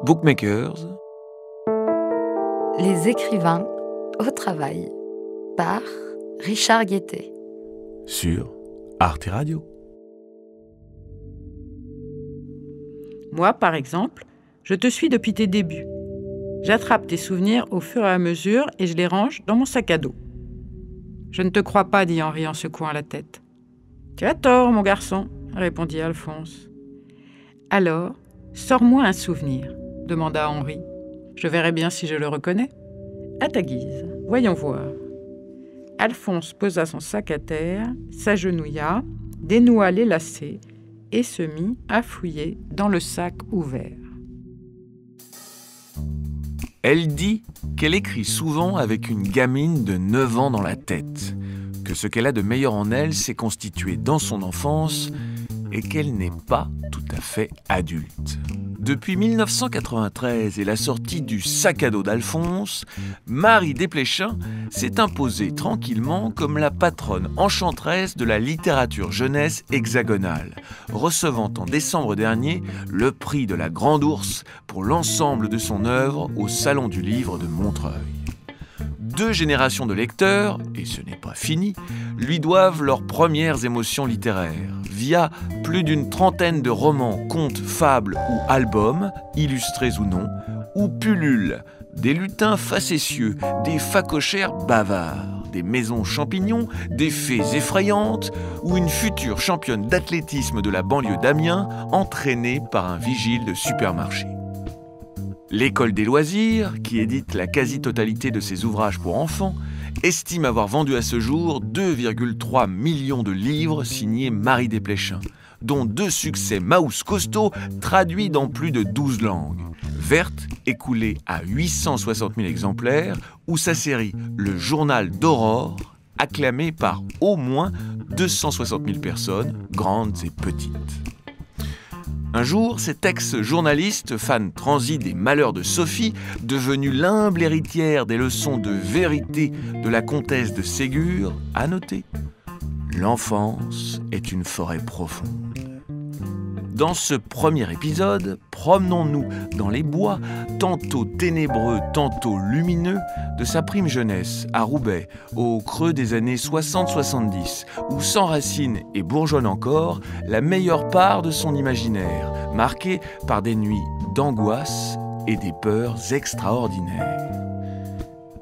Bookmakers. Les écrivains au travail par Richard Guettet Sur Arte Radio. Moi, par exemple, je te suis depuis tes débuts. J'attrape tes souvenirs au fur et à mesure et je les range dans mon sac à dos. Je ne te crois pas, dit Henri en secouant la tête. Tu as tort, mon garçon, répondit Alphonse. Alors, sors-moi un souvenir, demanda Henri. Je verrai bien si je le reconnais. À ta guise, voyons voir. Alphonse posa son sac à terre, s'agenouilla, dénoua les lacets et se mit à fouiller dans le sac ouvert. Elle dit qu'elle écrit souvent avec une gamine de 9 ans dans la tête, que ce qu'elle a de meilleur en elle s'est constitué dans son enfance et qu'elle n'est pas tout à fait adulte. Depuis 1993 et la sortie du Sac à dos d'Alphonse, Marie Desplechin s'est imposée tranquillement comme la patronne enchanteresse de la littérature jeunesse hexagonale, recevant en décembre dernier le prix de la Grande Ourse pour l'ensemble de son œuvre au Salon du Livre de Montreuil. 2 générations de lecteurs, et ce n'est pas fini, lui doivent leurs premières émotions littéraires, via plus d'une trentaine de romans, contes, fables ou albums, illustrés ou non, où pullulent des lutins facétieux, des phacochères bavards, des maisons champignons, des fées effrayantes, ou une future championne d'athlétisme de la banlieue d'Amiens, entraînée par un vigile de supermarché. L'École des loisirs, qui édite la quasi-totalité de ses ouvrages pour enfants, estime avoir vendu à ce jour 2,3 millions de livres signés Marie Desplechin, dont 2 succès Maus costauds traduits dans plus de 12 langues. Verte, écoulée à 860 000 exemplaires, ou sa série Le Journal d'Aurore, acclamée par au moins 260 000 personnes, grandes et petites. Un jour, cet ex-journaliste, fan transi des malheurs de Sophie, devenue l'humble héritière des leçons de vérité de la comtesse de Ségur, a noté « L'enfance est une forêt profonde ». Dans ce premier épisode, promenons-nous dans les bois, tantôt ténébreux, tantôt lumineux, de sa prime jeunesse, à Roubaix, au creux des années 60-70, où s'enracine et bourgeonne encore la meilleure part de son imaginaire, marquée par des nuits d'angoisse et des peurs extraordinaires.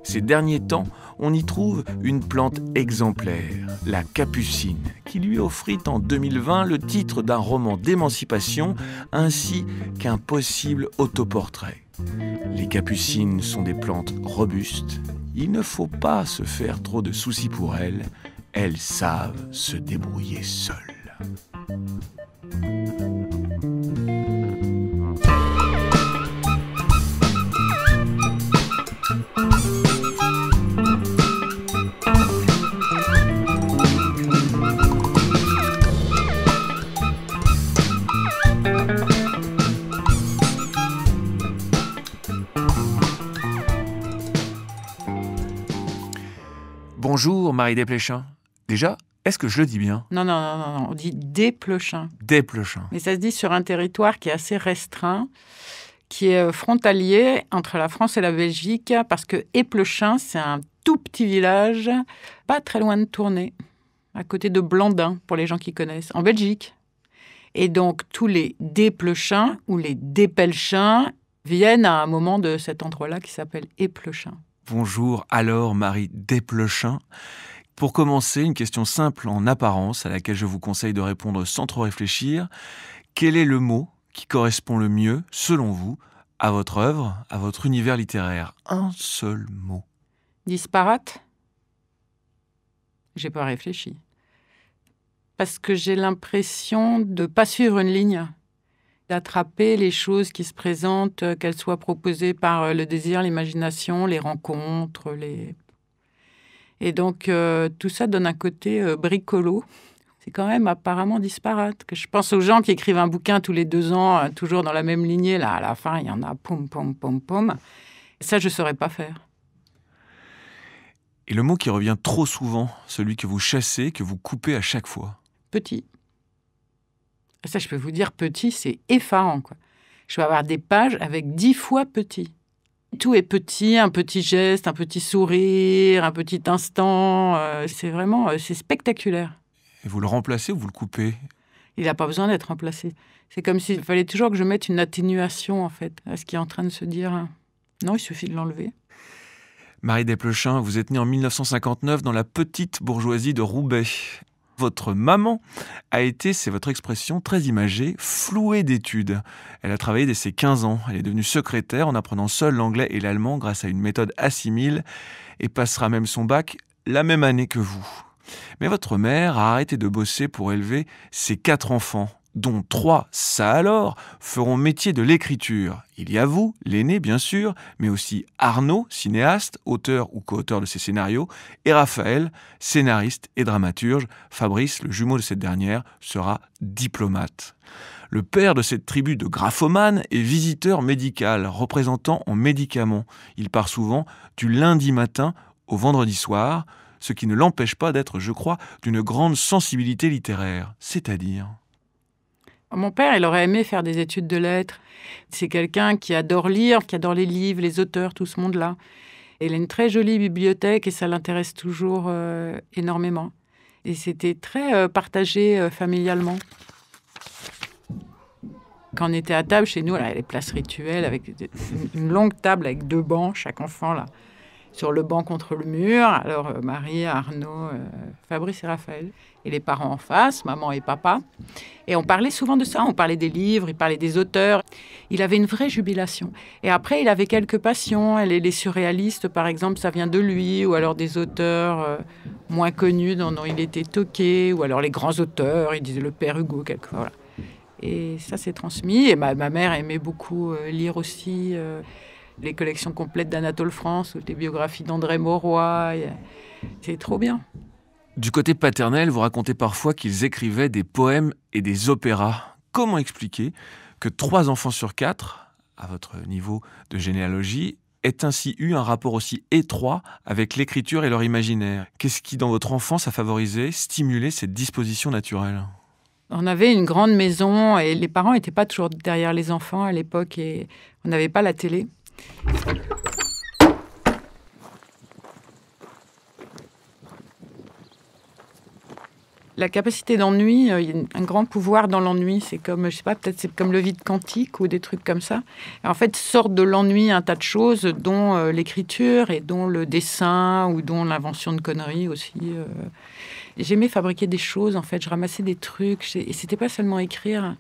Ces derniers temps, on y trouve une plante exemplaire, la capucine, qui lui offrit en 2020 le titre d'un roman d'émancipation ainsi qu'un possible autoportrait. Les capucines sont des plantes robustes, il ne faut pas se faire trop de soucis pour elles savent se débrouiller seules. Bonjour Marie Desplechin. Déjà, est-ce que je le dis bien ? Non, on dit Desplechin. Desplechin. Mais ça se dit sur un territoire qui est assez restreint, qui est frontalier entre la France et la Belgique, parce que Éplechin, c'est un tout petit village, pas très loin de Tournai, à côté de Blandin, pour les gens qui connaissent, en Belgique. Et donc, tous les Desplechin ou les Despelchins viennent à un moment de cet endroit-là qui s'appelle Éplechin. Bonjour, alors Marie Desplechin. Pour commencer, une question simple en apparence à laquelle je vous conseille de répondre sans trop réfléchir. Quel est le mot qui correspond le mieux, selon vous, à votre œuvre, à votre univers littéraire ? Un seul mot. Disparate ? J'ai pas réfléchi. Parce que j'ai l'impression de pas suivre une ligne, d'attraper les choses qui se présentent, qu'elles soient proposées par le désir, l'imagination, les rencontres, Et donc, tout ça donne un côté bricolo. C'est quand même apparemment disparate. Que je pense aux gens qui écrivent un bouquin tous les 2 ans, toujours dans la même lignée. Là, à la fin, il y en a poum, poum, poum, poum. Ça, je ne saurais pas faire. Et le mot qui revient trop souvent, celui que vous chassez, que vous coupez à chaque fois ? Petit. Ça, je peux vous dire, petit, c'est effarant, quoi. Je vais avoir des pages avec 10 fois petit. Tout est petit, un petit geste, un petit sourire, un petit instant. C'est spectaculaire. Et vous le remplacez ou vous le coupez? Il n'a pas besoin d'être remplacé. C'est comme s'il fallait toujours que je mette une atténuation, en fait, à ce qui est en train de se dire. Non, il suffit de l'enlever. Marie Desplechin, vous êtes née en 1959 dans la petite bourgeoisie de Roubaix. Votre maman a été, c'est votre expression, très imagée, flouée d'études. Elle a travaillé dès ses 15 ans. Elle est devenue secrétaire en apprenant seule l'anglais et l'allemand grâce à une méthode assimile et passera même son bac la même année que vous. Mais votre mère a arrêté de bosser pour élever ses 4 enfants, dont 3, ça alors, feront métier de l'écriture. Il y a vous, l'aîné bien sûr, mais aussi Arnaud, cinéaste, auteur ou co-auteur de ses scénarios, et Raphaël, scénariste et dramaturge. Fabrice, le jumeau de cette dernière, sera diplomate. Le père de cette tribu de graphomanes est visiteur médical, représentant en médicaments. Il part souvent du lundi matin au vendredi soir, ce qui ne l'empêche pas d'être, je crois, d'une grande sensibilité littéraire, c'est-à-dire... Mon père, il aurait aimé faire des études de lettres. C'est quelqu'un qui adore lire, qui adore les livres, les auteurs, tout ce monde-là. Et il a une très jolie bibliothèque et ça l'intéresse toujours énormément. Et c'était très partagé familialement. Quand on était à table chez nous, là, les places rituelles, avec une longue table avec 2 bancs, chaque enfant, là, sur le banc contre le mur. Alors, Marie, Arnaud, Fabrice et Raphaël. Et les parents en face, maman et papa. Et on parlait souvent de ça. On parlait des livres, il parlait des auteurs. Il avait une vraie jubilation. Et après, il avait quelques passions. Les surréalistes, par exemple, ça vient de lui. Ou alors des auteurs moins connus dont il était toqué. Ou alors les grands auteurs, il disait le père Hugo, quelquefois. Voilà. Et ça s'est transmis. Et ma mère aimait beaucoup lire aussi les collections complètes d'Anatole France ou les biographies d'André Mauroy. C'est trop bien. Du côté paternel, vous racontez parfois qu'ils écrivaient des poèmes et des opéras. Comment expliquer que 3 enfants sur 4, à votre niveau de généalogie, aient ainsi eu un rapport aussi étroit avec l'écriture et leur imaginaire? Qu'est-ce qui, dans votre enfance, a favorisé, stimulé cette disposition naturelle? On avait une grande maison et les parents n'étaient pas toujours derrière les enfants à l'époque et on n'avait pas la télé. La capacité d'ennui, il y a un grand pouvoir dans l'ennui. C'est comme, je sais pas, peut-être c'est comme le vide quantique ou des trucs comme ça. Et en fait, sortent de l'ennui un tas de choses, dont l'écriture et dont le dessin ou dont l'invention de conneries aussi. J'aimais fabriquer des choses, en fait. Je ramassais des trucs. Et c'était pas seulement écrire.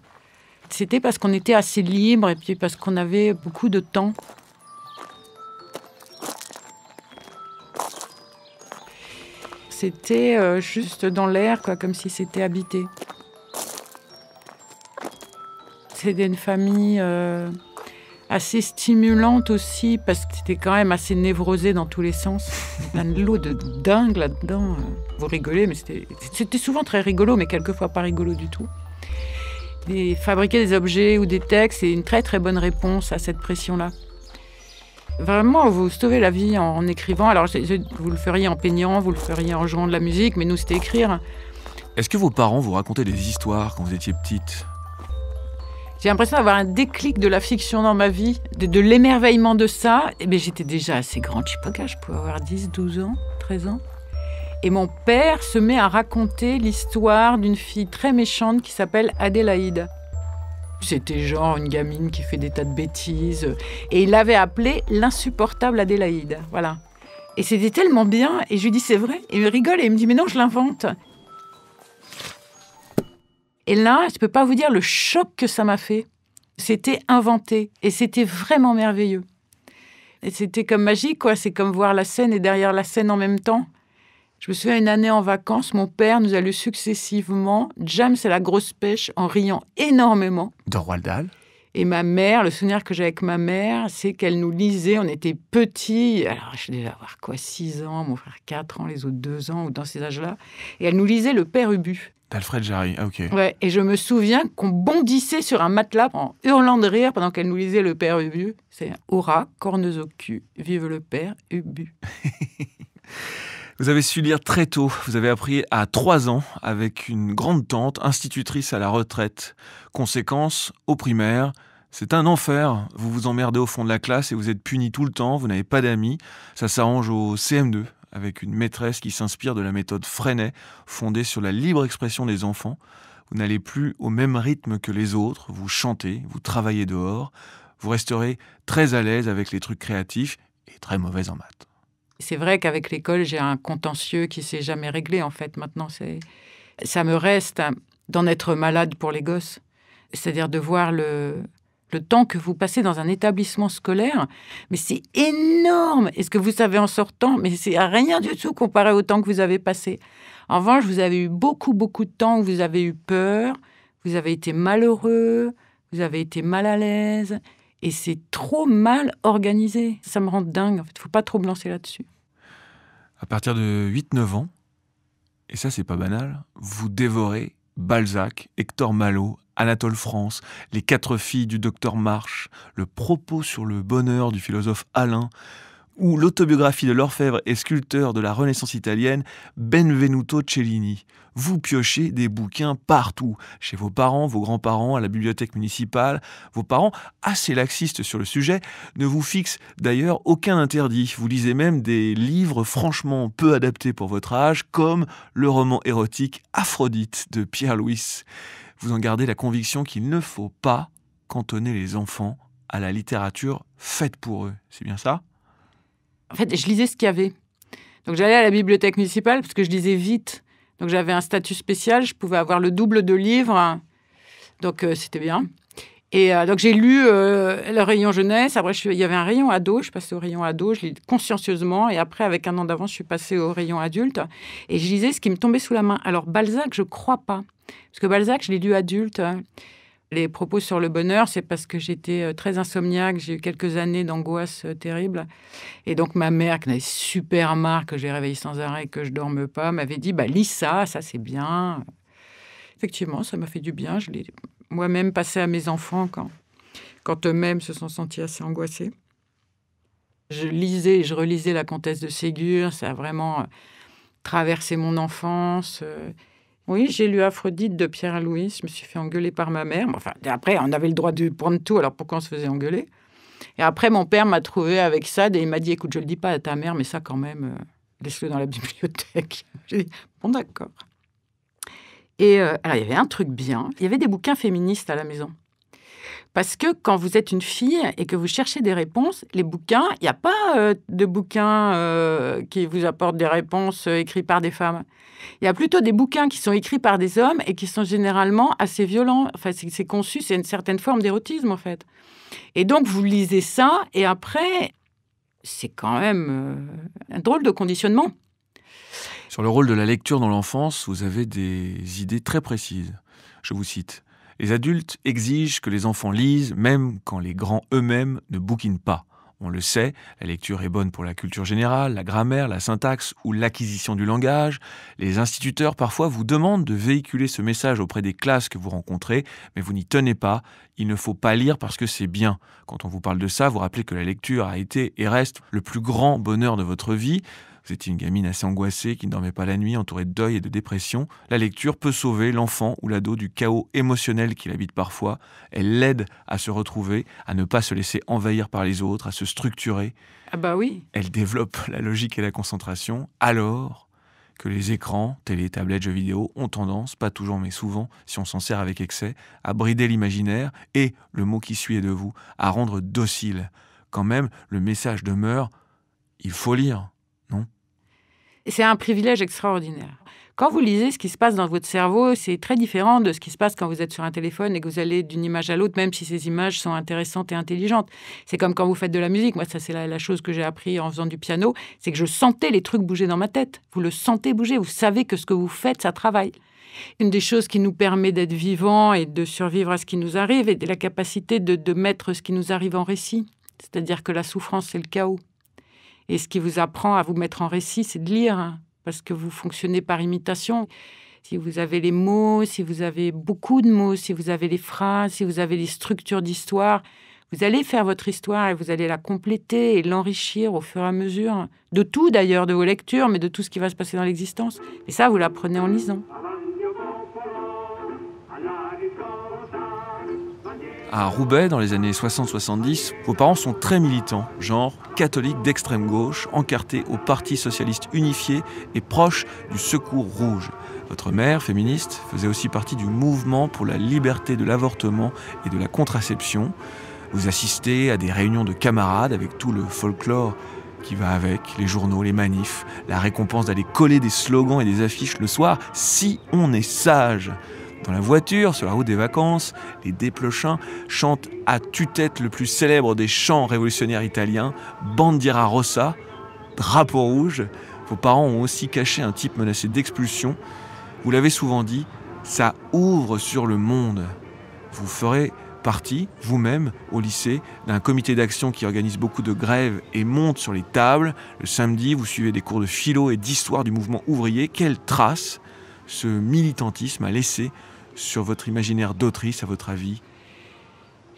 C'était parce qu'on était assez libre et puis parce qu'on avait beaucoup de temps. C'était juste dans l'air, quoi, comme si c'était habité. C'était une famille assez stimulante aussi, parce que c'était quand même assez névrosé dans tous les sens. Un lot de dingue là-dedans. Vous rigolez, mais c'était souvent très rigolo, mais quelquefois pas rigolo du tout. Et fabriquer des objets ou des textes, c'est une très très bonne réponse à cette pression-là. Vraiment, vous sauvez la vie en écrivant. Alors, vous le feriez en peignant, vous le feriez en jouant de la musique, mais nous, c'était écrire. Est-ce que vos parents vous racontaient des histoires quand vous étiez petite? J'ai l'impression d'avoir un déclic de la fiction dans ma vie, de l'émerveillement de ça. Et bien, j'étais déjà assez grande, je sais pas quel âge, je pouvais avoir 10, 12 ans, 13 ans. Et mon père se met à raconter l'histoire d'une fille très méchante qui s'appelle Adélaïde. C'était genre une gamine qui fait des tas de bêtises. Et il l'avait appelée l'insupportable Adélaïde. Voilà. Et c'était tellement bien. Et je lui dis, c'est vrai. Et il rigole et il me dit, mais non, je l'invente. Et là, je ne peux pas vous dire le choc que ça m'a fait. C'était inventé. Et c'était vraiment merveilleux. Et c'était comme magique, quoi. C'est comme voir la scène et derrière la scène en même temps. Je me souviens, une année en vacances, mon père nous a lu successivement James et la grosse pêche en riant énormément. De Roald Dahl. Et ma mère, le souvenir que j'ai avec ma mère, c'est qu'elle nous lisait, on était petits, alors je devais avoir quoi, 6 ans, mon frère 4 ans, les autres 2 ans, ou dans ces âges-là. Et elle nous lisait Le Père Ubu. D'Alfred Jarry, ah, ok. Ouais, et je me souviens qu'on bondissait sur un matelas en hurlant de rire pendant qu'elle nous lisait Le Père Ubu. C'est « Hurrah, cornes au cul, vive le Père Ubu ». Vous avez su lire très tôt. Vous avez appris à 3 ans avec une grande tante, institutrice à la retraite. Conséquence, au primaire, C'est un enfer. Vous vous emmerdez au fond de la classe et vous êtes puni tout le temps, vous n'avez pas d'amis. Ça s'arrange au CM2, avec une maîtresse qui s'inspire de la méthode Freinet, fondée sur la libre expression des enfants. Vous n'allez plus au même rythme que les autres, vous chantez, vous travaillez dehors. Vous resterez très à l'aise avec les trucs créatifs et très mauvaise en maths. C'est vrai qu'avec l'école, j'ai un contentieux qui ne s'est jamais réglé, en fait. Maintenant, ça me reste d'en être malade pour les gosses. C'est-à-dire de voir le temps que vous passez dans un établissement scolaire, mais c'est énorme. Et ce que vous savez en sortant, mais c'est rien du tout comparé au temps que vous avez passé. En revanche, vous avez eu beaucoup, beaucoup de temps où vous avez eu peur, vous avez été malheureux, vous avez été mal à l'aise, et c'est trop mal organisé. Ça me rend dingue. En fait, faut pas trop me lancer là-dessus. À partir de 8-9 ans, et ça c'est pas banal, vous dévorez Balzac, Hector Malot, Anatole France, Les 4 filles du docteur March, le propos sur le bonheur du philosophe Alain, ou l'autobiographie de l'orfèvre et sculpteur de la Renaissance italienne, Benvenuto Cellini. Vous piochez des bouquins partout, chez vos parents, vos grands-parents, à la bibliothèque municipale. Vos parents, assez laxistes sur le sujet, ne vous fixent d'ailleurs aucun interdit. Vous lisez même des livres franchement peu adaptés pour votre âge, comme le roman érotique Aphrodite de Pierre Louis. Vous en gardez la conviction qu'il ne faut pas cantonner les enfants à la littérature faite pour eux. C'est bien ça ? En fait, je lisais ce qu'il y avait. Donc, j'allais à la bibliothèque municipale parce que je lisais vite. Donc, j'avais un statut spécial. Je pouvais avoir le double de livres. Donc, c'était bien. Et donc, j'ai lu le rayon jeunesse. Après, il y avait un rayon ado. Je passais au rayon ado. Je lis consciencieusement. Et après, avec un an d'avance, je suis passée au rayon adulte. Et je lisais ce qui me tombait sous la main. Alors, Balzac, je crois pas. Parce que Balzac, je l'ai lu adulte. Les propos sur le bonheur, c'est parce que j'étais très insomniaque. J'ai eu quelques années d'angoisse terrible. Et donc, ma mère, qui en avait super marre que j'ai réveillé sans arrêt et que je ne dorme pas, m'avait dit, lis ça c'est bien. Effectivement, ça m'a fait du bien. Je l'ai moi-même passé à mes enfants quand eux-mêmes se sont sentis assez angoissés. Je lisais et je relisais La Comtesse de Ségur. Ça a vraiment traversé mon enfance. Oui, j'ai lu Aphrodite de Pierre Louis. Je me suis fait engueuler par ma mère. Enfin, après, on avait le droit de prendre tout, alors pourquoi on se faisait engueuler ? Et après, mon père m'a trouvé avec ça et il m'a dit, écoute, je ne le dis pas à ta mère, mais ça quand même, laisse-le dans la bibliothèque. J'ai dit, bon, d'accord. Et alors, il y avait un truc bien. Il y avait des bouquins féministes à la maison. Parce que quand vous êtes une fille et que vous cherchez des réponses, les bouquins, il n'y a pas de bouquins qui vous apportent des réponses écrits par des femmes. Il y a plutôt des bouquins qui sont écrits par des hommes et qui sont généralement assez violents. Enfin, c'est conçu, c'est une certaine forme d'érotisme, en fait. Et donc, vous lisez ça et après, c'est quand même un drôle de conditionnement. Sur le rôle de la lecture dans l'enfance, vous avez des idées très précises. Je vous cite. Les adultes exigent que les enfants lisent, même quand les grands eux-mêmes ne bouquinent pas. On le sait, la lecture est bonne pour la culture générale, la grammaire, la syntaxe ou l'acquisition du langage. Les instituteurs, parfois, vous demandent de véhiculer ce message auprès des classes que vous rencontrez, mais vous n'y tenez pas. Il ne faut pas lire parce que c'est bien. Quand on vous parle de ça, vous rappelez que la lecture a été et reste le plus grand bonheur de votre vie. Vous étiez une gamine assez angoissée qui ne dormait pas la nuit, entourée de deuil et de dépression. La lecture peut sauver l'enfant ou l'ado du chaos émotionnel qui l'habite parfois. Elle l'aide à se retrouver, à ne pas se laisser envahir par les autres, à se structurer. Ah bah oui. Elle développe la logique et la concentration, alors que les écrans, télé, tablettes, jeux vidéo ont tendance, pas toujours mais souvent, si on s'en sert avec excès, à brider l'imaginaire et, le mot qui suit est de vous, à rendre docile. Quand même, le message demeure, il faut lire. Non. C'est un privilège extraordinaire. Quand vous lisez, ce qui se passe dans votre cerveau, c'est très différent de ce qui se passe quand vous êtes sur un téléphone et que vous allez d'une image à l'autre, même si ces images sont intéressantes et intelligentes. C'est comme quand vous faites de la musique. Moi, ça, c'est la chose que j'ai appris en faisant du piano, c'est que je sentais les trucs bouger dans ma tête. Vous le sentez bouger, vous savez que ce que vous faites, ça travaille. Une des choses qui nous permet d'être vivants et de survivre à ce qui nous arrive est la capacité de mettre ce qui nous arrive en récit. C'est-à-dire que la souffrance, c'est le chaos. Et ce qui vous apprend à vous mettre en récit, c'est de lire, parce que vous fonctionnez par imitation. Si vous avez les mots, si vous avez beaucoup de mots, si vous avez les phrases, si vous avez les structures d'histoire, vous allez faire votre histoire et vous allez la compléter et l'enrichir au fur et à mesure. De tout d'ailleurs, de vos lectures, mais de tout ce qui va se passer dans l'existence. Et ça, vous l'apprenez en lisant. À Roubaix, dans les années 60-70, vos parents sont très militants, genre catholiques d'extrême gauche, encartés au Parti socialiste unifié et proches du Secours rouge. Votre mère, féministe, faisait aussi partie du mouvement pour la liberté de l'avortement et de la contraception. Vous assistez à des réunions de camarades avec tout le folklore qui va avec, les journaux, les manifs, la récompense d'aller coller des slogans et des affiches le soir, si on est sage. Dans la voiture, sur la route des vacances, les Desplechin chantent à tue-tête le plus célèbre des chants révolutionnaires italiens, Bandiera Rossa, drapeau rouge. Vos parents ont aussi caché un type menacé d'expulsion. Vous l'avez souvent dit, ça ouvre sur le monde. Vous ferez partie, vous-même, au lycée, d'un comité d'action qui organise beaucoup de grèves et monte sur les tables. Le samedi, vous suivez des cours de philo et d'histoire du mouvement ouvrier. Quelle trace ce militantisme a laissé sur votre imaginaire d'autrice, à votre avis?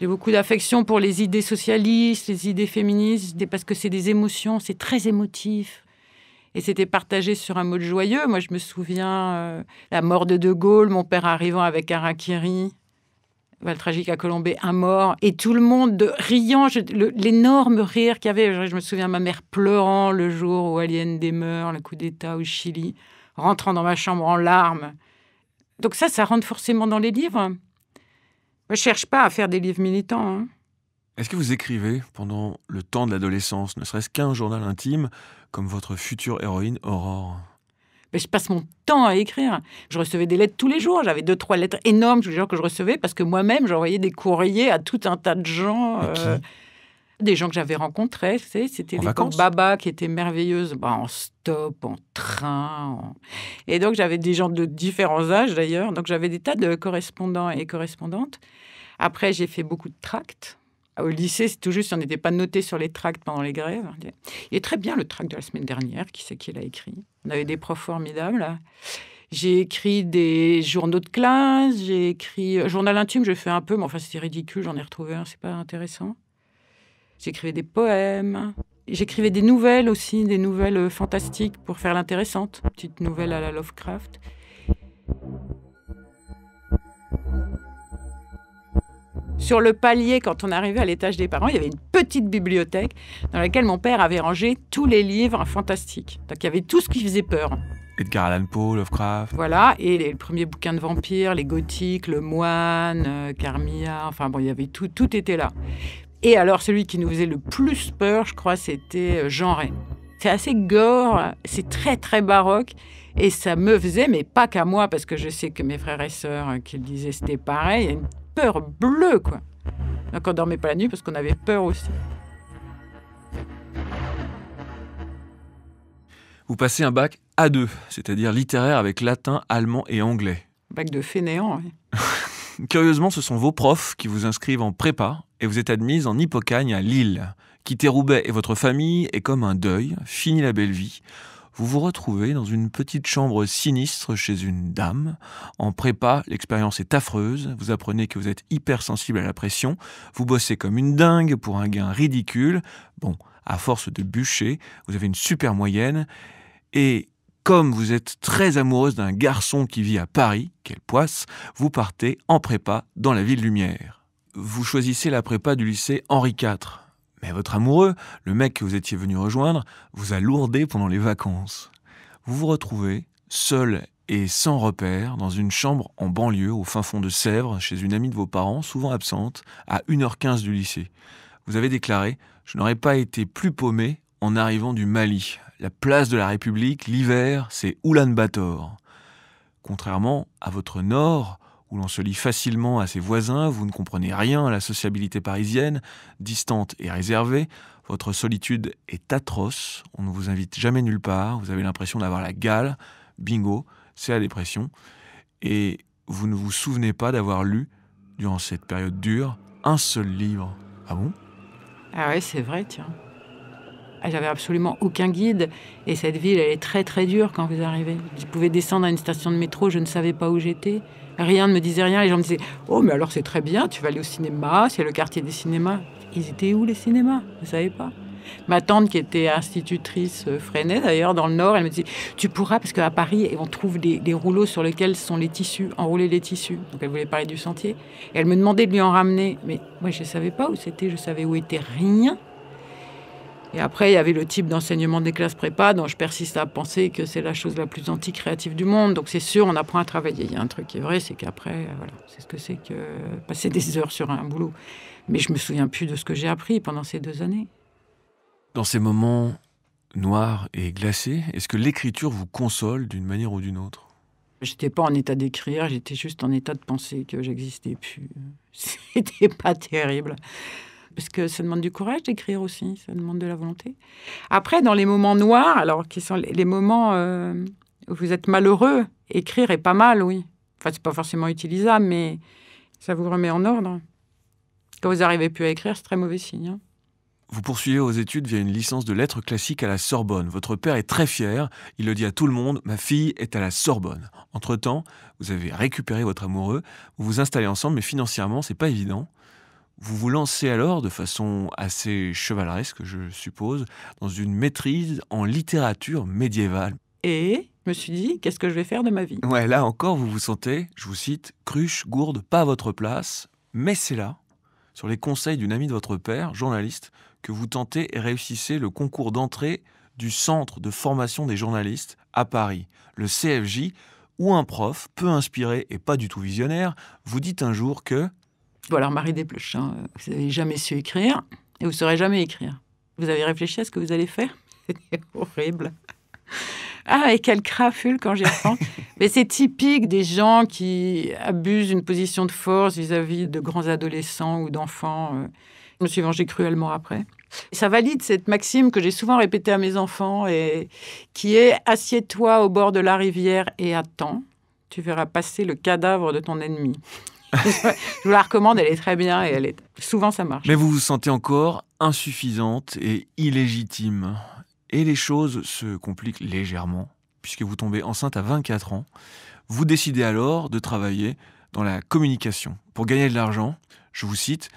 J'ai beaucoup d'affection pour les idées socialistes, les idées féministes, parce que c'est des émotions, c'est très émotif. Et c'était partagé sur un mode joyeux. Moi, je me souviens la mort de Gaulle, mon père arrivant avec un harakiri, le tragique à Colombey, un mort, et tout le monde riant, l'énorme rire qu'il y avait. Je me souviens ma mère pleurant le jour où Allende meurt, le coup d'État au Chili, rentrant dans ma chambre en larmes. Donc ça rentre forcément dans les livres. Moi, je ne cherche pas à faire des livres militants. Hein. Est-ce que vous écrivez pendant le temps de l'adolescence, ne serait-ce qu'un journal intime, comme votre future héroïne Aurore? Mais je passe mon temps à écrire. Je recevais des lettres tous les jours. J'avais 2-3 lettres énormes tous les jours que je recevais parce que moi-même, j'envoyais des courriers à tout un tas de gens. Des gens que j'avais rencontrés. C'était l'époque Baba qui était merveilleuse. En stop, en train. Et donc, j'avais des gens de différents âges d'ailleurs. Donc, j'avais des tas de correspondants et correspondantes. Après, j'ai fait beaucoup de tracts. Au lycée, c'est tout juste, on n'était pas noté sur les tracts pendant les grèves. Il est très bien le tract de la semaine dernière. Qui c'est qui l'a écrit? On avait des profs formidables. J'ai écrit des journaux de classe. J'ai écrit journal intime. Je fais un peu, mais enfin, c'était ridicule. J'en ai retrouvé un. C'est pas intéressant. J'écrivais des poèmes. J'écrivais des nouvelles aussi, des nouvelles fantastiques pour faire l'intéressante. Petite nouvelle à la Lovecraft. Sur le palier, quand on arrivait à l'étage des parents, il y avait une petite bibliothèque dans laquelle mon père avait rangé tous les livres fantastiques. Donc il y avait tout ce qui faisait peur. Edgar Allan Poe, Lovecraft. Voilà, et les premiers bouquins de vampires, les gothiques, Le Moine, Carmilla, enfin bon, il y avait tout était là. Et alors, celui qui nous faisait le plus peur, je crois, c'était Jean Ray. C'est assez gore, c'est très, très baroque. Et ça me faisait, mais pas qu'à moi, parce que je sais que mes frères et sœurs qui le disaient, c'était pareil. Il y a une peur bleue, quoi. Donc, on ne dormait pas la nuit parce qu'on avait peur aussi. Vous passez un bac A2, c'est-à-dire littéraire avec latin, allemand et anglais. Bac de fainéant, oui. Curieusement, ce sont vos profs qui vous inscrivent en prépa et vous êtes admise en Hippocagne à Lille. Quitter Roubaix et votre famille est comme un deuil, fini la belle vie. Vous vous retrouvez dans une petite chambre sinistre chez une dame. En prépa, l'expérience est affreuse. Vous apprenez que vous êtes hypersensible à la pression. Vous bossez comme une dingue pour un gain ridicule. Bon, à force de bûcher, vous avez une super moyenne. Et comme vous êtes très amoureuse d'un garçon qui vit à Paris, quelle poisse, vous partez en prépa dans la ville lumière. Vous choisissez la prépa du lycée Henri IV. Mais votre amoureux, le mec que vous étiez venu rejoindre, vous a lourdé pendant les vacances. Vous vous retrouvez, seul et sans repère, dans une chambre en banlieue, au fin fond de Sèvres, chez une amie de vos parents, souvent absente, à 1h15 du lycée. Vous avez déclaré « Je n'aurais pas été plus paumé en arrivant du Mali. La place de la République, l'hiver, c'est Oulan-Bator. » Contrairement à votre nord, où l'on se lie facilement à ses voisins, vous ne comprenez rien à la sociabilité parisienne, distante et réservée, votre solitude est atroce, on ne vous invite jamais nulle part, vous avez l'impression d'avoir la gale, bingo, c'est la dépression, et vous ne vous souvenez pas d'avoir lu, durant cette période dure, un seul livre. Ah bon? Ah ouais, c'est vrai, tiens. J'avais absolument aucun guide, et cette ville, elle est très très dure quand vous arrivez. Je pouvais descendre à une station de métro, je ne savais pas où j'étais. Rien ne me disait rien. Les gens me disaient « Oh, mais alors c'est très bien, tu vas aller au cinéma, c'est le quartier des cinémas. » Ils étaient où les cinémas? Je ne savais pas. Ma tante, qui était institutrice, freinait d'ailleurs dans le Nord. Elle me disait « Tu pourras, parce qu'à Paris, on trouve des rouleaux sur lesquels sont les tissus, enrouler les tissus. » Donc elle voulait parler du sentier. Et elle me demandait de lui en ramener. Mais moi, je ne savais pas où c'était. Je savais où était rien. Et après, il y avait le type d'enseignement des classes prépa dont je persiste à penser que c'est la chose la plus anti-créative du monde. Donc c'est sûr, on apprend à travailler. Il y a un truc qui est vrai, c'est qu'après, voilà, c'est ce que c'est que passer des heures sur un boulot. Mais je me souviens plus de ce que j'ai appris pendant ces 2 années. Dans ces moments noirs et glacés, est-ce que l'écriture vous console d'une manière ou d'une autre? J'étais pas en état d'écrire, j'étais juste en état de penser que j'existais plus. C'était pas terrible. Parce que ça demande du courage d'écrire aussi, ça demande de la volonté. Après, dans les moments noirs, alors qui sont les moments où vous êtes malheureux, écrire est pas mal, oui. Enfin, c'est pas forcément utilisable, mais ça vous remet en ordre. Quand vous n'arrivez plus à écrire, c'est très mauvais signe. Hein. Vous poursuivez vos études via une licence de lettres classiques à la Sorbonne. Votre père est très fier, il le dit à tout le monde, ma fille est à la Sorbonne. Entre-temps, vous avez récupéré votre amoureux, vous vous installez ensemble, mais financièrement, c'est pas évident. Vous vous lancez alors, de façon assez chevaleresque, je suppose, dans une maîtrise en littérature médiévale. Et je me suis dit, qu'est-ce que je vais faire de ma vie? Ouais, là encore, vous vous sentez, je vous cite, cruche, gourde, pas à votre place, mais c'est là, sur les conseils d'une amie de votre père, journaliste, que vous tentez et réussissez le concours d'entrée du Centre de formation des journalistes à Paris, le CFJ, où un prof, peu inspiré et pas du tout visionnaire, vous dit un jour que... Bon, alors Marie Desplechin, vous n'avez jamais su écrire et vous ne saurez jamais écrire. Vous avez réfléchi à ce que vous allez faire? C'était horrible. Ah, et quelle crafule quand j'y repense. Mais c'est typique des gens qui abusent d'une position de force vis-à-vis de grands adolescents ou d'enfants. Je me suis vengée cruellement après. Et ça valide cette maxime que j'ai souvent répétée à mes enfants et qui est « Assieds-toi au bord de la rivière et attends. Tu verras passer le cadavre de ton ennemi. » Je vous la recommande, elle est très bien et souvent ça marche. Mais vous vous sentez encore insuffisante et illégitime. Et les choses se compliquent légèrement, puisque vous tombez enceinte à 24 ans. Vous décidez alors de travailler dans la communication. Pour gagner de l'argent, je vous cite,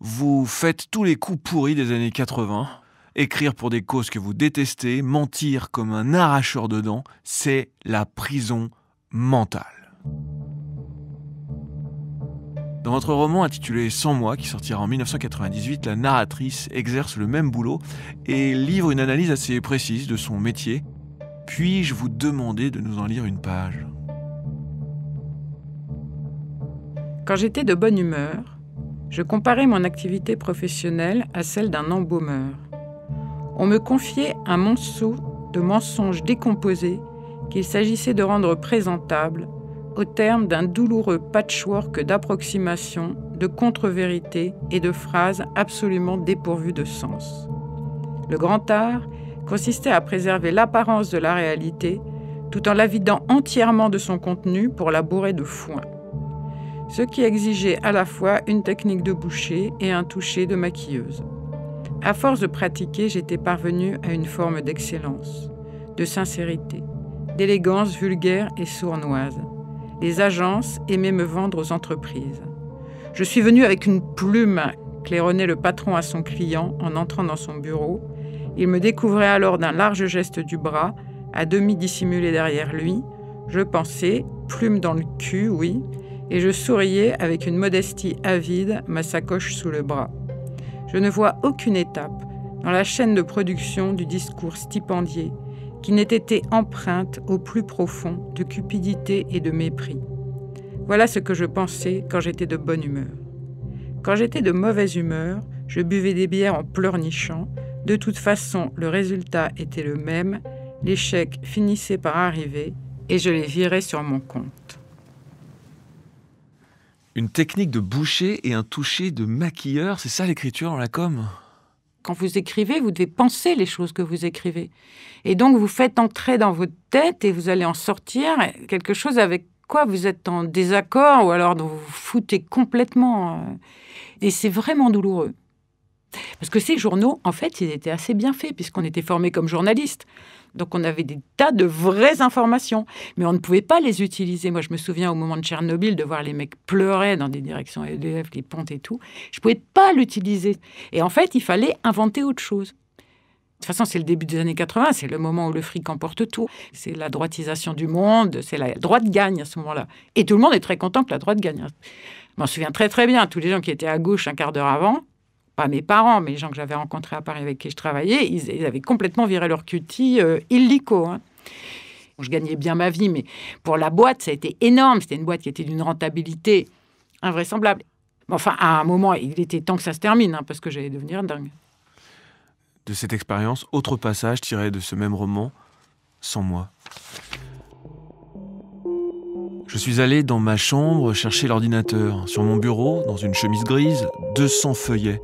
vous faites tous les coups pourris des années 80. Écrire pour des causes que vous détestez, mentir comme un arracheur de dents, c'est la prison mentale. Dans votre roman intitulé « 100 mois », qui sortira en 1998, la narratrice exerce le même boulot et livre une analyse assez précise de son métier. Puis-je vous demander de nous en lire une page? Quand j'étais de bonne humeur, je comparais mon activité professionnelle à celle d'un embaumeur. On me confiait un monceau de mensonges décomposés qu'il s'agissait de rendre présentables au terme d'un douloureux patchwork d'approximations, de contre-vérités et de phrases absolument dépourvues de sens. Le grand art consistait à préserver l'apparence de la réalité tout en la vidant entièrement de son contenu pour la bourrer de foin. Ce qui exigeait à la fois une technique de boucher et un toucher de maquilleuse. À force de pratiquer, j'étais parvenue à une forme d'excellence, de sincérité, d'élégance vulgaire et sournoise. Les agences aimaient me vendre aux entreprises. Je suis venue avec une plume, claironnait le patron à son client en entrant dans son bureau. Il me découvrait alors d'un large geste du bras, à demi dissimulé derrière lui. Je pensais, plume dans le cul, oui, et je souriais avec une modestie avide, ma sacoche sous le bras. Je ne vois aucune étape dans la chaîne de production du discours stipendié qui n'ait été empreinte au plus profond de cupidité et de mépris. Voilà ce que je pensais quand j'étais de bonne humeur. Quand j'étais de mauvaise humeur, je buvais des bières en pleurnichant. De toute façon, le résultat était le même, l'échec finissait par arriver et je les virais sur mon compte. Une technique de boucher et un toucher de maquilleur, c'est ça l'écriture dans la com? Quand vous écrivez, vous devez penser les choses que vous écrivez. Et donc, vous faites entrer dans votre tête et vous allez en sortir quelque chose avec quoi vous êtes en désaccord ou alors dont vous vous foutez complètement. Et c'est vraiment douloureux. Parce que ces journaux, en fait, ils étaient assez bien faits puisqu'on était formés comme journalistes. Donc, on avait des tas de vraies informations, mais on ne pouvait pas les utiliser. Moi, je me souviens au moment de Tchernobyl de voir les mecs pleurer dans des directions EDF, les pontes et tout. Je ne pouvais pas l'utiliser. Et en fait, il fallait inventer autre chose. toute façon, c'est le début des années 80, c'est le moment où le fric emporte tout. C'est la droitisation du monde, c'est la droite gagne à ce moment-là. Et tout le monde est très content que la droite gagne. Je m'en souviens très très bien, tous les gens qui étaient à gauche un quart d'heure avant, pas mes parents, mais les gens que j'avais rencontrés à Paris avec qui je travaillais, ils avaient complètement viré leur cutie illico. Je gagnais bien ma vie, mais pour la boîte, ça a été énorme. C'était une boîte qui était d'une rentabilité invraisemblable. Enfin, à un moment, il était temps que ça se termine, parce que j'allais devenir dingue. De cette expérience, autre passage tiré de ce même roman, Sans moi. Je suis allé dans ma chambre chercher l'ordinateur. Sur mon bureau, dans une chemise grise, 200 feuillets,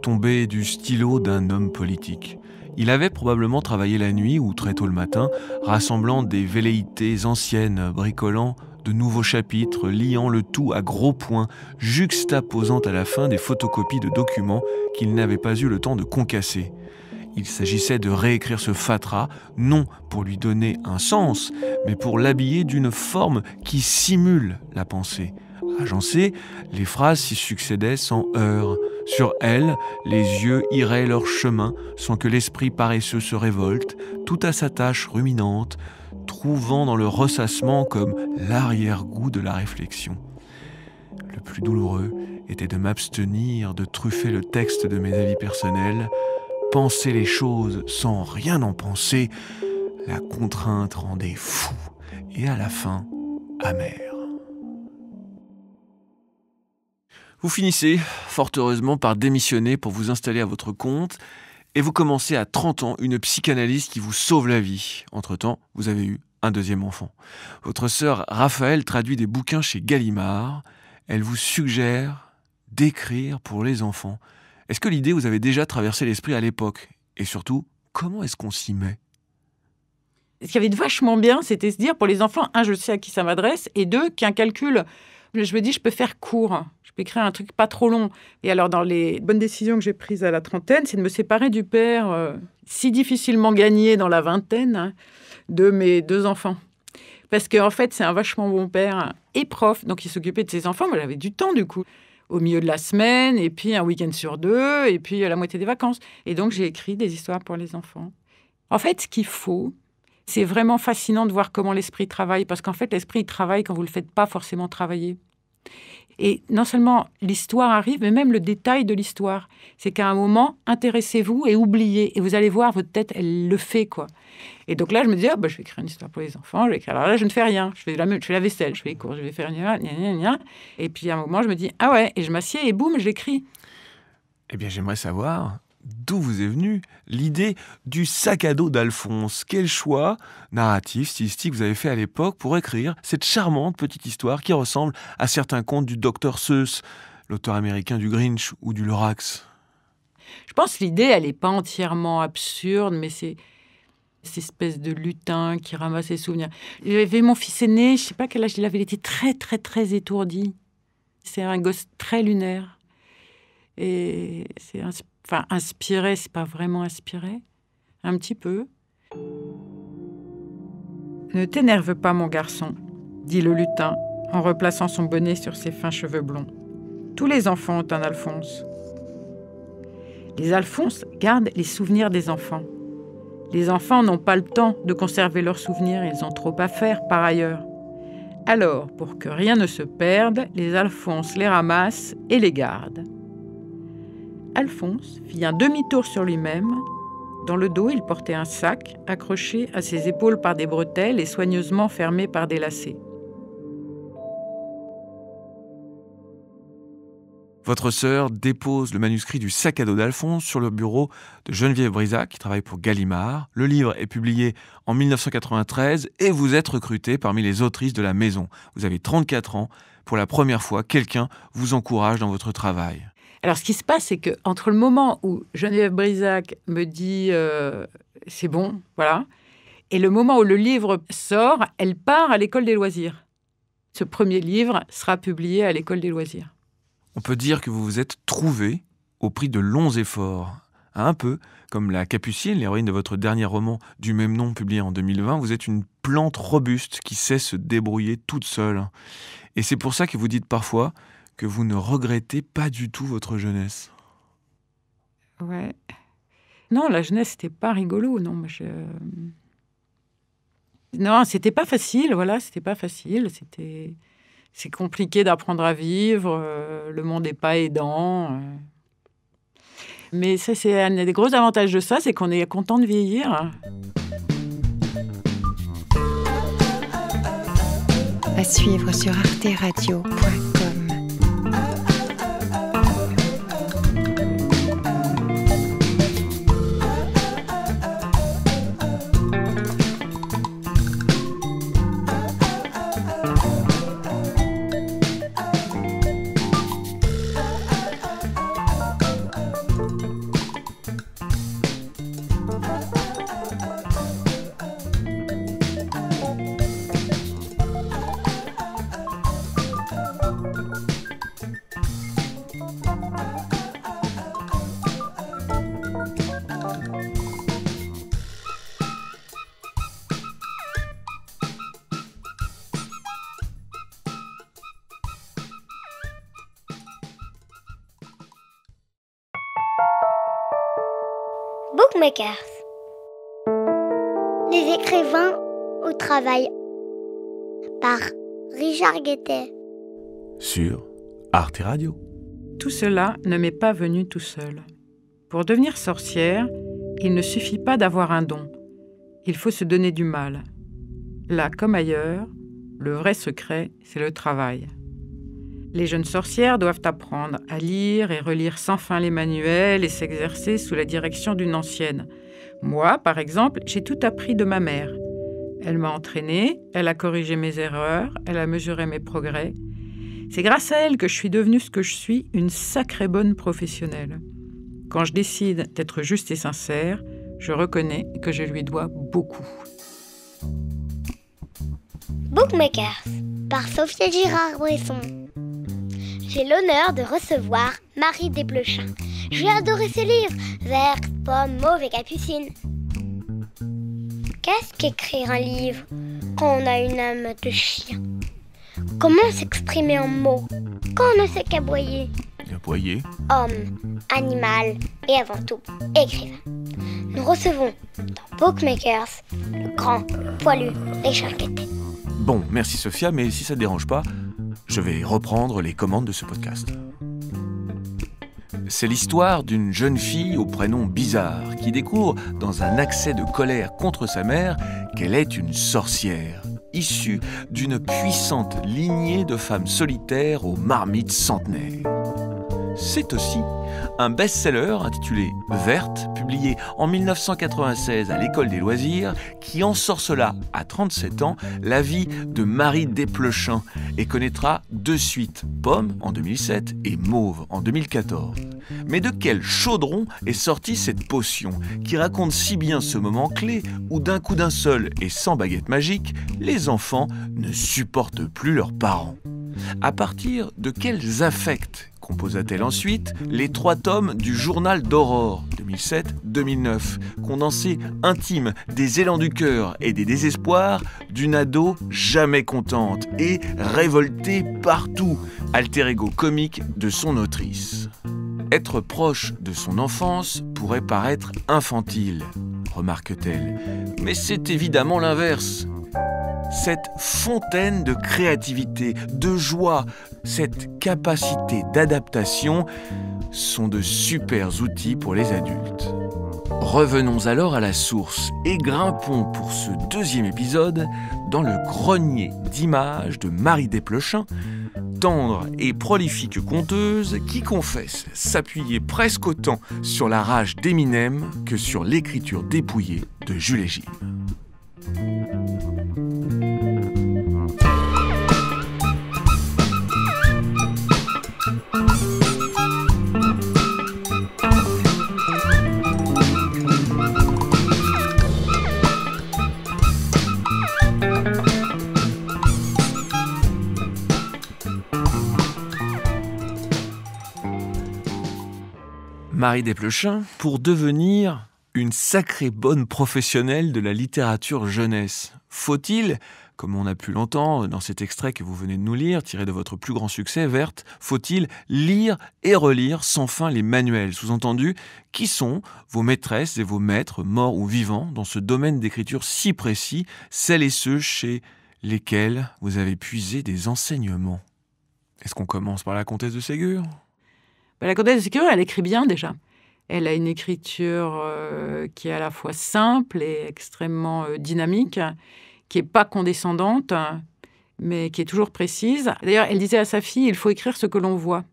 tombés du stylo d'un homme politique. Il avait probablement travaillé la nuit ou très tôt le matin, rassemblant des velléités anciennes, bricolant de nouveaux chapitres, liant le tout à gros points, juxtaposant à la fin des photocopies de documents qu'il n'avait pas eu le temps de concasser. Il s'agissait de réécrire ce fatras, non pour lui donner un sens, mais pour l'habiller d'une forme qui simule la pensée. Agencées, les phrases s'y succédaient sans heurts. Sur elles, les yeux iraient leur chemin sans que l'esprit paresseux se révolte, tout à sa tâche ruminante, trouvant dans le ressassement comme l'arrière-goût de la réflexion. Le plus douloureux était de m'abstenir de truffer le texte de mes avis personnels. Penser les choses sans rien en penser, la contrainte rendait fou et à la fin amer. Vous finissez, fort heureusement, par démissionner pour vous installer à votre compte et vous commencez à 30 ans une psychanalyse qui vous sauve la vie. Entre-temps, vous avez eu un deuxième enfant. Votre sœur Raphaël traduit des bouquins chez Gallimard. Elle vous suggère d'écrire pour les enfants. Est-ce que l'idée vous avait déjà traversé l'esprit à l'époque ? Et surtout, comment est-ce qu'on s'y met ? Ce qui avait de vachement bien, c'était se dire, pour les enfants, un, je sais à qui ça m'adresse, et deux, qu'un calcul, je me dis, je peux faire court, je peux écrire un truc pas trop long. Et alors, dans les bonnes décisions que j'ai prises à la trentaine, c'est de me séparer du père si difficilement gagné dans la vingtaine de mes 2 enfants. Parce qu'en fait, c'est un vachement bon père et prof, donc il s'occupait de ses enfants. Moi, j'avais du temps, du coup, au milieu de la semaine, et puis un week-end sur 2, et puis la moitié des vacances. Et donc, j'ai écrit des histoires pour les enfants. En fait, ce qu'il faut, c'est vraiment fascinant de voir comment l'esprit travaille, parce qu'en fait, l'esprit travaille quand vous ne le faites pas forcément travailler. Et non seulement l'histoire arrive, mais même le détail de l'histoire. C'est qu'à un moment, intéressez-vous et oubliez. Et vous allez voir, votre tête, elle le fait, quoi. Et donc là, je me dis, je vais écrire une histoire pour les enfants. Alors là, je ne fais rien. Je fais la vaisselle, je fais les courses, je vais faire Et puis à un moment, je me dis, ah ouais, et je m'assieds et boum, j'écris. Eh bien, j'aimerais savoir d'où vous est venue l'idée du sac à dos d'Alphonse. Quel choix narratif, stylistique vous avez fait à l'époque pour écrire cette charmante petite histoire qui ressemble à certains contes du Dr Seuss, l'auteur américain du Grinch ou du Lorax ? Je pense que l'idée, elle n'est pas entièrement absurde, mais c'est cette espèce de lutin qui ramasse ses souvenirs. J'avais mon fils aîné, je ne sais pas quel âge il avait, il était très, très, très étourdi. C'est un gosse très lunaire. Et c'est inspiré, c'est pas vraiment inspiré. Un petit peu. Ne t'énerve pas, mon garçon, dit le lutin, en replaçant son bonnet sur ses fins cheveux blonds. Tous les enfants ont un Alphonse. Les Alphonses gardent les souvenirs des enfants. Les enfants n'ont pas le temps de conserver leurs souvenirs, ils ont trop à faire par ailleurs. Alors, pour que rien ne se perde, les Alphonses les ramassent et les gardent. Alphonse fit un demi-tour sur lui-même. Dans le dos, il portait un sac accroché à ses épaules par des bretelles et soigneusement fermé par des lacets. Votre sœur dépose le manuscrit du sac à dos d'Alphonse sur le bureau de Geneviève Brisac, qui travaille pour Gallimard. Le livre est publié en 1993 et vous êtes recrutée parmi les autrices de la maison. Vous avez 34 ans. Pour la première fois, quelqu'un vous encourage dans votre travail. Alors, ce qui se passe, c'est qu'entre le moment où Geneviève Brisac me dit c'est bon, voilà, et le moment où le livre sort, elle part à l'école des loisirs. Ce premier livre sera publié à l'école des loisirs. On peut dire que vous vous êtes trouvée au prix de longs efforts. Un peu comme la Capucine, l'héroïne de votre dernier roman du même nom publié en 2020, vous êtes une plante robuste qui sait se débrouiller toute seule. Et c'est pour ça que vous dites parfois que vous ne regrettez pas du tout votre jeunesse. Ouais. Non, la jeunesse, c'était pas rigolo. Non, non, c'était pas facile. Voilà, c'était pas facile. C'est compliqué d'apprendre à vivre. Le monde n'est pas aidant. Mais ça, c'est un des gros avantages de ça, c'est qu'on est content de vieillir. À suivre sur arteradio.com. Bookmakers. Les écrivains au travail par Richard Guettet. Sur Arte Radio. Tout cela ne m'est pas venu tout seul. Pour devenir sorcière, il ne suffit pas d'avoir un don. Il faut se donner du mal. Là comme ailleurs, le vrai secret, c'est le travail. Les jeunes sorcières doivent apprendre à lire et relire sans fin les manuels et s'exercer sous la direction d'une ancienne. Moi, par exemple, j'ai tout appris de ma mère. Elle m'a entraînée, elle a corrigé mes erreurs, elle a mesuré mes progrès. C'est grâce à elle que je suis devenue ce que je suis, une sacrée bonne professionnelle. Quand je décide d'être juste et sincère, je reconnais que je lui dois beaucoup. Bookmakers par Sophia Girard-Bresson. J'ai l'honneur de recevoir Marie Desplechin. Je vais adorer ses livres, Verte, Pomme, Mauve et Capucine. Qu'est-ce qu'écrire un livre quand on a une âme de chien? Comment s'exprimer en mots quand on ne sait qu'aboyer? Aboyer. Homme, animal et avant tout, écrivain. Nous recevons dans Bookmakers le grand poilu Richard Guettet. Bon, merci Sophia, mais si ça ne dérange pas, je vais reprendre les commandes de ce podcast. C'est l'histoire d'une jeune fille au prénom bizarre qui découvre, dans un accès de colère contre sa mère, qu'elle est une sorcière, issue d'une puissante lignée de femmes solitaires aux marmites centenaires. C'est aussi un best-seller intitulé Verte, publié en 1996 à l'École des loisirs, qui ensorcela à 37 ans la vie de Marie Desplechin et connaîtra deux suites, Pomme en 2007 et Mauve en 2014. Mais de quel chaudron est sortie cette potion qui raconte si bien ce moment clé où d'un coup d'un seul et sans baguette magique, les enfants ne supportent plus leurs parents? À partir de quels affects composa-t-elle ensuite les 3 tomes du Journal d'Aurore 2007-2009, condensé intime des élans du cœur et des désespoirs d'une ado jamais contente et révoltée partout, alter ego comique de son autrice. Être proche de son enfance pourrait paraître infantile, remarque-t-elle, mais c'est évidemment l'inverse. Cette fontaine de créativité, de joie, cette capacité d'adaptation sont de super outils pour les adultes. Revenons alors à la source et grimpons pour ce 2e épisode dans le grenier d'images de Marie Desplechin, tendre et prolifique conteuse qui confesse s'appuyer presque autant sur la rage d'Eminem que sur l'écriture dépouillée de Jules et Gilles. Marie Desplechin, pour devenir une sacrée bonne professionnelle de la littérature jeunesse, faut-il Comme on a pu l'entendre dans cet extrait que vous venez de nous lire, tiré de votre plus grand succès, Verte, faut-il lire et relire sans fin les manuels? Sous-entendu, qui sont vos maîtresses et vos maîtres, morts ou vivants, dans ce domaine d'écriture si précis, celles et ceux chez lesquels vous avez puisé des enseignements? Est-ce qu'on commence par la comtesse de Ségur? La comtesse de Ségur, elle écrit bien déjà. Elle a une écriture qui est à la fois simple et extrêmement dynamique, qui n'est pas condescendante, mais qui est toujours précise. D'ailleurs, elle disait à sa fille, il faut écrire ce que l'on voit.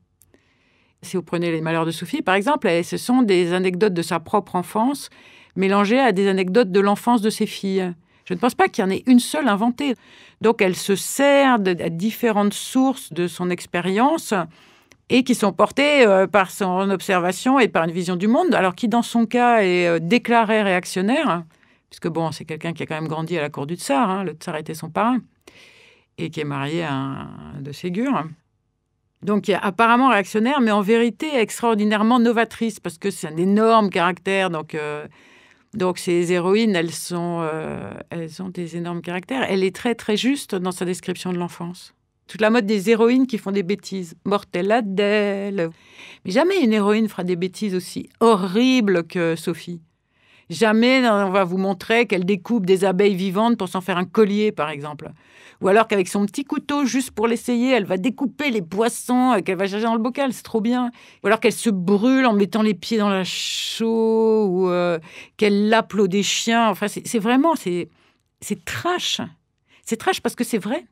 Si vous prenez Les Malheurs de Sophie, par exemple, ce sont des anecdotes de sa propre enfance mélangées à des anecdotes de l'enfance de ses filles. Je ne pense pas qu'il y en ait une seule inventée. Donc, elle se sert de différentes sources de son expérience et qui sont portées par son observation et par une vision du monde, alors qui, dans son cas, est déclaré réactionnaire, puisque bon, c'est quelqu'un qui a quand même grandi à la cour du tsar, hein, le tsar était son parrain, et qui est marié à un de Ségur. Donc, il est apparemment réactionnaire, mais en vérité extraordinairement novatrice, parce que c'est un énorme caractère. Donc ces héroïnes, elles ont des énormes caractères. Elle est très, très juste dans sa description de l'enfance. Toute la mode des héroïnes qui font des bêtises. Mortelle Adèle. Mais jamais une héroïne fera des bêtises aussi horribles que Sophie. Jamais on va vous montrer qu'elle découpe des abeilles vivantes pour s'en faire un collier, par exemple. Ou alors qu'avec son petit couteau, juste pour l'essayer, elle va découper les poissons qu'elle va chercher dans le bocal, c'est trop bien. Ou alors qu'elle se brûle en mettant les pieds dans la chaux, ou qu'elle lappe l'eau des chiens. Enfin, c'est vraiment, c'est trash. C'est trash parce que c'est vrai.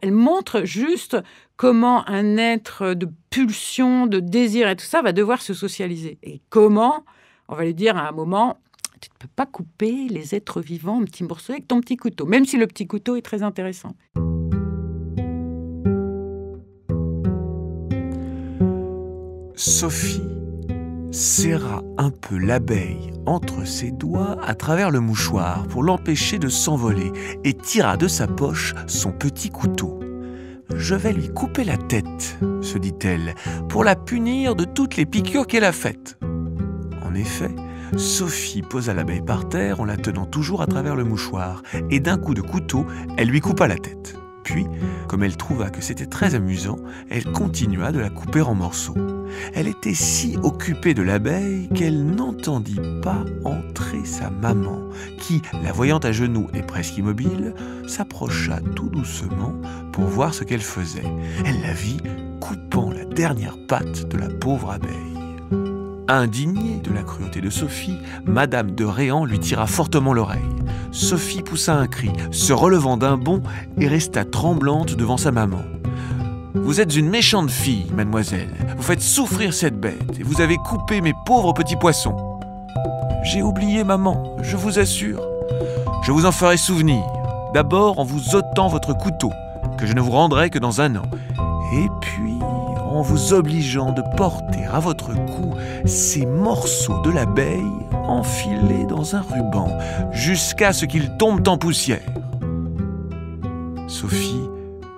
Elle montre juste comment un être de pulsion, de désir et tout ça va devoir se socialiser. Et comment, on va lui dire à un moment, tu ne peux pas couper les êtres vivants en petits morceaux avec ton petit couteau, même si le petit couteau est très intéressant. Sophie serra un peu l'abeille entre ses doigts à travers le mouchoir pour l'empêcher de s'envoler et tira de sa poche son petit couteau. « Je vais lui couper la tête, se dit-elle, pour la punir de toutes les piqûres qu'elle a faites. » En effet, Sophie posa l'abeille par terre en la tenant toujours à travers le mouchoir et d'un coup de couteau, elle lui coupa la tête. Puis, comme elle trouva que c'était très amusant, elle continua de la couper en morceaux. Elle était si occupée de l'abeille qu'elle n'entendit pas entrer sa maman, qui, la voyant à genoux et presque immobile, s'approcha tout doucement pour voir ce qu'elle faisait. Elle la vit coupant la dernière patte de la pauvre abeille. Indignée de la cruauté de Sophie, Madame de Réan lui tira fortement l'oreille. Sophie poussa un cri, se relevant d'un bond et resta tremblante devant sa maman. « Vous êtes une méchante fille, mademoiselle. Vous faites souffrir cette bête et vous avez coupé mes pauvres petits poissons. »« J'ai oublié, maman, je vous assure. Je vous en ferai souvenir. D'abord en vous ôtant votre couteau, que je ne vous rendrai que dans 1 an. Et puis en vous obligeant de porter à votre cou ces morceaux de l'abeille enfilés dans un ruban jusqu'à ce qu'ils tombent en poussière. » Sophie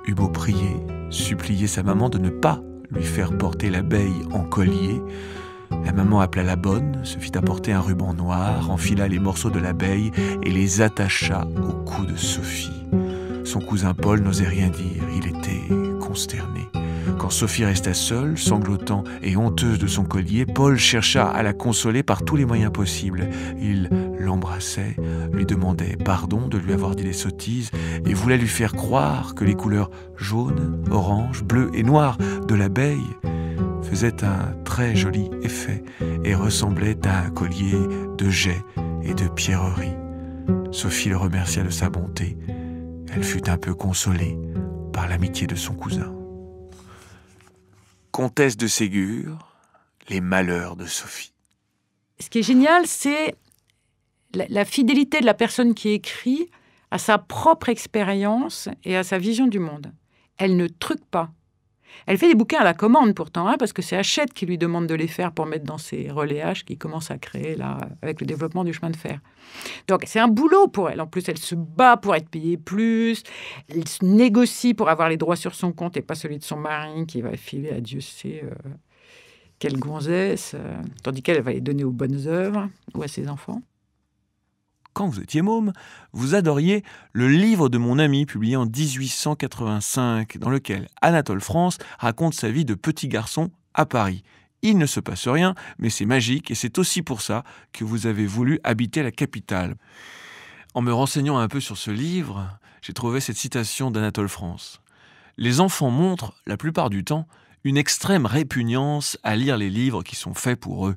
eut beau prier, supplier sa maman de ne pas lui faire porter l'abeille en collier. La maman appela la bonne, se fit apporter un ruban noir, enfila les morceaux de l'abeille et les attacha au cou de Sophie. Son cousin Paul n'osait rien dire, il était consterné. Quand Sophie resta seule, sanglotant et honteuse de son collier, Paul chercha à la consoler par tous les moyens possibles. Il l'embrassait, lui demandait pardon de lui avoir dit des sottises et voulait lui faire croire que les couleurs jaune, orange, bleu et noir de l'abeille faisaient un très joli effet et ressemblaient à un collier de jais et de pierreries. Sophie le remercia de sa bonté. Elle fut un peu consolée par l'amitié de son cousin. Comtesse de Ségur, les malheurs de Sophie. Ce qui est génial, c'est la fidélité de la personne qui écrit à sa propre expérience et à sa vision du monde. Elle ne truque pas. Elle fait des bouquins à la commande pourtant, hein, parce que c'est Hachette qui lui demande de les faire pour mettre dans ses reléages qu'il commence à créer là, avec le développement du chemin de fer. Donc c'est un boulot pour elle. En plus, elle se bat pour être payée plus. Elle se négocie pour avoir les droits sur son compte et pas celui de son mari qui va filer à Dieu sait quelle gonzesse. Tandis qu'elle va les donner aux bonnes œuvres ou à ses enfants. quand vous étiez môme, vous adoriez Le livre de mon ami, publié en 1885, dans lequel Anatole France raconte sa vie de petit garçon à Paris. Il ne se passe rien, mais c'est magique et c'est aussi pour ça que vous avez voulu habiter la capitale. En me renseignant un peu sur ce livre, j'ai trouvé cette citation d'Anatole France. « Les enfants montrent, la plupart du temps, une extrême répugnance à lire les livres qui sont faits pour eux.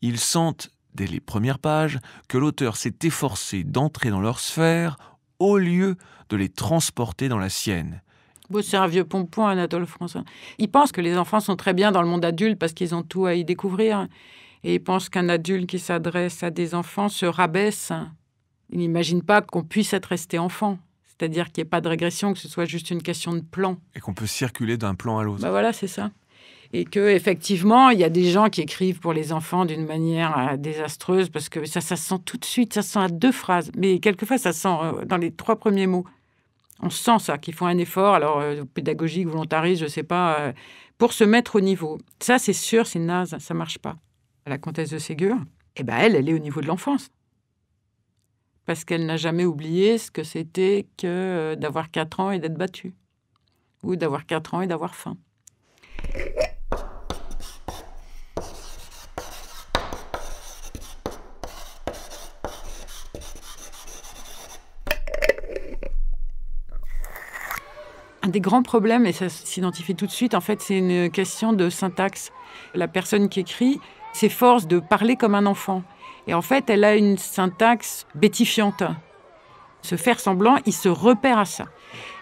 Ils sentent, dès les premières pages, que l'auteur s'est efforcé d'entrer dans leur sphère au lieu de les transporter dans la sienne. » Bon, c'est un vieux pompon, Anatole France. Il pense que les enfants sont très bien dans le monde adulte parce qu'ils ont tout à y découvrir. Et il pense qu'un adulte qui s'adresse à des enfants se rabaisse. Il n'imagine pas qu'on puisse être resté enfant. C'est-à-dire qu'il n'y ait pas de régression, que ce soit juste une question de plan. Et qu'on peut circuler d'un plan à l'autre. Ben voilà, c'est ça. Et qu'effectivement, il y a des gens qui écrivent pour les enfants d'une manière désastreuse parce que ça se sent tout de suite, ça se sent à 2 phrases. Mais quelquefois, ça se sent dans les 3 premiers mots. On sent ça, qu'ils font un effort, alors pédagogique, volontariste, je ne sais pas, pour se mettre au niveau. Ça, c'est sûr, c'est naze, ça ne marche pas. La comtesse de Ségur, eh ben elle est au niveau de l'enfance. Parce qu'elle n'a jamais oublié ce que c'était que d'avoir 4 ans et d'être battue. Ou d'avoir 4 ans et d'avoir faim. Un des grands problèmes, et ça s'identifie tout de suite, en fait, c'est une question de syntaxe. La personne qui écrit s'efforce de parler comme un enfant. Et en fait, elle a une syntaxe bêtifiante. Se faire semblant, il se repère à ça.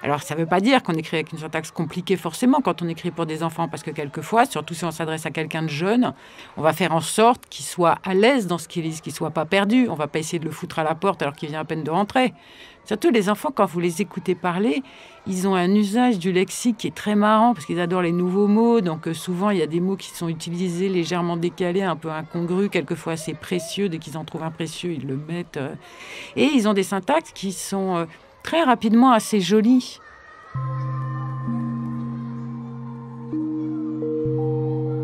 Alors, ça ne veut pas dire qu'on écrit avec une syntaxe compliquée forcément quand on écrit pour des enfants, parce que quelquefois, surtout si on s'adresse à quelqu'un de jeune, on va faire en sorte qu'il soit à l'aise dans ce qu'il lit, qu'il ne soit pas perdu. On ne va pas essayer de le foutre à la porte alors qu'il vient à peine de rentrer. Surtout les enfants, quand vous les écoutez parler, ils ont un usage du lexique qui est très marrant, parce qu'ils adorent les nouveaux mots. Donc souvent, il y a des mots qui sont utilisés légèrement décalés, un peu incongrus, quelquefois assez précieux. Dès qu'ils en trouvent un précieux, ils le mettent. Et ils ont des syntaxes qui sont très rapidement assez jolies.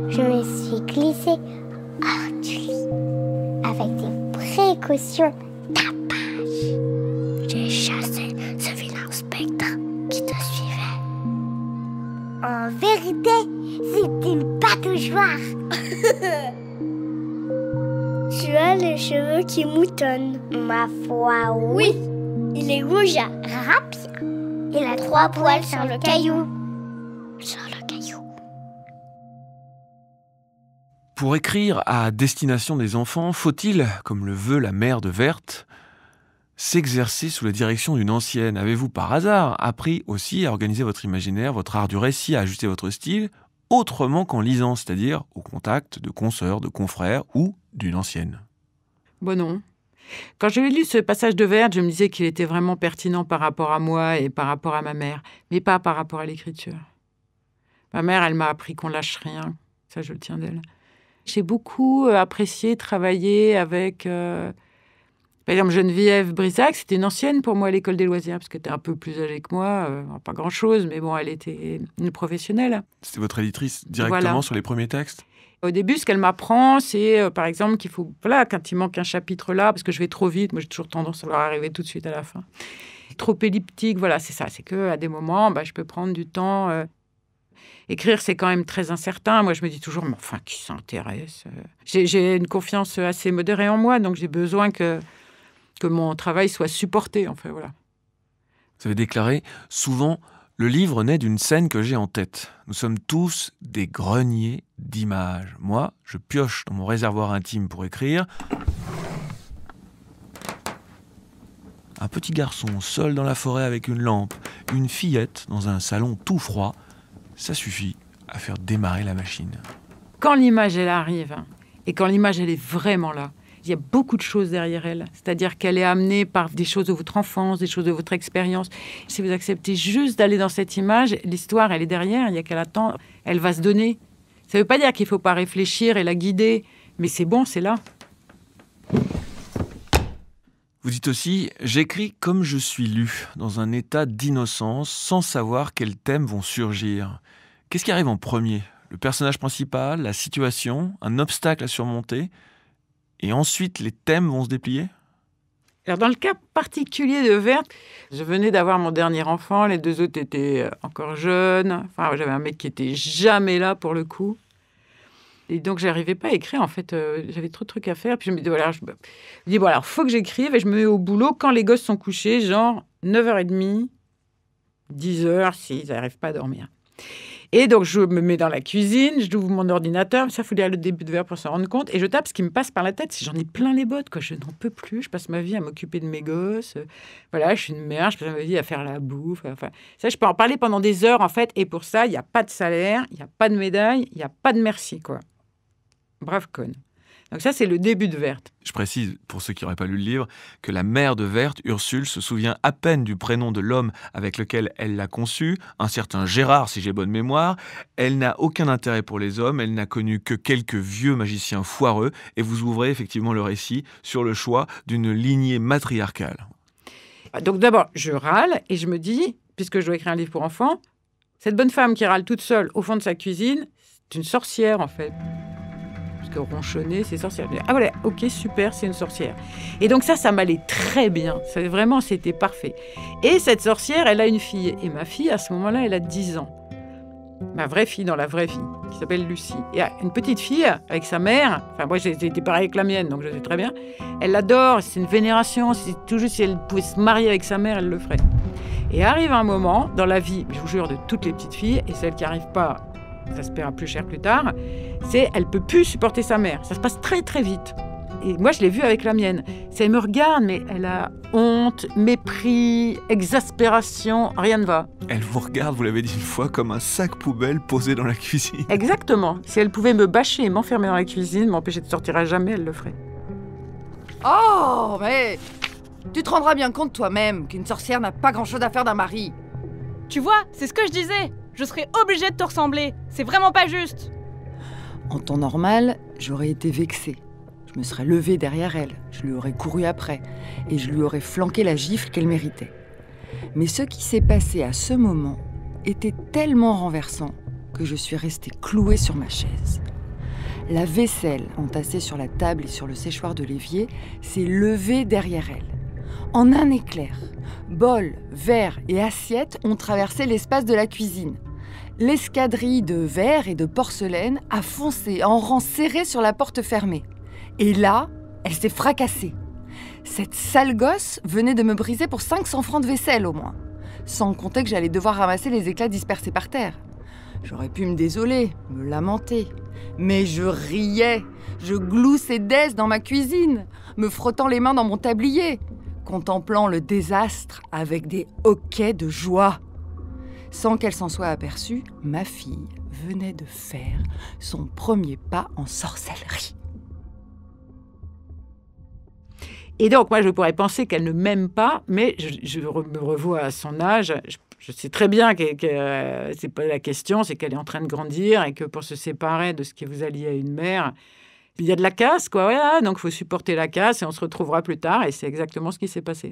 Je me suis glissée hors du lit avec des précautions tapage. J'ai chassé ce vilain spectre qui te suivait. En vérité, c'est une pataugeoire. Tu as les cheveux qui moutonnent. Ma foi, oui. Il est rouge, rapide. Il a 3 poils sur le caillou. Sur le caillou. Pour écrire à destination des enfants, faut-il, comme le veut la mère de Werth, s'exercer sous la direction d'une ancienne? Avez-vous par hasard appris aussi à organiser votre imaginaire, votre art du récit, à ajuster votre style, autrement qu'en lisant, c'est-à-dire au contact de consoeurs, de confrères ou d'une ancienne? Bon non. Quand j'ai lu ce passage de Werth, je me disais qu'il était vraiment pertinent par rapport à moi et par rapport à ma mère, mais pas par rapport à l'écriture. Ma mère, elle m'a appris qu'on lâche rien. Ça, je le tiens d'elle. J'ai beaucoup apprécié travailler avec, par exemple, Geneviève Brisac. C'était une ancienne pour moi à l'école des loisirs, parce qu'elle était un peu plus âgée que moi. Pas grand-chose, mais bon, elle était une professionnelle. C'était votre éditrice directement Voilà. sur les premiers textes? Au début, ce qu'elle m'apprend, c'est, par exemple, qu'il faut, voilà, quand il manque un chapitre là, parce que je vais trop vite, moi j'ai toujours tendance à leur arriver tout de suite à la fin. Trop elliptique, voilà, c'est ça. C'est qu'à des moments, je peux prendre du temps. Écrire, c'est quand même très incertain. Moi, je me dis toujours, mais enfin, qui s'intéresse? J'ai une confiance assez modérée en moi, donc j'ai besoin que mon travail soit supporté, enfin, voilà. Vous avez déclaré « Souvent, le livre naît d'une scène que j'ai en tête. Nous sommes tous des greniers d'images. Moi, je pioche dans mon réservoir intime pour écrire. Un petit garçon seul dans la forêt avec une lampe, une fillette dans un salon tout froid. Ça suffit à faire démarrer la machine. » Quand l'image, elle arrive, et quand l'image, elle est vraiment là, il y a beaucoup de choses derrière elle. C'est-à-dire qu'elle est amenée par des choses de votre enfance, des choses de votre expérience. Si vous acceptez juste d'aller dans cette image, l'histoire, elle est derrière, il n'y a qu'à l'attendre. Elle va se donner. Ça ne veut pas dire qu'il ne faut pas réfléchir et la guider, mais c'est bon, c'est là. Vous dites aussi « J'écris comme je suis lu, dans un état d'innocence, sans savoir quels thèmes vont surgir. » Qu'est-ce qui arrive en premier? Le personnage principal, la situation, un obstacle à surmonter? Et ensuite, les thèmes vont se déplier? Alors, dans le cas particulier de Verte, je venais d'avoir mon dernier enfant, les 2 autres étaient encore jeunes. Enfin, j'avais un mec qui était jamais là pour le coup. Et donc, j'arrivais pas à écrire. En fait, j'avais trop de trucs à faire. Puis je me dis, voilà, faut que j'écrive. Et je me mets au boulot quand les gosses sont couchés, genre 9h30, 10h, s'ils n'arrivent pas à dormir. Et donc, je me mets dans la cuisine, je ouvre mon ordinateur, ça, il faut lire le début de Verte pour s'en rendre compte, et je tape ce qui me passe par la tête. J'en ai plein les bottes, quoi. Je n'en peux plus, je passe ma vie à m'occuper de mes gosses. Voilà, je suis une mère, je passe ma vie à faire la bouffe. Enfin, ça, je peux en parler pendant des heures, en fait, et pour ça, il n'y a pas de salaire, il n'y a pas de médaille, il n'y a pas de merci, quoi. Brave conne. Donc ça, c'est le début de Verte. Je précise, pour ceux qui n'auraient pas lu le livre, que la mère de Verte, Ursule, se souvient à peine du prénom de l'homme avec lequel elle l'a conçu, un certain Gérard, si j'ai bonne mémoire. Elle n'a aucun intérêt pour les hommes, elle n'a connu que quelques vieux magiciens foireux, et vous ouvrez effectivement le récit sur le choix d'une lignée matriarcale. Donc d'abord, je râle, et je me dis, puisque je dois écrire un livre pour enfants, cette bonne femme qui râle toute seule au fond de sa cuisine, c'est une sorcière, en fait. Parce que ronchonner, c'est sorcière. Ah voilà, ok, super, c'est une sorcière. Et donc ça m'allait très bien. Vraiment, c'était parfait. Et cette sorcière, elle a une fille. Et ma fille, à ce moment-là, elle a 10 ans. Ma vraie fille dans la vraie vie, qui s'appelle Lucie. Et une petite fille avec sa mère. Enfin, moi, j'ai été pareil avec la mienne, donc je sais très bien. Elle l'adore, c'est une vénération. C'est tout juste si elle pouvait se marier avec sa mère, elle le ferait. Et arrive un moment dans la vie, je vous jure, de toutes les petites filles, et celles qui n'arrivent pas, ça se paiera plus cher plus tard, elle peut plus supporter sa mère. Ça se passe très très vite. Et moi, je l'ai vu avec la mienne. Elle me regarde, mais elle a honte, mépris, exaspération, rien ne va. Elle vous regarde, vous l'avez dit une fois, comme un sac poubelle posé dans la cuisine. Exactement. Si elle pouvait me bâcher et m'enfermer dans la cuisine, m'empêcher de sortir à jamais, elle le ferait. Oh, mais tu te rendras bien compte toi-même qu'une sorcière n'a pas grand-chose à faire d'un mari. Tu vois, c'est ce que je disais. Je serais obligée de te ressembler. C'est vraiment pas juste. En temps normal, j'aurais été vexée. Je me serais levée derrière elle, je lui aurais couru après et je lui aurais flanqué la gifle qu'elle méritait. Mais ce qui s'est passé à ce moment était tellement renversant que je suis restée clouée sur ma chaise. La vaisselle entassée sur la table et sur le séchoir de l'évier s'est levée derrière elle. En un éclair, bol, verre et assiettes ont traversé l'espace de la cuisine. L'escadrille de verre et de porcelaine a foncé en rang serré sur la porte fermée. Et là, elle s'est fracassée. Cette sale gosse venait de me briser pour 500 francs de vaisselle au moins. Sans compter que j'allais devoir ramasser les éclats dispersés par terre. J'aurais pu me désoler, me lamenter. Mais je riais. Je gloussais d'aise dans ma cuisine, me frottant les mains dans mon tablier, contemplant le désastre avec des hoquets de joie. Sans qu'elle s'en soit aperçue, ma fille venait de faire son premier pas en sorcellerie. Et donc, moi, je pourrais penser qu'elle ne m'aime pas, mais je me revois à son âge. Je sais très bien que c'est pas la question, c'est qu'elle est en train de grandir et que pour se séparer de ce qui vous a lié à une mère, il y a de la casse, quoi. Voilà, donc, il faut supporter la casse et on se retrouvera plus tard. Et c'est exactement ce qui s'est passé.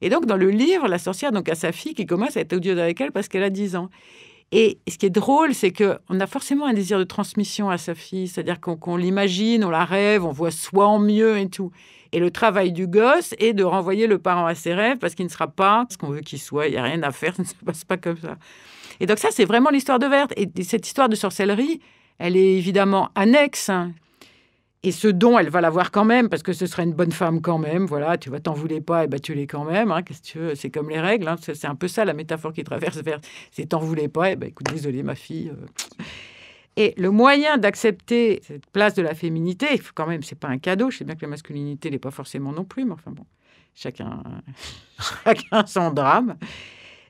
Et donc, dans le livre, la sorcière donc, a sa fille qui commence à être odieuse avec elle parce qu'elle a 10 ans. Et ce qui est drôle, c'est qu'on a forcément un désir de transmission à sa fille. C'est-à-dire qu'on l'imagine, on la rêve, on voit soi en mieux et tout. Et le travail du gosse est de renvoyer le parent à ses rêves parce qu'il ne sera pas ce qu'on veut qu'il soit. Il n'y a rien à faire, ça ne se passe pas comme ça. Et donc ça, c'est vraiment l'histoire de Verte. Et cette histoire de sorcellerie, elle est évidemment annexe. Et ce don, elle va l'avoir quand même, parce que ce serait une bonne femme quand même. Voilà, tu vois, t'en voulais pas, et ben tu l'es quand même. Hein, qu'est-ce que tu veux ? C'est comme les règles. Hein, c'est un peu ça la métaphore qui traverse Verte. C'est t'en voulais pas, et ben écoute, désolée ma fille. Et le moyen d'accepter cette place de la féminité, quand même, c'est pas un cadeau. Je sais bien que la masculinité n'est pas forcément non plus, mais enfin bon, chacun son drame.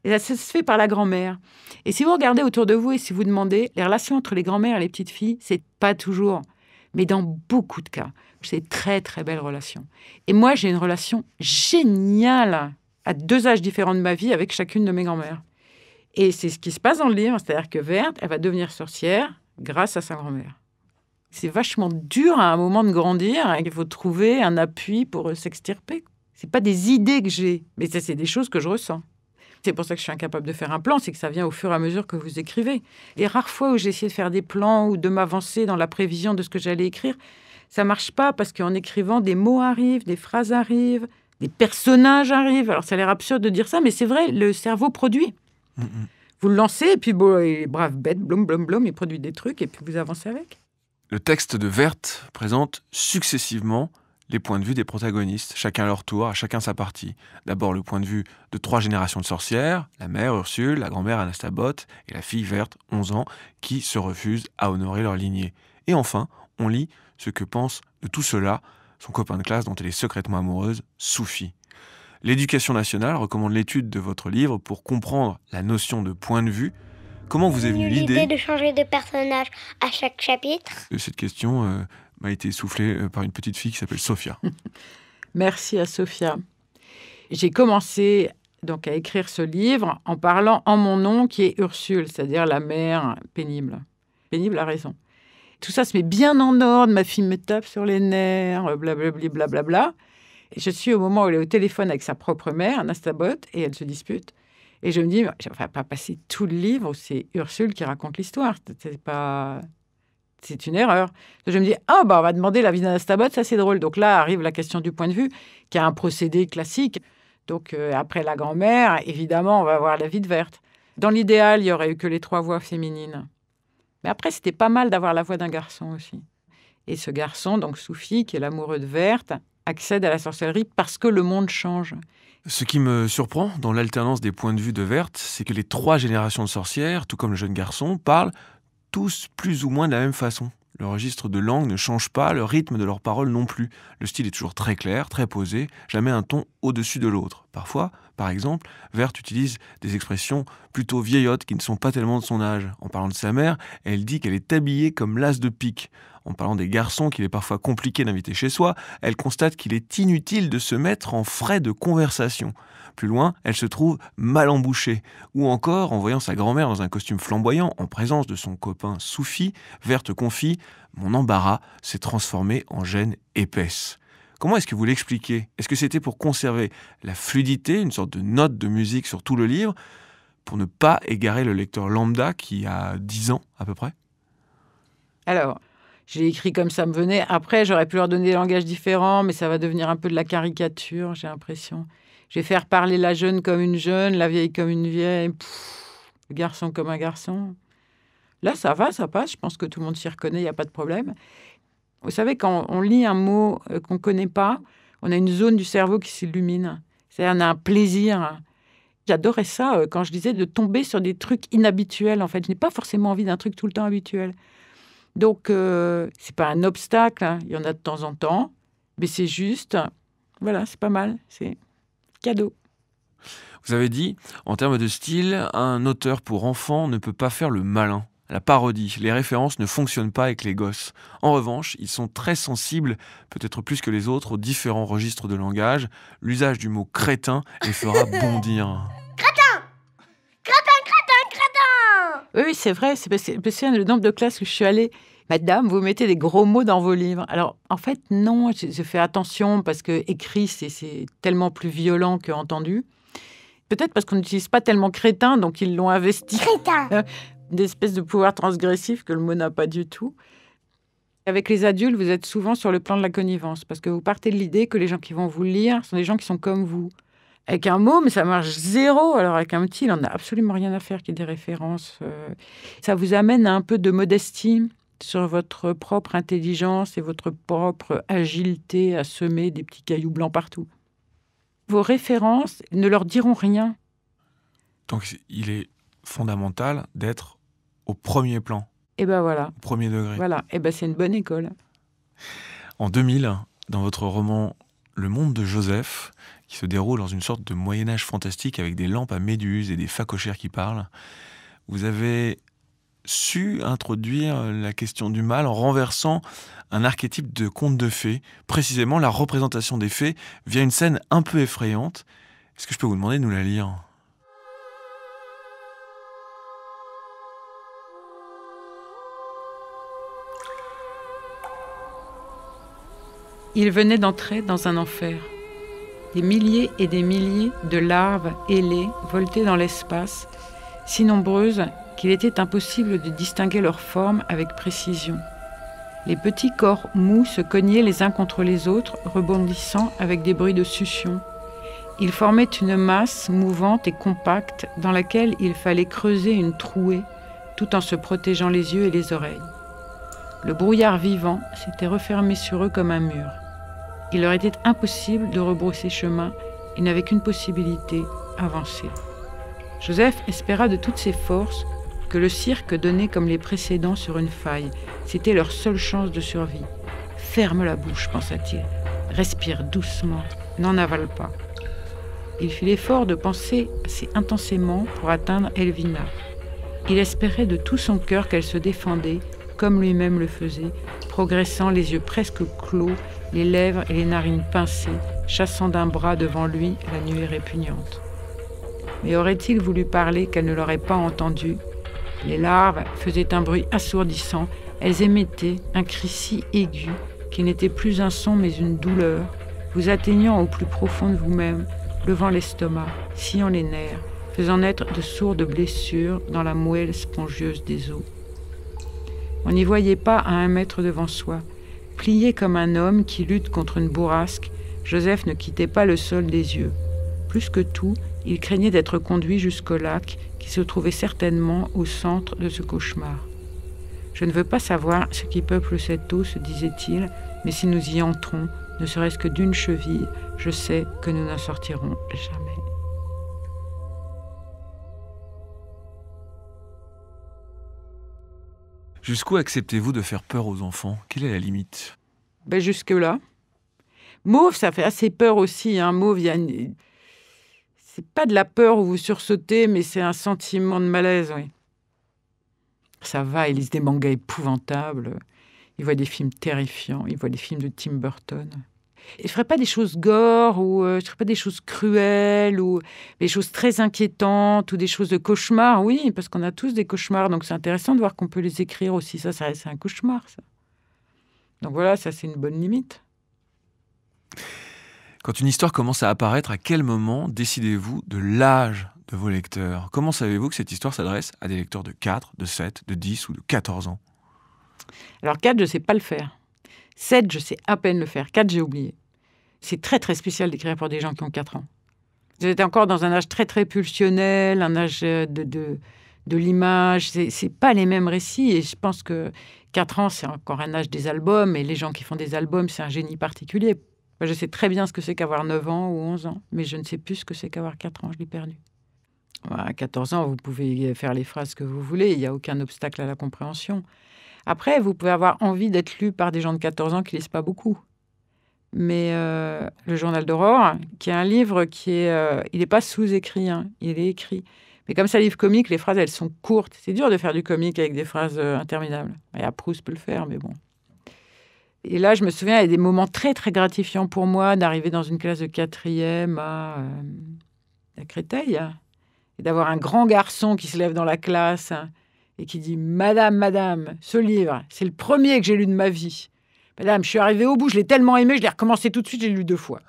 Et ça se fait par la grand-mère. Et si vous regardez autour de vous et si vous demandez, les relations entre les grand-mères et les petites filles, c'est pas toujours, mais dans beaucoup de cas, c'est très très belles relations. Et moi, j'ai une relation géniale à 2 âges différents de ma vie avec chacune de mes grand-mères. Et c'est ce qui se passe dans le livre, c'est-à-dire que Verte, elle va devenir sorcière grâce à sa grand-mère. C'est vachement dur à un moment de grandir, il faut trouver un appui pour s'extirper. C'est pas des idées que j'ai, mais ça, c'est des choses que je ressens. C'est pour ça que je suis incapable de faire un plan, c'est que ça vient au fur et à mesure que vous écrivez. Les rares fois où j'ai essayé de faire des plans ou de m'avancer dans la prévision de ce que j'allais écrire, ça marche pas parce qu'en écrivant, des mots arrivent, des phrases arrivent, des personnages arrivent. Alors ça a l'air absurde de dire ça, mais c'est vrai, le cerveau produit. Vous le lancez, et puis brave bête, blum, blum, blum, il produit des trucs, et puis vous avancez avec. Le texte de Werth présente successivement les points de vue des protagonistes, chacun à leur tour, à chacun sa partie. D'abord le point de vue de 3 générations de sorcières, la mère Ursule, la grand-mère Anastabotte et la fille Werth, 11 ans, qui se refusent à honorer leur lignée. Et enfin, on lit ce que pense de tout cela son copain de classe dont elle est secrètement amoureuse, Soufi. L'Éducation nationale recommande l'étude de votre livre pour comprendre la notion de point de vue. Comment vous est venue l'idée de changer de personnage à chaque chapitre? Cette question m'a été soufflée par une petite fille qui s'appelle Sophia. Merci à Sophia. J'ai commencé donc à écrire ce livre en parlant en mon nom qui est Ursule, c'est-à-dire la mère pénible. Pénible a raison. Tout ça se met bien en ordre, ma fille me tape sur les nerfs, blablabla, blablabla. Et je suis au moment où elle est au téléphone avec sa propre mère, Anastabotte, et elle se dispute. Et je me dis, je ne vais pas passer tout le livre où c'est Ursule qui raconte l'histoire. C'est une erreur. Je me dis, on va demander l'avis d'Anastabotte, ça c'est drôle. Donc là arrive la question du point de vue, qui a un procédé classique. Donc après la grand-mère, évidemment, on va avoir l'avis de Werth. Dans l'idéal, il n'y aurait eu que les 3 voix féminines. Mais après, c'était pas mal d'avoir la voix d'un garçon aussi. Et ce garçon, donc Soufi, qui est l'amoureux de Werth, accède à la sorcellerie parce que le monde change. Ce qui me surprend dans l'alternance des points de vue de Werth, c'est que les 3 générations de sorcières, tout comme le jeune garçon, parlent tous plus ou moins de la même façon. Le registre de langue ne change pas, le rythme de leurs paroles non plus. Le style est toujours très clair, très posé, jamais un ton au-dessus de l'autre. Parfois, par exemple, Werth utilise des expressions plutôt vieillottes qui ne sont pas tellement de son âge. En parlant de sa mère, elle dit qu'elle est habillée comme l'as de pique. En parlant des garçons qu'il est parfois compliqué d'inviter chez soi, elle constate qu'il est inutile de se mettre en frais de conversation. Plus loin, elle se trouve mal embouchée. Ou encore, en voyant sa grand-mère dans un costume flamboyant, en présence de son copain Soufi, Werth confie « Mon embarras s'est transformé en gêne épaisse ». Comment est-ce que vous l'expliquez ? Est-ce que c'était pour conserver la fluidité, une sorte de note de musique sur tout le livre, pour ne pas égarer le lecteur lambda qui a 10 ans à peu près ? Alors, j'ai écrit comme ça me venait. Après, j'aurais pu leur donner des langages différents, mais ça va devenir un peu de la caricature, j'ai l'impression. Je vais faire parler la jeune comme une jeune, la vieille comme une vieille, le garçon comme un garçon. Là, ça va, ça passe. Je pense que tout le monde s'y reconnaît, il n'y a pas de problème. Vous savez, quand on lit un mot qu'on ne connaît pas, on a une zone du cerveau qui s'illumine. C'est-à-dire, on a un plaisir. J'adorais ça quand je disais de tomber sur des trucs inhabituels. En fait, je n'ai pas forcément envie d'un truc tout le temps habituel. Donc, c'est pas un obstacle. Hein. Il y en a de temps en temps. Mais c'est juste... Voilà, c'est pas mal. C'est cadeau. Vous avez dit, en termes de style, un auteur pour enfants ne peut pas faire le malin, la parodie. Les références ne fonctionnent pas avec les gosses. En revanche, ils sont très sensibles, peut-être plus que les autres, aux différents registres de langage. L'usage du mot crétin les fera bondir. Crétin ! Oui, c'est vrai. C'est le nombre de classes où je suis allée. Madame, vous mettez des gros mots dans vos livres. Alors, en fait, non, je fais attention parce que écrit, c'est tellement plus violent qu'entendu. Peut-être parce qu'on n'utilise pas tellement crétin, donc ils l'ont investi. Crétin ! Une espèce de pouvoir transgressif que le mot n'a pas du tout. Avec les adultes, vous êtes souvent sur le plan de la connivence parce que vous partez de l'idée que les gens qui vont vous lire sont des gens qui sont comme vous. Avec un mot, mais ça marche zéro. Alors avec un petit, il n'en a absolument rien à faire qu'il y ait des références. Ça vous amène à un peu de modestie sur votre propre intelligence et votre propre agilité à semer des petits cailloux blancs partout. Vos références ne leur diront rien. Donc il est fondamental d'être au premier plan. Et ben voilà. Au premier degré. Voilà. Et ben c'est une bonne école. En 2000, dans votre roman Le monde de Joseph, qui se déroule dans une sorte de Moyen-Âge fantastique avec des lampes à méduses et des phacochères qui parlent, vous avez su introduire la question du mal en renversant un archétype de conte de fées, précisément la représentation des fées via une scène un peu effrayante. Est-ce que je peux vous demander de nous la lire ? Il venait d'entrer dans un enfer. Des milliers et des milliers de larves ailées voltaient dans l'espace, si nombreuses qu'il était impossible de distinguer leur forme avec précision. Les petits corps mous se cognaient les uns contre les autres, rebondissant avec des bruits de succion. Ils formaient une masse mouvante et compacte dans laquelle il fallait creuser une trouée tout en se protégeant les yeux et les oreilles. Le brouillard vivant s'était refermé sur eux comme un mur. Il leur était impossible de rebrousser chemin. Ils n'avaient qu'une possibilité, avancer. Joseph espéra de toutes ses forces que le cirque donnait comme les précédents sur une faille. C'était leur seule chance de survie. « Ferme la bouche », pensa-t-il. « Respire doucement, n'en avale pas. » Il fit l'effort de penser assez intensément pour atteindre Elvina. Il espérait de tout son cœur qu'elle se défendait, comme lui-même le faisait, progressant les yeux presque clos, les lèvres et les narines pincées, chassant d'un bras devant lui la nuée répugnante. Mais aurait-il voulu parler qu'elle ne l'aurait pas entendu ? Les larves faisaient un bruit assourdissant. Elles émettaient un cri si aigu qui n'était plus un son mais une douleur, vous atteignant au plus profond de vous-même, levant l'estomac, sciant les nerfs, faisant naître de sourdes blessures dans la moelle spongieuse des os. On n'y voyait pas à 1 mètre devant soi. Plié comme un homme qui lutte contre une bourrasque, Joseph ne quittait pas le sol des yeux. Plus que tout, il craignait d'être conduit jusqu'au lac qui se trouvait certainement au centre de ce cauchemar. « Je ne veux pas savoir ce qui peuple cette eau, se disait-il, mais si nous y entrons, ne serait-ce que d'une cheville, je sais que nous n'en sortirons jamais. » Jusqu'où acceptez-vous de faire peur aux enfants ? Quelle est la limite ? Jusque-là. Mauve, ça fait assez peur aussi. Mauve, c'est pas de la peur où vous sursautez, mais c'est un sentiment de malaise, oui. Ça va, il lit des mangas épouvantables. Il voit des films terrifiants. Il voit des films de Tim Burton. Je ne ferais pas des choses gore ou je ne ferais pas des choses cruelles ou des choses très inquiétantes ou des choses de cauchemar. Oui, parce qu'on a tous des cauchemars. Donc, c'est intéressant de voir qu'on peut les écrire aussi. Ça c'est un cauchemar, ça. Donc voilà, ça, c'est une bonne limite. Quand une histoire commence à apparaître, à quel moment décidez-vous de l'âge de vos lecteurs ? Comment savez-vous que cette histoire s'adresse à des lecteurs de 4, de 7, de 10 ou de 14 ans ? Alors 4, je ne sais pas le faire. 7, je sais à peine le faire. 4, j'ai oublié. C'est très, très spécial d'écrire pour des gens qui ont 4 ans. J'étais encore dans un âge très, très pulsionnel, un âge de l'image. C'est pas les mêmes récits. Et je pense que 4 ans, c'est encore un âge des albums. Et les gens qui font des albums, c'est un génie particulier. Moi, je sais très bien ce que c'est qu'avoir 9 ans ou 11 ans. Mais je ne sais plus ce que c'est qu'avoir 4 ans. Je l'ai perdu. À 14 ans, vous pouvez faire les phrases que vous voulez. Il n'y a aucun obstacle à la compréhension. Après, vous pouvez avoir envie d'être lu par des gens de 14 ans qui ne lisent pas beaucoup. Mais le Journal d'Aurore, qui est un livre qui est... il n'est pas sous-écrit, il est écrit. Mais comme c'est un livre comique, les phrases, elles sont courtes. C'est dur de faire du comique avec des phrases interminables. Et Proust peut le faire, mais bon. Et là, je me souviens, il y a des moments très, très gratifiants pour moi d'arriver dans une classe de 4e à Créteil et d'avoir un grand garçon qui se lève dans la classe et qui dit « Madame, ce livre, c'est le premier que j'ai lu de ma vie. Madame, je suis arrivée au bout, je l'ai tellement aimé, je l'ai recommencé tout de suite, j'ai lu 2 fois. »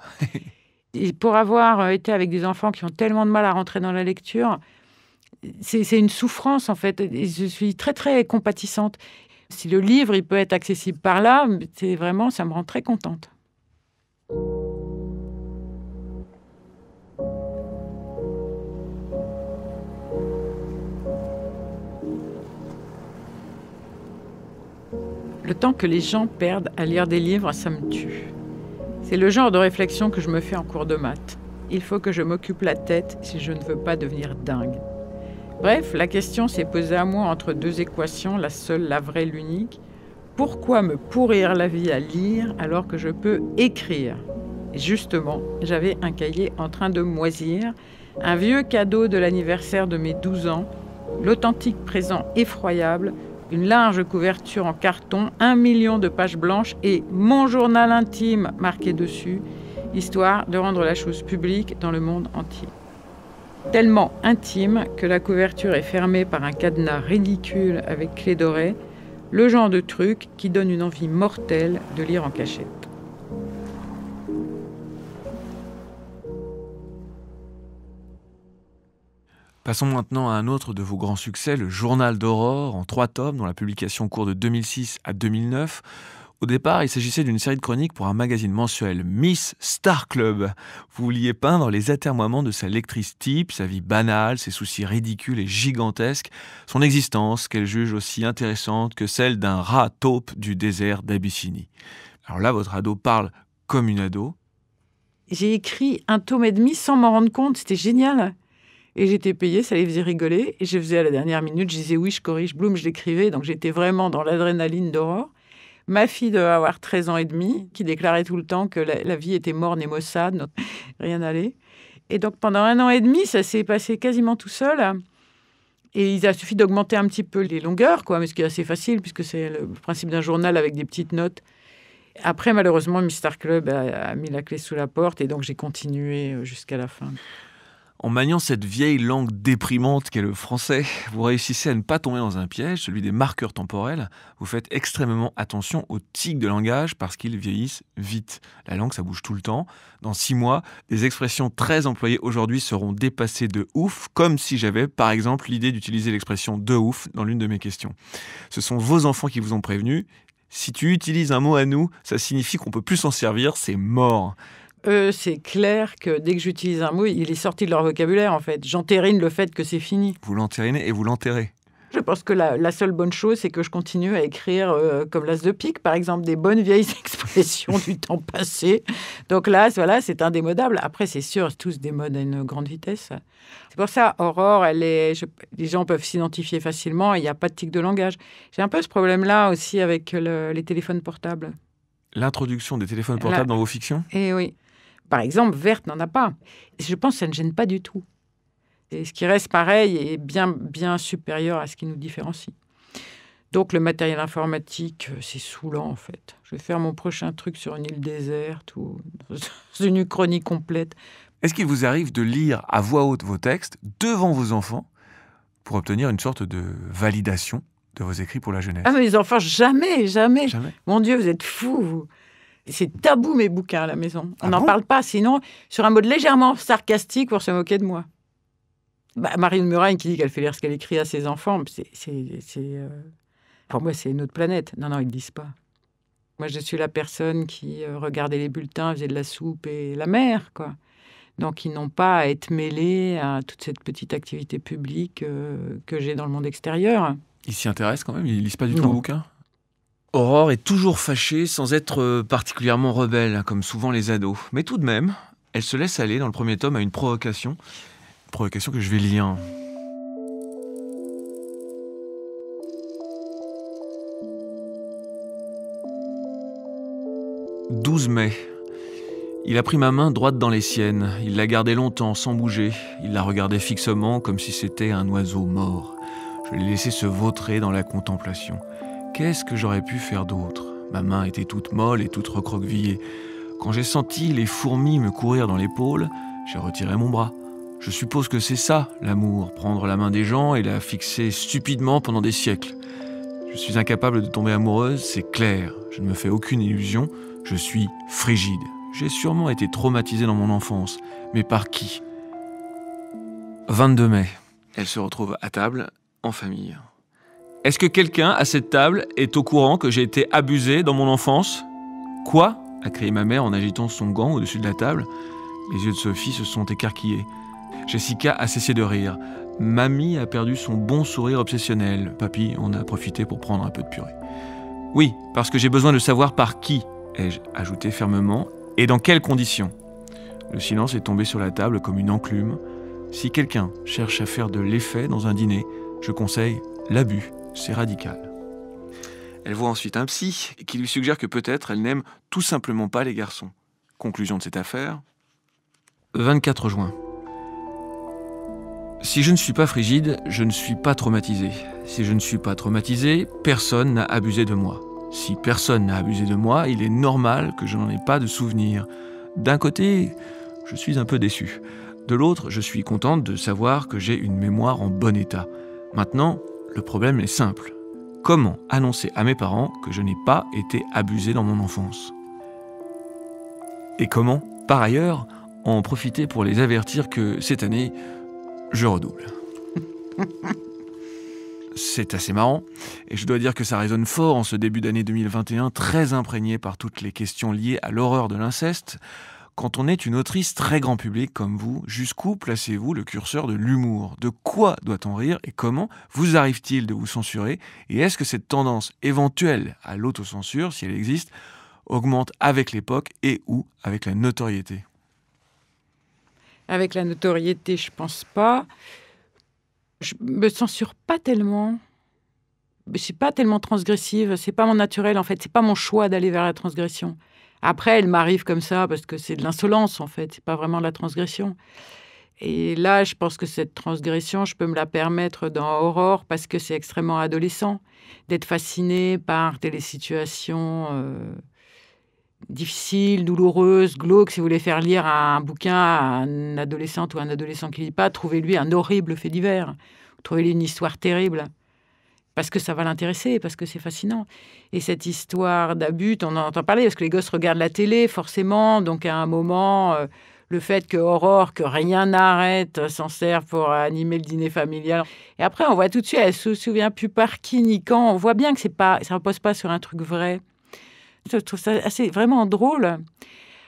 Et pour avoir été avec des enfants qui ont tellement de mal à rentrer dans la lecture, c'est une souffrance, en fait. Et je suis très, très compatissante. Si le livre, il peut être accessible par là, c'est vraiment, ça me rend très contente. Le temps que les gens perdent à lire des livres, ça me tue. C'est le genre de réflexion que je me fais en cours de maths. Il faut que je m'occupe la tête si je ne veux pas devenir dingue. Bref, la question s'est posée à moi entre 2 équations, la seule, la vraie, l'unique. Pourquoi me pourrir la vie à lire alors que je peux écrire ? Et justement, j'avais un cahier en train de moisir, un vieux cadeau de l'anniversaire de mes 12 ans, l'authentique présent effroyable, une large couverture en carton, 1 million de pages blanches et mon journal intime marqué dessus, histoire de rendre la chose publique dans le monde entier. Tellement intime que la couverture est fermée par un cadenas ridicule avec clé dorée, le genre de truc qui donne une envie mortelle de lire en cachette. Passons maintenant à un autre de vos grands succès, le Journal d'Aurore, en 3 tomes, dont la publication court de 2006 à 2009. Au départ, il s'agissait d'une série de chroniques pour un magazine mensuel, Miss Star Club. Vous vouliez peindre les atermoiements de sa lectrice type, sa vie banale, ses soucis ridicules et gigantesques, son existence qu'elle juge aussi intéressante que celle d'un rat taupe du désert d'Abyssinie. Alors là, votre ado parle comme une ado. J'ai écrit 1 tome et demi sans m'en rendre compte, c'était génial. Et j'étais payée, ça les faisait rigoler. Et je faisais à la dernière minute, je disais oui, je corrige, bloum, je l'écrivais. Donc j'étais vraiment dans l'adrénaline d'Aurore. Ma fille devait avoir 13 ans et demi, qui déclarait tout le temps que la vie était morne et maussade, rien n'allait. Et donc pendant 1 an et demi, ça s'est passé quasiment tout seul. Et il a suffi d'augmenter un petit peu les longueurs, quoi, mais ce qui est assez facile, puisque c'est le principe d'un journal avec des petites notes. Après, malheureusement, Miss Star Club a mis la clé sous la porte, et donc j'ai continué jusqu'à la fin. En maniant cette vieille langue déprimante qu'est le français, vous réussissez à ne pas tomber dans un piège, celui des marqueurs temporels. Vous faites extrêmement attention aux tics de langage parce qu'ils vieillissent vite. La langue, ça bouge tout le temps. Dans 6 mois, des expressions très employées aujourd'hui seront dépassées de ouf, comme si j'avais, par exemple, l'idée d'utiliser l'expression de ouf dans l'une de mes questions. Ce sont vos enfants qui vous ont prévenu. Si tu utilises un mot à nous, ça signifie qu'on peut plus s'en servir, c'est mort. C'est clair que dès que j'utilise un mot, il est sorti de leur vocabulaire, en fait. J'entérine le fait que c'est fini. Vous l'entérinez et vous l'enterrez. Je pense que la seule bonne chose, c'est que je continue à écrire comme l'as de pique, par exemple, des bonnes vieilles expressions du temps passé. Donc là, voilà, c'est indémodable. Après, c'est sûr, tout se démode à une grande vitesse. C'est pour ça, Aurore, les gens peuvent s'identifier facilement et il n'y a pas de tic de langage. J'ai un peu ce problème-là aussi avec les téléphones portables. L'introduction des téléphones portables dans vos fictions ? Eh oui. Par exemple, Verte n'en a pas. Je pense que ça ne gêne pas du tout. Et ce qui reste pareil est bien, bien supérieur à ce qui nous différencie. Donc le matériel informatique, c'est saoulant en fait. Je vais faire mon prochain truc sur une île déserte ou dans une uchronie complète. Est-ce qu'il vous arrive de lire à voix haute vos textes devant vos enfants pour obtenir une sorte de validation de vos écrits pour la jeunesse ? Ah mais les enfants, jamais. Jamais. Mon Dieu, vous êtes fous, vous. C'est tabou, mes bouquins à la maison. On n'en parle pas, sinon, sur un mode légèrement sarcastique pour se moquer de moi. Marine Muraille qui dit qu'elle fait lire ce qu'elle écrit à ses enfants, pour moi, c'est une autre planète. Non, ils ne disent pas. Moi, je suis la personne qui regardait les bulletins, faisait de la soupe et la mer, quoi. Donc, ils n'ont pas à être mêlés à toute cette petite activité publique que j'ai dans le monde extérieur. Ils s'y intéressent quand même ? Ils ne lisent pas du tout vos bouquins ? Aurore est toujours fâchée sans être particulièrement rebelle, comme souvent les ados. Mais tout de même, elle se laisse aller dans le premier tome à une provocation que je vais lire. 12 mai. Il a pris ma main droite dans les siennes. Il l'a gardée longtemps, sans bouger. Il la regardait fixement, comme si c'était un oiseau mort. Je l'ai laissé se vautrer dans la contemplation. Qu'est-ce que j'aurais pu faire d'autre ? Ma main était toute molle et toute recroquevillée. Quand j'ai senti les fourmis me courir dans l'épaule, j'ai retiré mon bras. Je suppose que c'est ça, l'amour, prendre la main des gens et la fixer stupidement pendant des siècles. Je suis incapable de tomber amoureuse, c'est clair. Je ne me fais aucune illusion, je suis frigide. J'ai sûrement été traumatisé dans mon enfance, mais par qui ? 22 mai. Elle se retrouve à table, en famille. Est-ce que quelqu'un à cette table est au courant que j'ai été abusé dans mon enfance ? Quoi ? A crié ma mère en agitant son gant au-dessus de la table. Les yeux de Sophie se sont écarquillés. Jessica a cessé de rire. Mamie a perdu son bon sourire obsessionnel. Papy en a profité pour prendre un peu de purée. Oui, parce que j'ai besoin de savoir par qui, ai-je ajouté fermement, et dans quelles conditions. Le silence est tombé sur la table comme une enclume. Si quelqu'un cherche à faire de l'effet dans un dîner, je conseille l'abus. C'est radical. Elle voit ensuite un psy qui lui suggère que peut-être elle n'aime tout simplement pas les garçons. Conclusion de cette affaire. 24 juin. Si je ne suis pas frigide, je ne suis pas traumatisé. Si je ne suis pas traumatisé, personne n'a abusé de moi. Si personne n'a abusé de moi, il est normal que je n'en ai pas de souvenir. D'un côté, je suis un peu déçu. De l'autre, je suis contente de savoir que j'ai une mémoire en bon état. Maintenant, le problème est simple. Comment annoncer à mes parents que je n'ai pas été abusé dans mon enfance ? Et comment, par ailleurs, en profiter pour les avertir que cette année, je redouble. C'est assez marrant, et je dois dire que ça résonne fort en ce début d'année 2021, très imprégné par toutes les questions liées à l'horreur de l'inceste. Quand on est une autrice très grand public comme vous, jusqu'où placez-vous le curseur de l'humour ? De quoi doit-on rire et comment vous arrive-t-il de vous censurer ? Et est-ce que cette tendance éventuelle à l'autocensure, si elle existe, augmente avec l'époque et ou avec la notoriété ? Avec la notoriété, je pense pas. Je me censure pas tellement. Je suis pas tellement transgressive. C'est pas mon naturel, en fait. C'est pas mon choix d'aller vers la transgression. Après, elle m'arrive comme ça parce que c'est de l'insolence, en fait. C'est pas vraiment de la transgression. Et là, je pense que cette transgression, je peux me la permettre dans Aurore parce que c'est extrêmement adolescent d'être fasciné par des situations difficiles, douloureuses, glauques. Si vous voulez faire lire un bouquin à un adolescente ou un adolescent qui ne lit pas, trouvez-lui un horrible fait divers. Trouvez-lui une histoire terrible. Parce que ça va l'intéresser, parce que c'est fascinant. Et cette histoire d'abus, on en entend parler, parce que les gosses regardent la télé, forcément. Donc, à un moment, le fait que Aurore, que rien n'arrête, s'en sert pour animer le dîner familial. Et après, on voit tout de suite, elle ne se souvient plus par qui ni quand. On voit bien que ça ne repose pas sur un truc vrai. Je trouve ça vraiment drôle.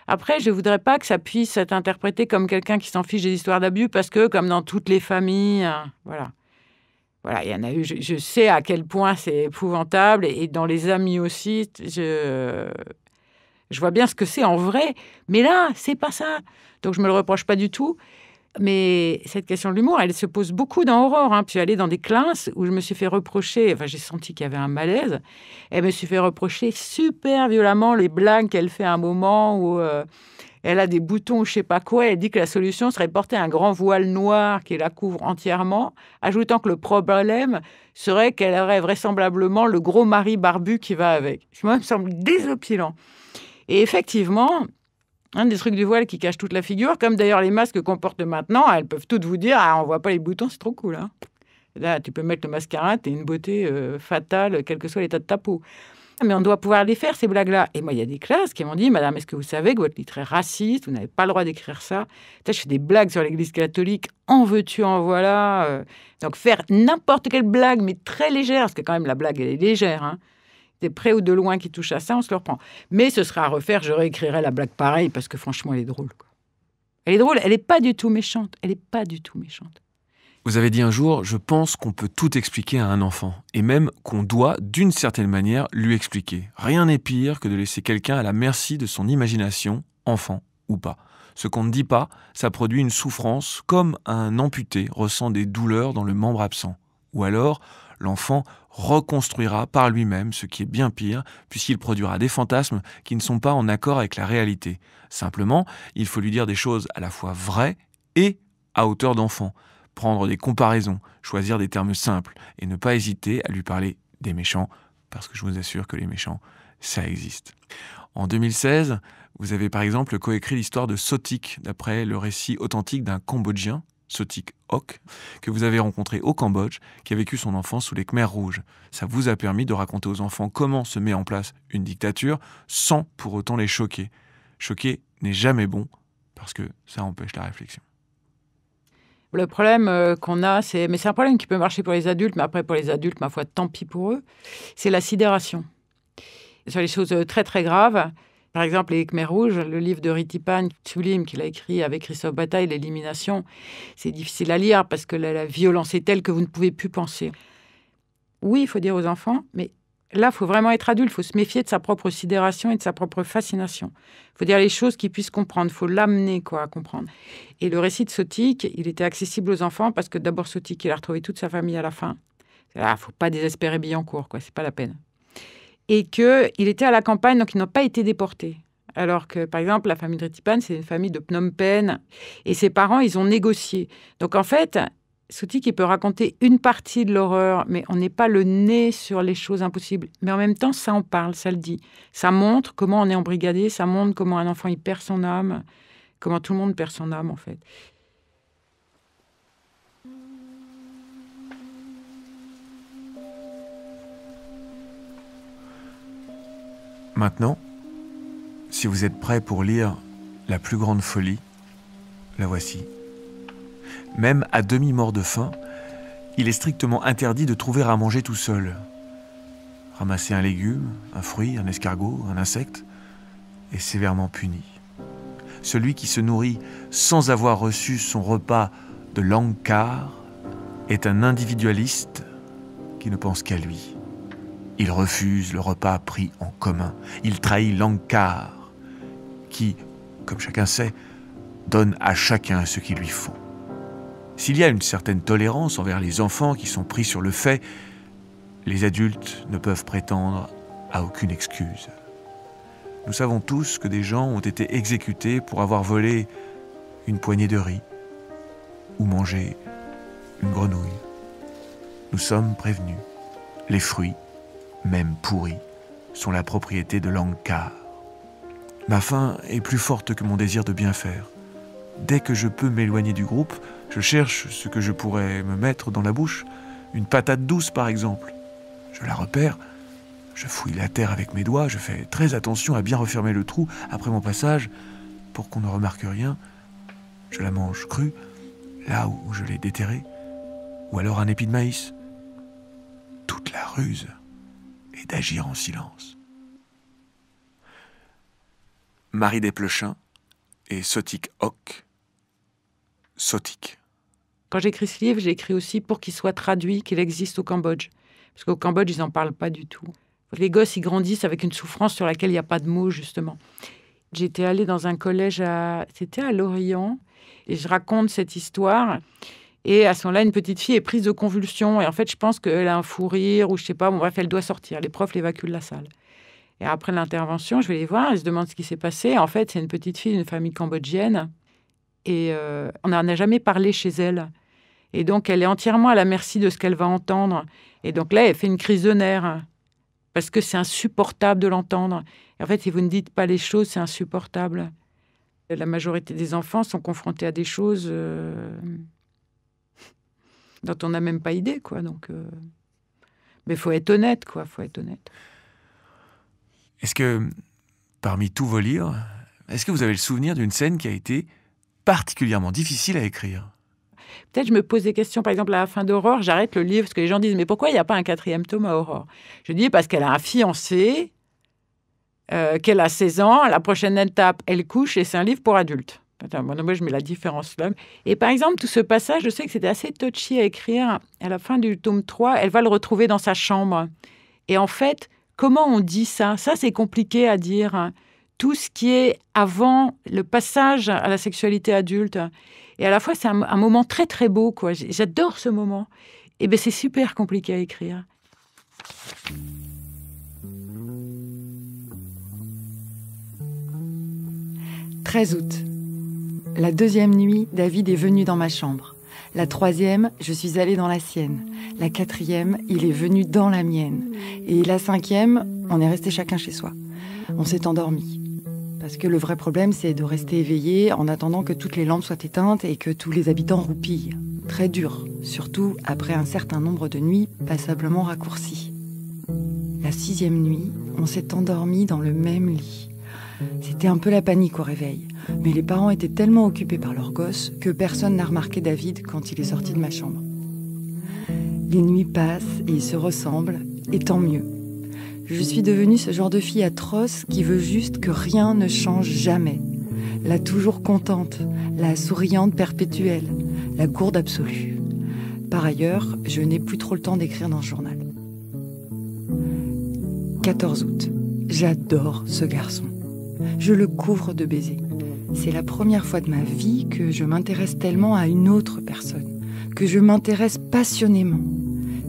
Après, je ne voudrais pas que ça puisse être interprété comme quelqu'un qui s'en fiche des histoires d'abus, parce que, comme dans toutes les familles, voilà, il y en a eu. Je sais à quel point c'est épouvantable, et dans les amis aussi, je vois bien ce que c'est en vrai. Mais là, c'est pas ça. Donc, je me le reproche pas du tout. Mais cette question de l'humour, elle se pose beaucoup dans Aurore. Puis je suis allée dans des classes où je me suis fait reprocher, j'ai senti qu'il y avait un malaise. Elle me suis fait reprocher super violemment les blagues qu'elle fait à un moment où elle a des boutons ou je sais pas quoi. Elle dit que la solution serait de porter un grand voile noir qui la couvre entièrement, ajoutant que le problème serait qu'elle aurait vraisemblablement le gros mari barbu qui va avec. Moi, ça me semble désopilant. Et effectivement, un des trucs du voile qui cache toute la figure, comme d'ailleurs les masques qu'on porte maintenant, elles peuvent toutes vous dire « Ah, on voit pas les boutons, c'est trop cool. » Là, tu peux mettre le mascara, t'es une beauté fatale, quel que soit l'état de ta peau. Mais on doit pouvoir les faire, ces blagues-là. Et moi, il y a des classes qui m'ont dit « Madame, est-ce que vous savez que votre livre est raciste ? Vous n'avez pas le droit d'écrire ça. » Je fais des blagues sur l'Église catholique, en veux-tu, en voilà. Donc, faire n'importe quelle blague, mais très légère, parce que quand même, la blague, elle est légère, de près ou de loin qui touche à ça, on se le reprend. Mais ce sera à refaire, je réécrirai la blague pareil, parce que franchement, elle est drôle. Elle est drôle, elle n'est pas du tout méchante. Vous avez dit un jour, je pense qu'on peut tout expliquer à un enfant, et même qu'on doit, d'une certaine manière, lui expliquer. Rien n'est pire que de laisser quelqu'un à la merci de son imagination, enfant ou pas. Ce qu'on ne dit pas, ça produit une souffrance, comme un amputé ressent des douleurs dans le membre absent. Ou alors, l'enfant reconstruira par lui-même ce qui est bien pire, puisqu'il produira des fantasmes qui ne sont pas en accord avec la réalité. Simplement, il faut lui dire des choses à la fois vraies et à hauteur d'enfant. Prendre des comparaisons, choisir des termes simples et ne pas hésiter à lui parler des méchants, parce que je vous assure que les méchants, ça existe. En 2016, vous avez par exemple coécrit l'histoire de Sotik, d'après le récit authentique d'un Cambodgien, Sotik Ok, que vous avez rencontré au Cambodge, qui a vécu son enfance sous les Khmers rouges. Ça vous a permis de raconter aux enfants comment se met en place une dictature sans pour autant les choquer. Choquer n'est jamais bon, parce que ça empêche la réflexion. Le problème qu'on a, mais c'est un problème qui peut marcher pour les adultes, mais après pour les adultes, ma foi, tant pis pour eux, c'est la sidération. Sur les choses très très graves, par exemple les Khmers rouges, le livre de Ritipan Tsulim qu'il a écrit avec Christophe Bataille, L'élimination, c'est difficile à lire parce que la violence est telle que vous ne pouvez plus penser. Oui, il faut dire aux enfants, mais là, il faut vraiment être adulte, il faut se méfier de sa propre sidération et de sa propre fascination. Il faut dire les choses qu'ils puissent comprendre, il faut l'amener à comprendre. Et le récit de Sotik, il était accessible aux enfants parce que d'abord Sotik, il a retrouvé toute sa famille à la fin. Il ne faut pas désespérer Billancourt, c'est pas la peine. Et qu'il était à la campagne, donc ils n'ont pas été déportés. Alors que, par exemple, la famille de Ritipan, c'est une famille de Phnom Penh, et ses parents, ils ont négocié. Donc en fait, Sotik, il peut raconter une partie de l'horreur, mais on n'est pas le nez sur les choses impossibles. Mais en même temps, ça en parle, ça le dit. Ça montre comment on est embrigadé, ça montre comment un enfant, il perd son âme, comment tout le monde perd son âme, en fait. Maintenant, si vous êtes prêts pour lire La plus grande folie, la voici. Même à demi-mort de faim, il est strictement interdit de trouver à manger tout seul. Ramasser un légume, un fruit, un escargot, un insecte est sévèrement puni. Celui qui se nourrit sans avoir reçu son repas de l'Angkar est un individualiste qui ne pense qu'à lui. Il refuse le repas pris en commun. Il trahit l'Angkar qui, comme chacun sait, donne à chacun ce qu'il lui faut. S'il y a une certaine tolérance envers les enfants qui sont pris sur le fait, les adultes ne peuvent prétendre à aucune excuse. Nous savons tous que des gens ont été exécutés pour avoir volé une poignée de riz ou mangé une grenouille. Nous sommes prévenus. Les fruits, même pourris, sont la propriété de l'Angkar. Ma faim est plus forte que mon désir de bien faire. Dès que je peux m'éloigner du groupe, je cherche ce que je pourrais me mettre dans la bouche. Une patate douce, par exemple. Je la repère, je fouille la terre avec mes doigts, je fais très attention à bien refermer le trou après mon passage pour qu'on ne remarque rien. Je la mange crue, là où je l'ai déterrée, ou alors un épi de maïs. Toute la ruse est d'agir en silence. Marie Desplechin et Sotik Hok. Sotik. Quand j'écris ce livre, j'écris aussi pour qu'il soit traduit, qu'il existe au Cambodge. Parce qu'au Cambodge, ils n'en parlent pas du tout. Les gosses, ils grandissent avec une souffrance sur laquelle il n'y a pas de mots, justement. J'étais allée dans un collège c'était à Lorient, et je raconte cette histoire. Et à ce moment-là, une petite fille est prise de convulsions. Et en fait, je pense qu'elle a un fou rire, ou je sais pas, bon, bref, elle doit sortir. Les profs l'évacuent de la salle. Et après l'intervention, je vais les voir, ils se demandent ce qui s'est passé. En fait, c'est une petite fille d'une famille cambodgienne. Et on n'en a jamais parlé chez elle. Et donc, elle est entièrement à la merci de ce qu'elle va entendre. Et donc là, elle fait une crise de nerfs. Parce que c'est insupportable de l'entendre. Et en fait, si vous ne dites pas les choses, c'est insupportable. La majorité des enfants sont confrontés à des choses dont on n'a même pas idée, quoi. Donc, mais il faut être honnête, quoi. Faut être honnête. Est-ce que, parmi tous vos livres, est-ce que vous avez le souvenir d'une scène qui a été particulièrement difficile à écrire ? Peut-être je me pose des questions, par exemple, à la fin d'Aurore, j'arrête le livre, parce que les gens disent « Mais pourquoi il n'y a pas un 4e tome à Aurore ?» Je dis « Parce qu'elle a un fiancé, qu'elle a 16 ans, la prochaine étape, elle couche, et c'est un livre pour adultes. » Moi, je mets la différence là. Et par exemple, tout ce passage, je sais que c'était assez touchy à écrire. À la fin du tome 3, elle va le retrouver dans sa chambre. Et en fait, comment on dit ça ? Ça, c'est compliqué à dire. Tout ce qui est avant le passage à la sexualité adulte. Et à la fois, c'est un moment très, très beau, quoi. J'adore ce moment. Et bien, c'est super compliqué à écrire. « 13 août. La 2e nuit, David est venu dans ma chambre. La 3e, je suis allée dans la sienne. La 4e, il est venu dans la mienne. Et la 5e, on est resté chacun chez soi. On s'est endormi. Parce que le vrai problème, c'est de rester éveillé en attendant que toutes les lampes soient éteintes et que tous les habitants roupillent. Très dur, surtout après un certain nombre de nuits passablement raccourcies. La 6e nuit, on s'est endormi dans le même lit. C'était un peu la panique au réveil, mais les parents étaient tellement occupés par leurs gosses que personne n'a remarqué David quand il est sorti de ma chambre. Les nuits passent et ils se ressemblent, et tant mieux. Je suis devenue ce genre de fille atroce qui veut juste que rien ne change jamais. La toujours contente, la souriante perpétuelle, la gourde absolue. Par ailleurs, je n'ai plus trop le temps d'écrire dans ce journal. 14 août. J'adore ce garçon. Je le couvre de baisers. C'est la première fois de ma vie que je m'intéresse tellement à une autre personne, que je m'intéresse passionnément.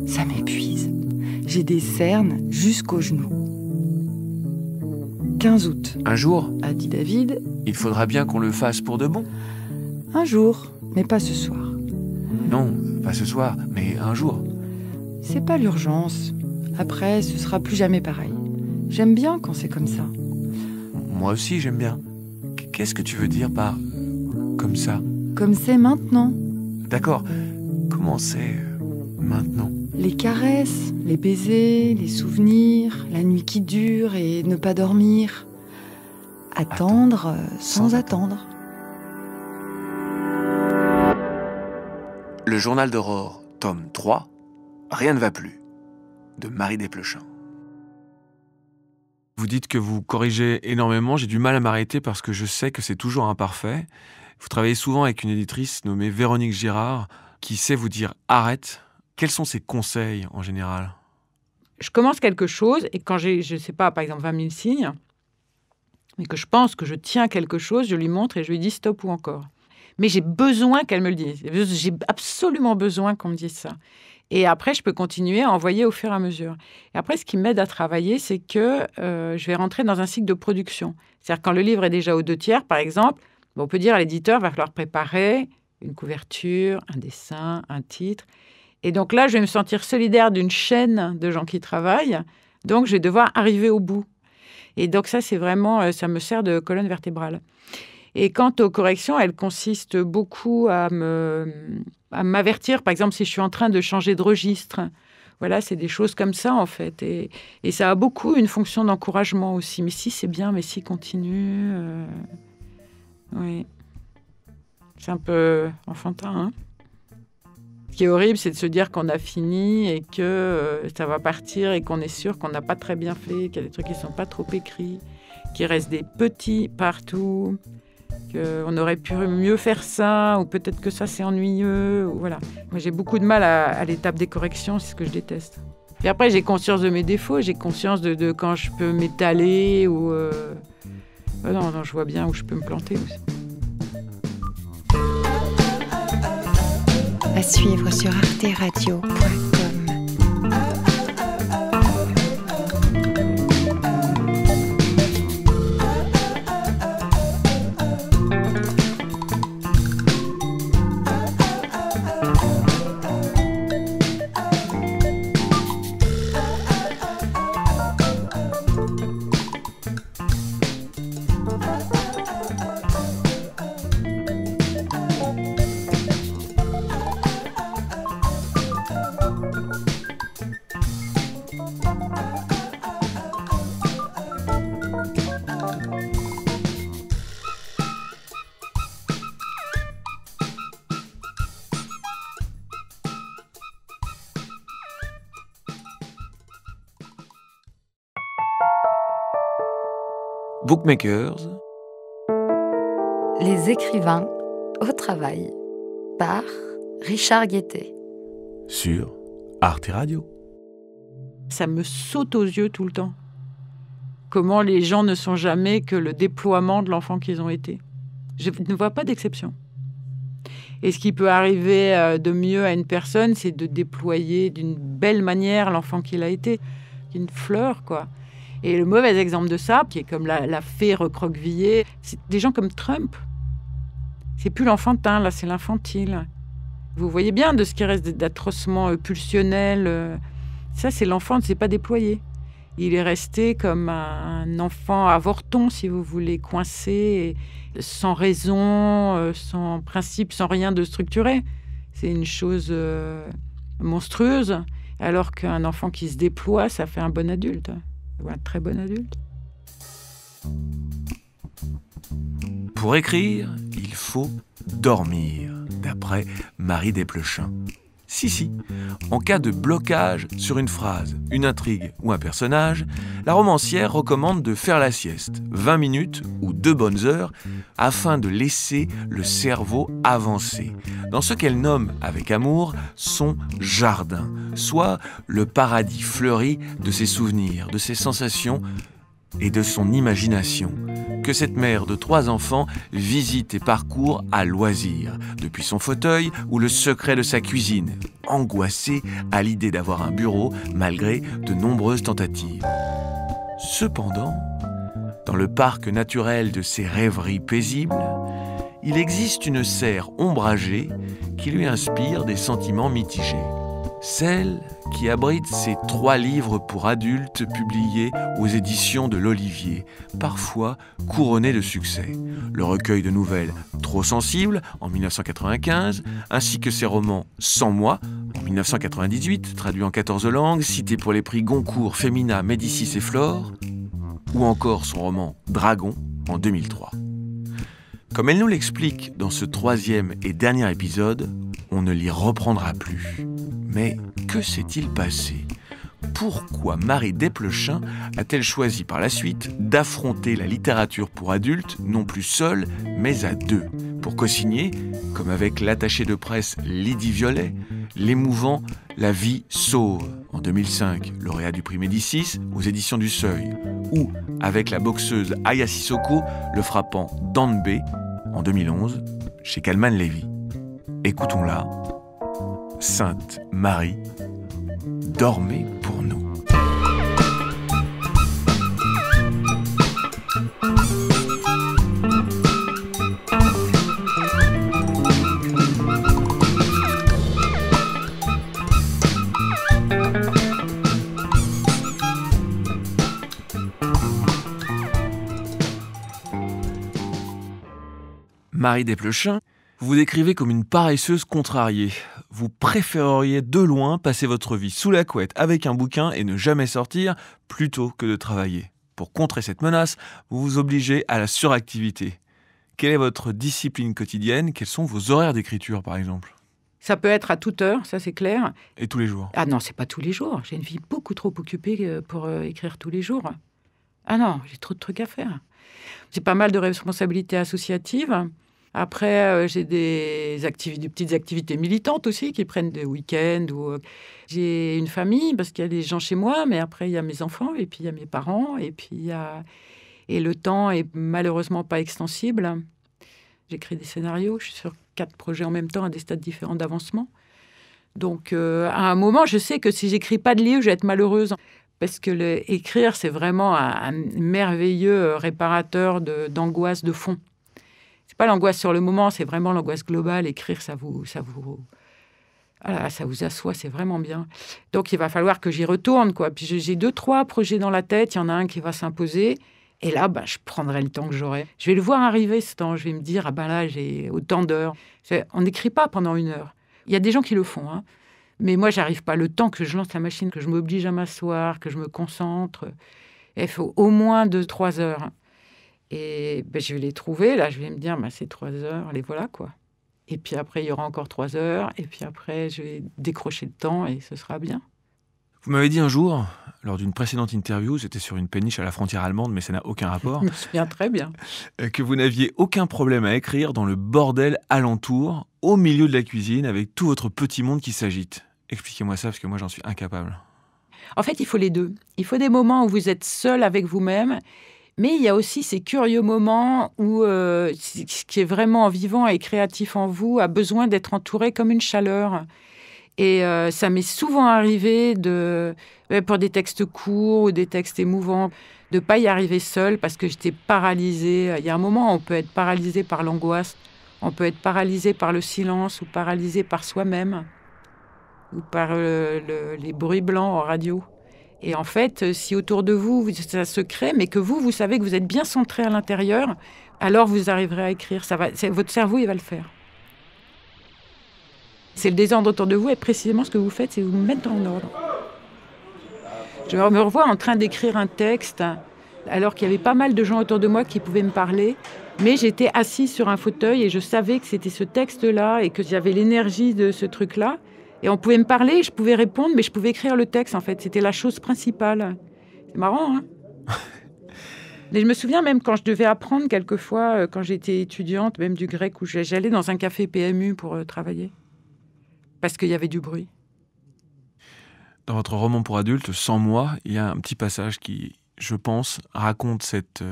Ça m'épuise. J'ai des cernes jusqu'aux genoux. 15 août. Un jour, a dit David, il faudra bien qu'on le fasse pour de bon. Un jour, mais pas ce soir. Non, pas ce soir, mais un jour. C'est pas l'urgence. Après, ce sera plus jamais pareil. J'aime bien quand c'est comme ça. Moi aussi, j'aime bien. Qu'est-ce que tu veux dire par comme ça ? Comme c'est maintenant. D'accord. Comment c'est maintenant ? Les caresses, les baisers, les souvenirs, la nuit qui dure et ne pas dormir. Attendre sans attendre. Le journal d'Aurore, tome 3, Rien ne va plus, de Marie Desplechin. Vous dites que vous corrigez énormément, j'ai du mal à m'arrêter parce que je sais que c'est toujours imparfait. Vous travaillez souvent avec une éditrice nommée Véronique Girard qui sait vous dire « arrête ». Quels sont ses conseils en général ? Je commence quelque chose et quand j'ai, je ne sais pas, par exemple 20 000 signes, mais que je pense que je tiens quelque chose, je lui montre et je lui dis stop ou encore. Mais j'ai besoin qu'elle me le dise. J'ai absolument besoin qu'on me dise ça. Et après, je peux continuer à envoyer au fur et à mesure. Et après, ce qui m'aide à travailler, c'est que je vais rentrer dans un cycle de production. C'est-à-dire quand le livre est déjà aux 2/3, par exemple, on peut dire à l'éditeur, il va falloir préparer une couverture, un dessin, un titre. Et donc là, je vais me sentir solidaire d'une chaîne de gens qui travaillent. Donc, je vais devoir arriver au bout. Et donc ça, c'est vraiment, ça me sert de colonne vertébrale. Et quant aux corrections, elles consistent beaucoup à m'avertir, par exemple, si je suis en train de changer de registre. Voilà, c'est des choses comme ça, en fait. Et ça a beaucoup une fonction d'encouragement aussi. Mais si, c'est bien, mais si, continue. Oui. C'est un peu enfantin, hein. Ce qui est horrible, c'est de se dire qu'on a fini et que ça va partir et qu'on est sûr qu'on n'a pas très bien fait, qu'il y a des trucs qui ne sont pas trop écrits, qu'il reste des petits partout, qu'on aurait pu mieux faire ça, ou peut-être que ça, c'est ennuyeux. Ou voilà. Moi, j'ai beaucoup de mal à l'étape des corrections, c'est ce que je déteste. Et après, j'ai conscience de mes défauts, j'ai conscience de quand je peux m'étaler ou... Non, je vois bien où je peux me planter aussi. À suivre sur arteradio.com. Bookmakers. Les écrivains au travail par Richard Guettet. Sur Arte Radio. Ça me saute aux yeux tout le temps. Comment les gens ne sont jamais que le déploiement de l'enfant qu'ils ont été. Je ne vois pas d'exception. Et ce qui peut arriver de mieux à une personne, c'est de déployer d'une belle manière l'enfant qu'il a été. Une fleur, quoi. Et le mauvais exemple de ça, qui est comme la fée recroquevillée, c'est des gens comme Trump. C'est plus l'enfantin, là, c'est l'infantile. Vous voyez bien de ce qui reste d'atrocement pulsionnel. Ça, c'est l'enfant, c'est pas déployé. Il est resté comme un enfant avorton, si vous voulez, coincé, sans raison, sans principe, sans rien de structuré. C'est une chose monstrueuse, alors qu'un enfant qui se déploie, ça fait un bon adulte. Ou un très bon adulte. Pour écrire, il faut dormir, d'après Marie Desplechin. Si, en cas de blocage sur une phrase, une intrigue ou un personnage, la romancière recommande de faire la sieste, 20 minutes ou 2 bonnes heures, afin de laisser le cerveau avancer, dans ce qu'elle nomme avec amour son jardin, soit le paradis fleuri de ses souvenirs, de ses sensations et de son imagination, que cette mère de 3 enfants visite et parcourt à loisir, depuis son fauteuil ou le secret de sa cuisine, angoissée à l'idée d'avoir un bureau malgré de nombreuses tentatives. Cependant, dans le parc naturel de ses rêveries paisibles, il existe une serre ombragée qui lui inspire des sentiments mitigés. Celle qui abrite ses 3 livres pour adultes publiés aux éditions de l'Olivier, parfois couronnés de succès. Le recueil de nouvelles Trop sensible en 1995, ainsi que ses romans Sans moi en 1998, traduit en 14 langues, cité pour les prix Goncourt, Femina, Médicis et Flore, ou encore son roman Dragon en 2003. Comme elle nous l'explique dans ce 3e et dernier épisode, on ne l'y reprendra plus. Mais que s'est-il passé ? Pourquoi Marie Desplechin a-t-elle choisi par la suite d'affronter la littérature pour adultes, non plus seule, mais à deux, pour co-signer, comme avec l'attachée de presse Lydie Violet, l'émouvant La vie sauve, en 2005, lauréat du prix Médicis aux éditions du Seuil, ou avec la boxeuse Aya Sissoko, le frappant Danbe, en 2011, chez Calman Levy. Écoutons-la, Sainte Marie, dormez pour nous. Marie Desplechin, vous vous décrivez comme une paresseuse contrariée. Vous préféreriez de loin passer votre vie sous la couette avec un bouquin et ne jamais sortir plutôt que de travailler. Pour contrer cette menace, vous vous obligez à la suractivité. Quelle est votre discipline quotidienne ? Quels sont vos horaires d'écriture, par exemple ? Ça peut être à toute heure, ça c'est clair. Et tous les jours ? Ah non, c'est pas tous les jours. J'ai une vie beaucoup trop occupée pour écrire tous les jours. Ah non, j'ai trop de trucs à faire. J'ai pas mal de responsabilités associatives. Après, j'ai des petites activités militantes aussi qui prennent des week-ends. J'ai une famille parce qu'il y a des gens chez moi, mais après, il y a mes enfants et puis il y a mes parents. Et le temps est malheureusement pas extensible. J'écris des scénarios, je suis sur 4 projets en même temps à des stades différents d'avancement. Donc, à un moment, je sais que si j'écris pas de livre, je vais être malheureuse. Parce que écrire, c'est vraiment un merveilleux réparateur d'angoisse de fond. C'est pas l'angoisse sur le moment, c'est vraiment l'angoisse globale. Écrire, ça vous assoit, c'est vraiment bien. Donc, il va falloir que j'y retourne, quoi. Puis j'ai 2-3 projets dans la tête. Il y en a un qui va s'imposer. Et là, je prendrai le temps que j'aurai. Je vais le voir arriver, ce temps. Je vais me dire, là, j'ai autant d'heures. On n'écrit pas pendant 1 heure. Il y a des gens qui le font, hein. Mais moi, j'arrive pas. Le temps que je lance la machine, que je m'oblige à m'asseoir, que je me concentre, il faut au moins 2-3 heures. Et je vais les trouver. Là, je vais me dire, ces 3 heures, les voilà, quoi. Et puis après, il y aura encore 3 heures. Et puis après, je vais décrocher le temps et ce sera bien. Vous m'avez dit un jour, lors d'une précédente interview, c'était sur une péniche à la frontière allemande, mais ça n'a aucun rapport. Je me souviens très bien. Que vous n'aviez aucun problème à écrire dans le bordel alentour, au milieu de la cuisine, avec tout votre petit monde qui s'agite. Expliquez-moi ça, parce que moi, j'en suis incapable. En fait, il faut les deux. Il faut des moments où vous êtes seul avec vous-même, mais il y a aussi ces curieux moments où ce qui est vraiment vivant et créatif en vous a besoin d'être entouré comme une chaleur. Et ça m'est souvent arrivé pour des textes courts ou des textes émouvants, de ne pas y arriver seule parce que j'étais paralysée. Il y a un moment où on peut être paralysé par l'angoisse, on peut être paralysé par le silence ou paralysé par soi-même ou par les bruits blancs en radio. Et en fait, si autour de vous, ça se crée, mais que vous savez que vous êtes bien centré à l'intérieur, alors vous arriverez à écrire. Votre cerveau, il va le faire. C'est le désordre autour de vous et précisément ce que vous faites, c'est vous mettre en ordre. Je me revois en train d'écrire un texte alors qu'il y avait pas mal de gens autour de moi qui pouvaient me parler, mais j'étais assise sur un fauteuil et je savais que c'était ce texte-là et que j'avais l'énergie de ce truc-là. Et on pouvait me parler, je pouvais répondre, mais je pouvais écrire le texte, en fait. C'était la chose principale. C'est marrant, hein. Et je me souviens même quand je devais apprendre quelquefois, quand j'étais étudiante, même du grec, où j'allais dans un café PMU pour travailler. Parce qu'il y avait du bruit. Dans votre roman pour adultes, 100 mois, il y a un petit passage qui, je pense, raconte cette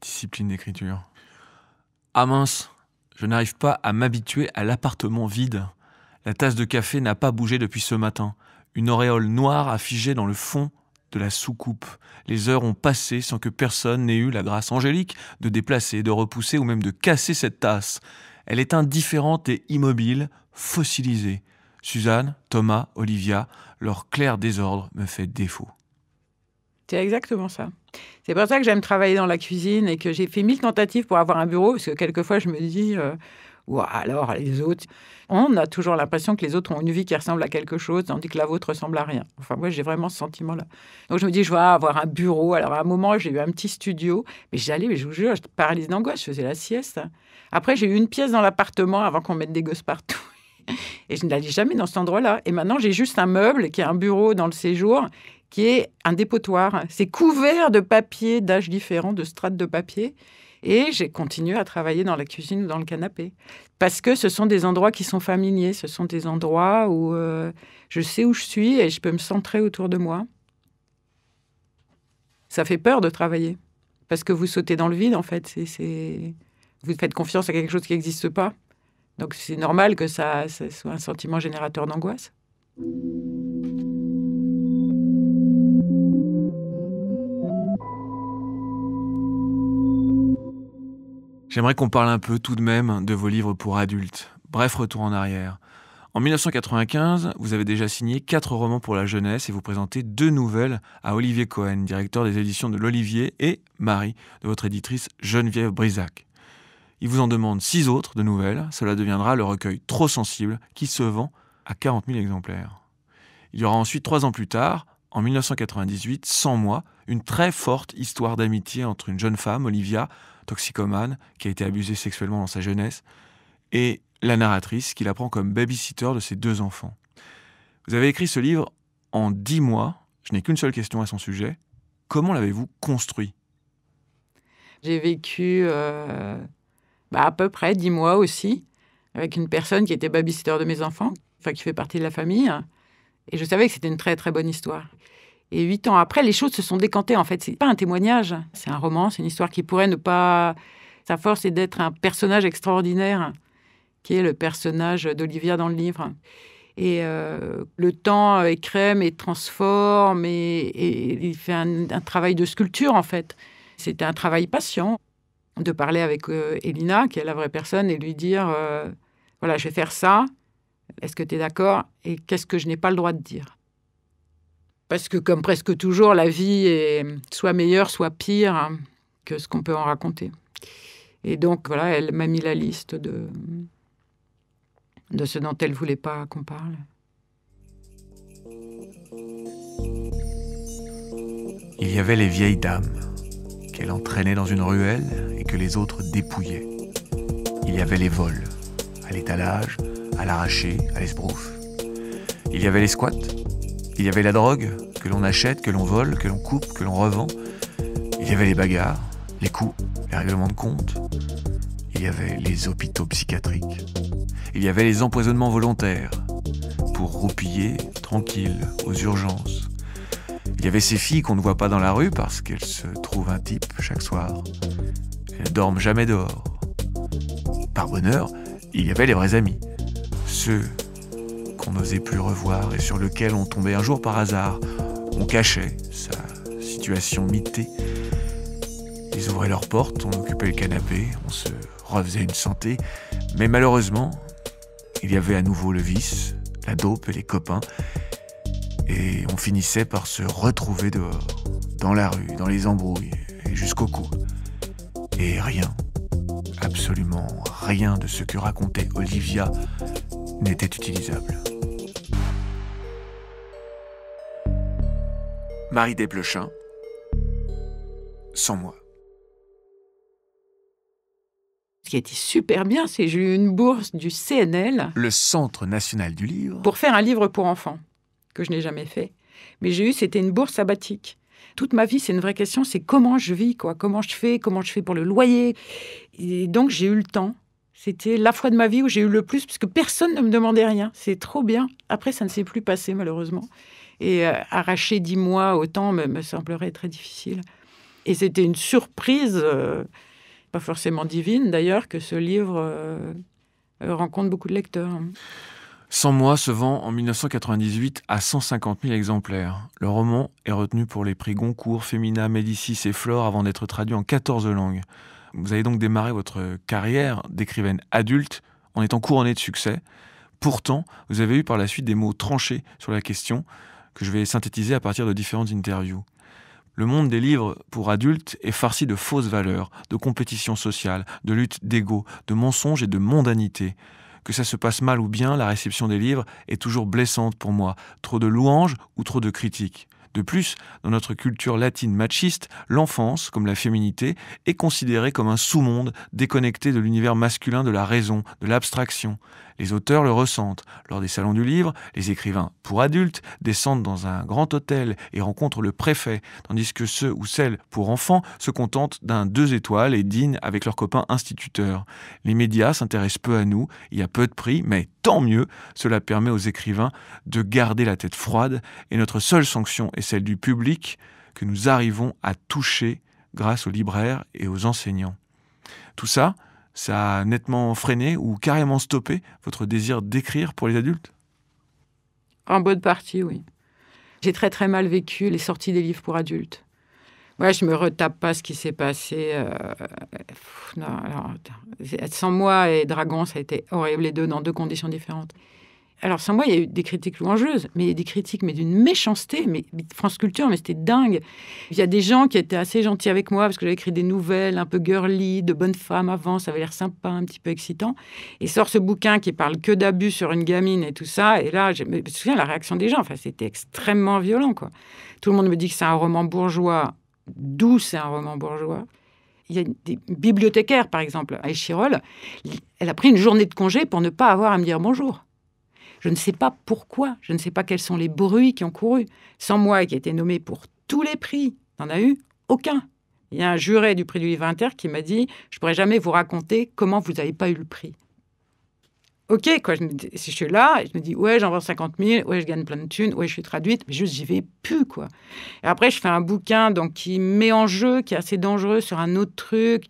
discipline d'écriture. Ah mince, je n'arrive pas à m'habituer à l'appartement vide. La tasse de café n'a pas bougé depuis ce matin. Une auréole noire a figé dans le fond de la soucoupe. Les heures ont passé sans que personne n'ait eu la grâce angélique de déplacer, de repousser ou même de casser cette tasse. Elle est indifférente et immobile, fossilisée. Suzanne, Thomas, Olivia, leur clair désordre me fait défaut. C'est exactement ça. C'est pour ça que j'aime travailler dans la cuisine et que j'ai fait 1000 tentatives pour avoir un bureau, parce que quelquefois je me dis... Ou alors les autres, on a toujours l'impression que les autres ont une vie qui ressemble à quelque chose, tandis que la vôtre ressemble à rien. Enfin, moi, j'ai vraiment ce sentiment-là. Donc, je me dis, je vais avoir un bureau. Alors, à un moment, j'ai eu un petit studio, mais je vous jure, j'étais paralysée d'angoisse, je faisais la sieste. Après, j'ai eu une pièce dans l'appartement avant qu'on mette des gosses partout. Et je n'allais jamais dans cet endroit-là. Et maintenant, j'ai juste un meuble qui est un bureau dans le séjour, qui est un dépotoir. C'est couvert de papier d'âges différents, de strates de papier. Et j'ai continué à travailler dans la cuisine ou dans le canapé. Parce que ce sont des endroits qui sont familiers. Ce sont des endroits où je sais où je suis et je peux me centrer autour de moi. Ça fait peur de travailler. Parce que vous sautez dans le vide, en fait. Vous faites confiance à quelque chose qui n'existe pas. Donc c'est normal que ça soit un sentiment générateur d'angoisse. J'aimerais qu'on parle un peu tout de même de vos livres pour adultes. Bref, retour en arrière. En 1995, vous avez déjà signé 4 romans pour la jeunesse et vous présentez 2 nouvelles à Olivier Cohen, directeur des éditions de l'Olivier, et Marie, de votre éditrice Geneviève Brisac. Il vous en demande 6 autres de nouvelles. Cela deviendra le recueil Trop sensible qui se vend à 40 000 exemplaires. Il y aura ensuite 3 ans plus tard, en 1998, 100 mois, une très forte histoire d'amitié entre une jeune femme, Olivia, toxicomane, qui a été abusée sexuellement dans sa jeunesse, et la narratrice qui la prend comme babysitter de ses 2 enfants. Vous avez écrit ce livre en 10 mois. Je n'ai qu'une seule question à son sujet. Comment l'avez-vous construit ? J'ai vécu à peu près 10 mois aussi, avec une personne qui était babysitter de mes enfants, enfin qui fait partie de la famille. Et je savais que c'était une très très bonne histoire. Et 8 ans après, les choses se sont décantées. En fait, c'est pas un témoignage, c'est un roman, c'est une histoire qui pourrait ne pas... Sa force est d'être un personnage extraordinaire, qui est le personnage d'Olivia dans le livre. Et le temps écrème et transforme et il fait un travail de sculpture, en fait. C'était un travail patient de parler avec Elina, qui est la vraie personne, et lui dire voilà, je vais faire ça, est-ce que tu es d'accord ? Et qu'est-ce que je n'ai pas le droit de dire ? Parce que, comme presque toujours, la vie est soit meilleure, soit pire que ce qu'on peut en raconter. Et donc, voilà, elle m'a mis la liste de ce dont elle ne voulait pas qu'on parle. Il y avait les vieilles dames qu'elle entraînait dans une ruelle et que les autres dépouillaient. Il y avait les vols, à l'étalage, à l'arraché, à l'esbrouf. Il y avait les squats. Il y avait la drogue, que l'on achète, que l'on vole, que l'on coupe, que l'on revend. Il y avait les bagarres, les coups, les règlements de compte. Il y avait les hôpitaux psychiatriques. Il y avait les empoisonnements volontaires, pour roupiller, tranquille, aux urgences. Il y avait ces filles qu'on ne voit pas dans la rue parce qu'elles se trouvent un type chaque soir. Elles ne dorment jamais dehors. Par bonheur, il y avait les vrais amis. Ceux qu'on n'osait plus revoir et sur lesquels on tombait un jour par hasard. On cachait sa situation mitée. Ils ouvraient leurs portes, on occupait le canapé, on se refaisait une santé. Mais malheureusement, il y avait à nouveau le vice, la dope et les copains. Et on finissait par se retrouver dehors, dans la rue, dans les embrouilles, et jusqu'au cou. Et rien, absolument rien de ce que racontait Olivia n'était utilisable. Marie Desplechin, 100 mois. Ce qui a été super bien, c'est que j'ai eu une bourse du CNL. Le Centre national du livre. Pour faire un livre pour enfants, que je n'ai jamais fait. Mais c'était une bourse sabbatique. Toute ma vie, c'est une vraie question, c'est comment je vis, quoi. Comment je fais pour le loyer. Et donc, j'ai eu le temps. C'était la fois de ma vie où j'ai eu le plus, parce que personne ne me demandait rien. C'est trop bien. Après, ça ne s'est plus passé, malheureusement. Et arracher 10 mois au temps me semblerait très difficile. Et c'était une surprise, pas forcément divine d'ailleurs, que ce livre rencontre beaucoup de lecteurs. 100 mois se vend en 1998 à 150 000 exemplaires. Le roman est retenu pour les prix Goncourt, Femina, Médicis et Flore avant d'être traduit en 14 langues. Vous avez donc démarré votre carrière d'écrivaine adulte en étant couronnée de succès. Pourtant, vous avez eu par la suite des mots tranchés sur la question que je vais synthétiser à partir de différentes interviews. Le monde des livres pour adultes est farci de fausses valeurs, de compétition sociale, de lutte d'ego, de mensonges et de mondanité. Que ça se passe mal ou bien, la réception des livres est toujours blessante pour moi. Trop de louanges ou trop de critiques. De plus, dans notre culture latine machiste, l'enfance, comme la féminité, est considérée comme un sous-monde déconnecté de l'univers masculin de la raison, de l'abstraction. Les auteurs le ressentent. Lors des salons du livre, les écrivains pour adultes descendent dans un grand hôtel et rencontrent le préfet, tandis que ceux ou celles pour enfants se contentent d'un 2 étoiles et dînent avec leurs copains instituteurs. Les médias s'intéressent peu à nous, il y a peu de prix, mais tant mieux, cela permet aux écrivains de garder la tête froide et notre seule sanction est celle du public que nous arrivons à toucher grâce aux libraires et aux enseignants. Tout ça, ça a nettement freiné ou carrément stoppé votre désir d'écrire pour les adultes ? En bonne partie, oui. J'ai très très mal vécu les sorties des livres pour adultes. Ouais, je me retape pas ce qui s'est passé. Non, alors, Sans moi et Dragon, ça a été horrible, les deux, dans 2 conditions différentes. Alors, Sans moi, il y a eu des critiques louangeuses, mais il y a eu des critiques mais d'une méchanceté. Mais France Culture, mais c'était dingue. Il y a des gens qui étaient assez gentils avec moi parce que j'avais écrit des nouvelles un peu girly, de bonnes femmes avant, ça avait l'air sympa, un petit peu excitant. Et sort ce bouquin qui parle que d'abus sur une gamine et tout ça. Et là, je me souviens de la réaction des gens. Enfin, c'était extrêmement violent, quoi. Tout le monde me dit que c'est un roman bourgeois. D'où c'est un roman bourgeois. Il y a des bibliothécaires, par exemple, à Échirolles. Elle a pris une journée de congé pour ne pas avoir à me dire bonjour. Je ne sais pas pourquoi, je ne sais pas quels sont les bruits qui ont couru. Sans moi, qui a été nommé pour tous les prix, n'en a eu aucun. Il y a un juré du prix du livre inter qui m'a dit « Je ne pourrais jamais vous raconter comment vous n'avez pas eu le prix. » Ok, quoi, si je suis là, je me dis « Ouais, j'en vends 50 000, ouais, je gagne plein de thunes, ouais, je suis traduite, mais juste, j'y vais plus, quoi. » Et après, je fais un bouquin donc, qui met en jeu, qui est assez dangereux sur un autre truc.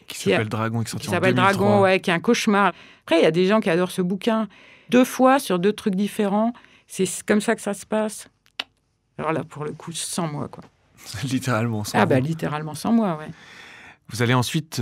Qui s'appelle Dragon, qui s'appelle Dragon, ouais, qui est un cauchemar. Après, il y a des gens qui adorent ce bouquin. 2 fois sur 2 trucs différents. C'est comme ça que ça se passe. Alors là, pour le coup, sans moi, quoi. Littéralement sans moi. Littéralement sans moi, ouais. Vous allez ensuite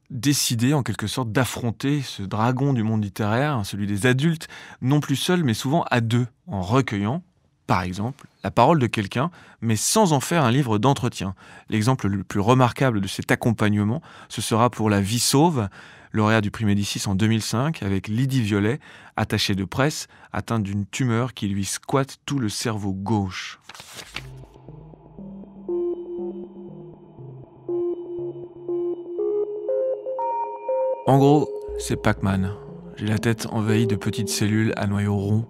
décider, en quelque sorte, d'affronter ce dragon du monde littéraire, celui des adultes, non plus seul, mais souvent à 2, en recueillant, par exemple, la parole de quelqu'un, mais sans en faire un livre d'entretien. L'exemple le plus remarquable de cet accompagnement, ce sera pour La vie sauve, lauréat du prix Médicis en 2005, avec Lydie Violet, attachée de presse, atteinte d'une tumeur qui lui squatte tout le cerveau gauche. En gros, c'est Pac-Man. J'ai la tête envahie de petites cellules à noyaux ronds,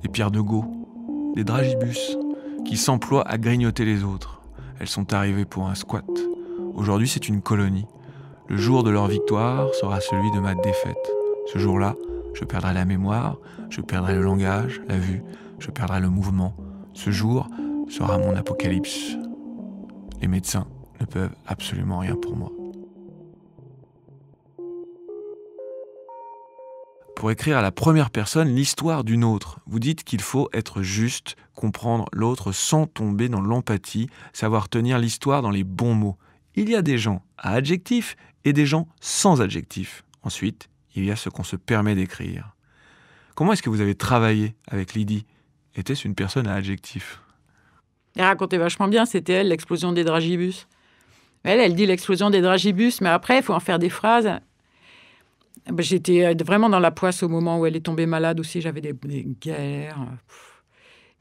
des pierres de Go, des dragibus, qui s'emploient à grignoter les autres. Elles sont arrivées pour un squat. Aujourd'hui, c'est une colonie. Le jour de leur victoire sera celui de ma défaite. Ce jour-là, je perdrai la mémoire, je perdrai le langage, la vue, je perdrai le mouvement. Ce jour sera mon apocalypse. Les médecins ne peuvent absolument rien pour moi. Pour écrire à la première personne l'histoire d'une autre, vous dites qu'il faut être juste, comprendre l'autre sans tomber dans l'empathie, savoir tenir l'histoire dans les bons mots. Il y a des gens à adjectifs et des gens sans adjectifs. Ensuite, il y a ce qu'on se permet d'écrire. Comment est-ce que vous avez travaillé avec Lydie ? Était-ce une personne à adjectifs ? Elle racontait vachement bien, c'était elle, l'explosion des dragibus. Elle dit l'explosion des dragibus, mais après, il faut en faire des phrases. J'étais vraiment dans la poisse au moment où elle est tombée malade aussi, j'avais des galères.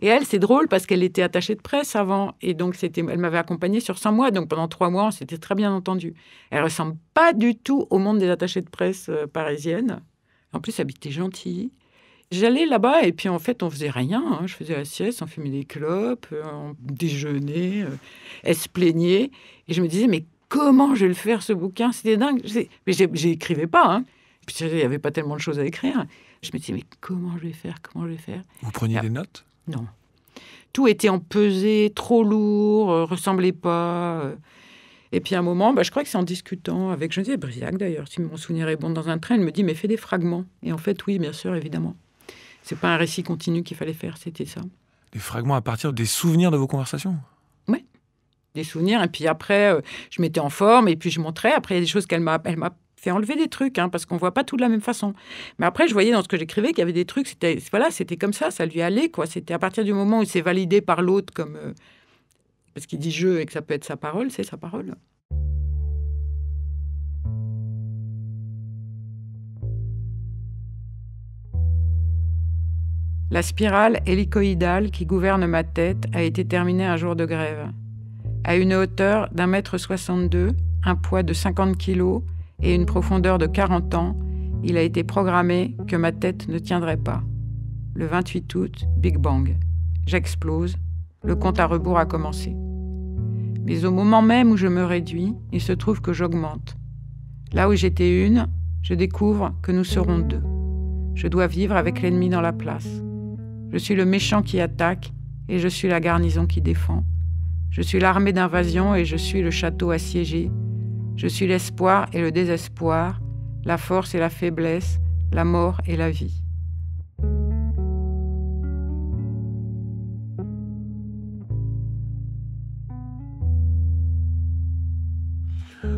Et elle, c'est drôle parce qu'elle était attachée de presse avant. Et donc, elle m'avait accompagnée sur 100 mois. Donc, pendant 3 mois, on s'était très bien entendu. Elle ne ressemble pas du tout au monde des attachés de presse parisiennes. En plus, elle était gentille. J'allais là-bas et puis, en fait, on faisait rien. Hein. Je faisais la sieste, on fumait des clopes, on déjeunait. Elle se plaignait. Et je me disais, mais comment je vais le faire, ce bouquin ? C'était dingue. Mais j'écrivais pas. Hein. Puis, il n'y avait pas tellement de choses à écrire. Je me disais, mais comment je vais faire ? Vous preniez des notes ? Non. Tout était empesé, trop lourd, ressemblait pas. Et puis à un moment, je crois que c'est en discutant avec Geneviève Briac d'ailleurs, si mon souvenir est bon, dans un train, elle me dit « mais fais des fragments ». Et en fait, oui, bien sûr, évidemment. C'est pas un récit continu qu'il fallait faire, c'était ça. Des fragments à partir des souvenirs de vos conversations ? Oui, des souvenirs. Et puis après, je mettais en forme et puis je montrais. Après, il y a des choses qu'elle m'a fait enlever des trucs, parce qu'on ne voit pas tout de la même façon. Mais après, je voyais dans ce que j'écrivais qu'il y avait des trucs, c'était comme ça lui allait, quoi. C'était à partir du moment où c'est validé par l'autre, comme parce qu'il dit « je » et que ça peut être sa parole, c'est sa parole. La spirale hélicoïdale qui gouverne ma tête a été terminée un jour de grève. À une hauteur d'1,62 m, un poids de 50 kilos, et une profondeur de 40 ans, Il a été programmé que ma tête ne tiendrait pas. Le 28 août, Big Bang. J'explose. Le compte à rebours a commencé. Mais au moment même où je me réduis, il se trouve que j'augmente. Là où j'étais une, je découvre que nous serons deux. Je dois vivre avec l'ennemi dans la place. Je suis le méchant qui attaque et je suis la garnison qui défend. Je suis l'armée d'invasion et je suis le château assiégé. Je suis l'espoir et le désespoir, la force et la faiblesse, la mort et la vie.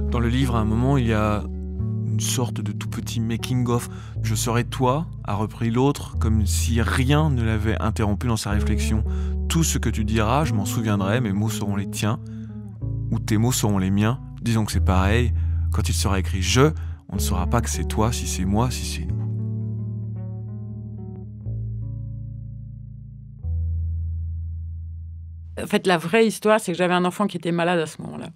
Dans le livre, à un moment, il y a une sorte de tout petit making-of. « Je serai toi » a repris l'autre comme si rien ne l'avait interrompu dans sa réflexion. Tout ce que tu diras, je m'en souviendrai, mes mots seront les tiens, ou tes mots seront les miens. Disons que c'est pareil. Quand il sera écrit « je », on ne saura pas que c'est toi, si c'est moi, si c'est nous. En fait, la vraie histoire, c'est que j'avais un enfant qui était malade à ce moment-là.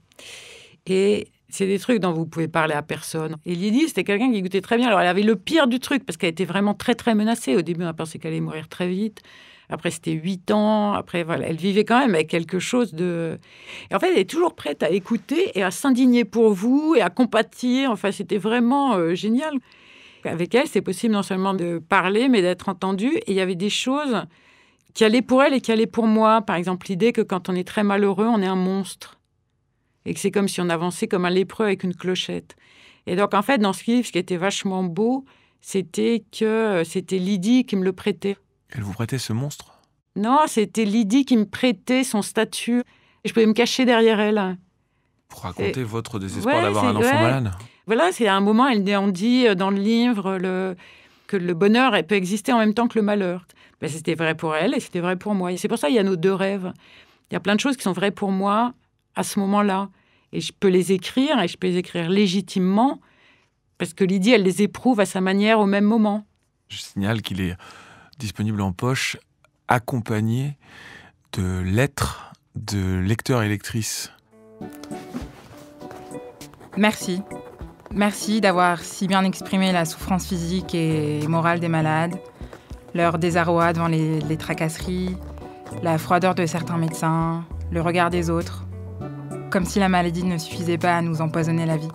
Et c'est des trucs dont vous pouvez parler à personne. Et Lydie, c'était quelqu'un qui écoutait très bien. Alors, elle avait le pire du truc, parce qu'elle était vraiment très, très menacée. Au début, on a pensé qu'elle allait mourir très vite. Après, c'était 8 ans. Après, voilà, elle vivait quand même avec quelque chose de... Et en fait, elle est toujours prête à écouter et à s'indigner pour vous et à compatir. Enfin, c'était vraiment génial. Avec elle, c'est possible non seulement de parler, mais d'être entendue. Et il y avait des choses qui allaient pour elle et qui allaient pour moi. Par exemple, l'idée que quand on est très malheureux, on est un monstre. Et que c'est comme si on avançait comme un lépreux avec une clochette. Et donc, en fait, dans ce livre, ce qui était vachement beau, c'était que c'était Lydie qui me le prêtait. Elle vous prêtait ce monstre ? Non, c'était Lydie qui me prêtait son statut. Et je pouvais me cacher derrière elle. Pour raconter votre désespoir d'avoir un enfant malade. Voilà, c'est à un moment, on dit dans le livre que le bonheur peut exister en même temps que le malheur. Ben, c'était vrai pour elle et c'était vrai pour moi. Et c'est pour ça qu'il y a nos deux rêves. Il y a plein de choses qui sont vraies pour moi à ce moment-là. Et je peux les écrire, et je peux les écrire légitimement, parce que Lydie, elle les éprouve à sa manière au même moment. Je signale qu'il est disponible en poche, accompagné de lettres de lecteurs et lectrices. Merci. Merci d'avoir si bien exprimé la souffrance physique et morale des malades, leur désarroi devant les tracasseries, la froideur de certains médecins, le regard des autres. Comme si la maladie ne suffisait pas à nous empoisonner la vie.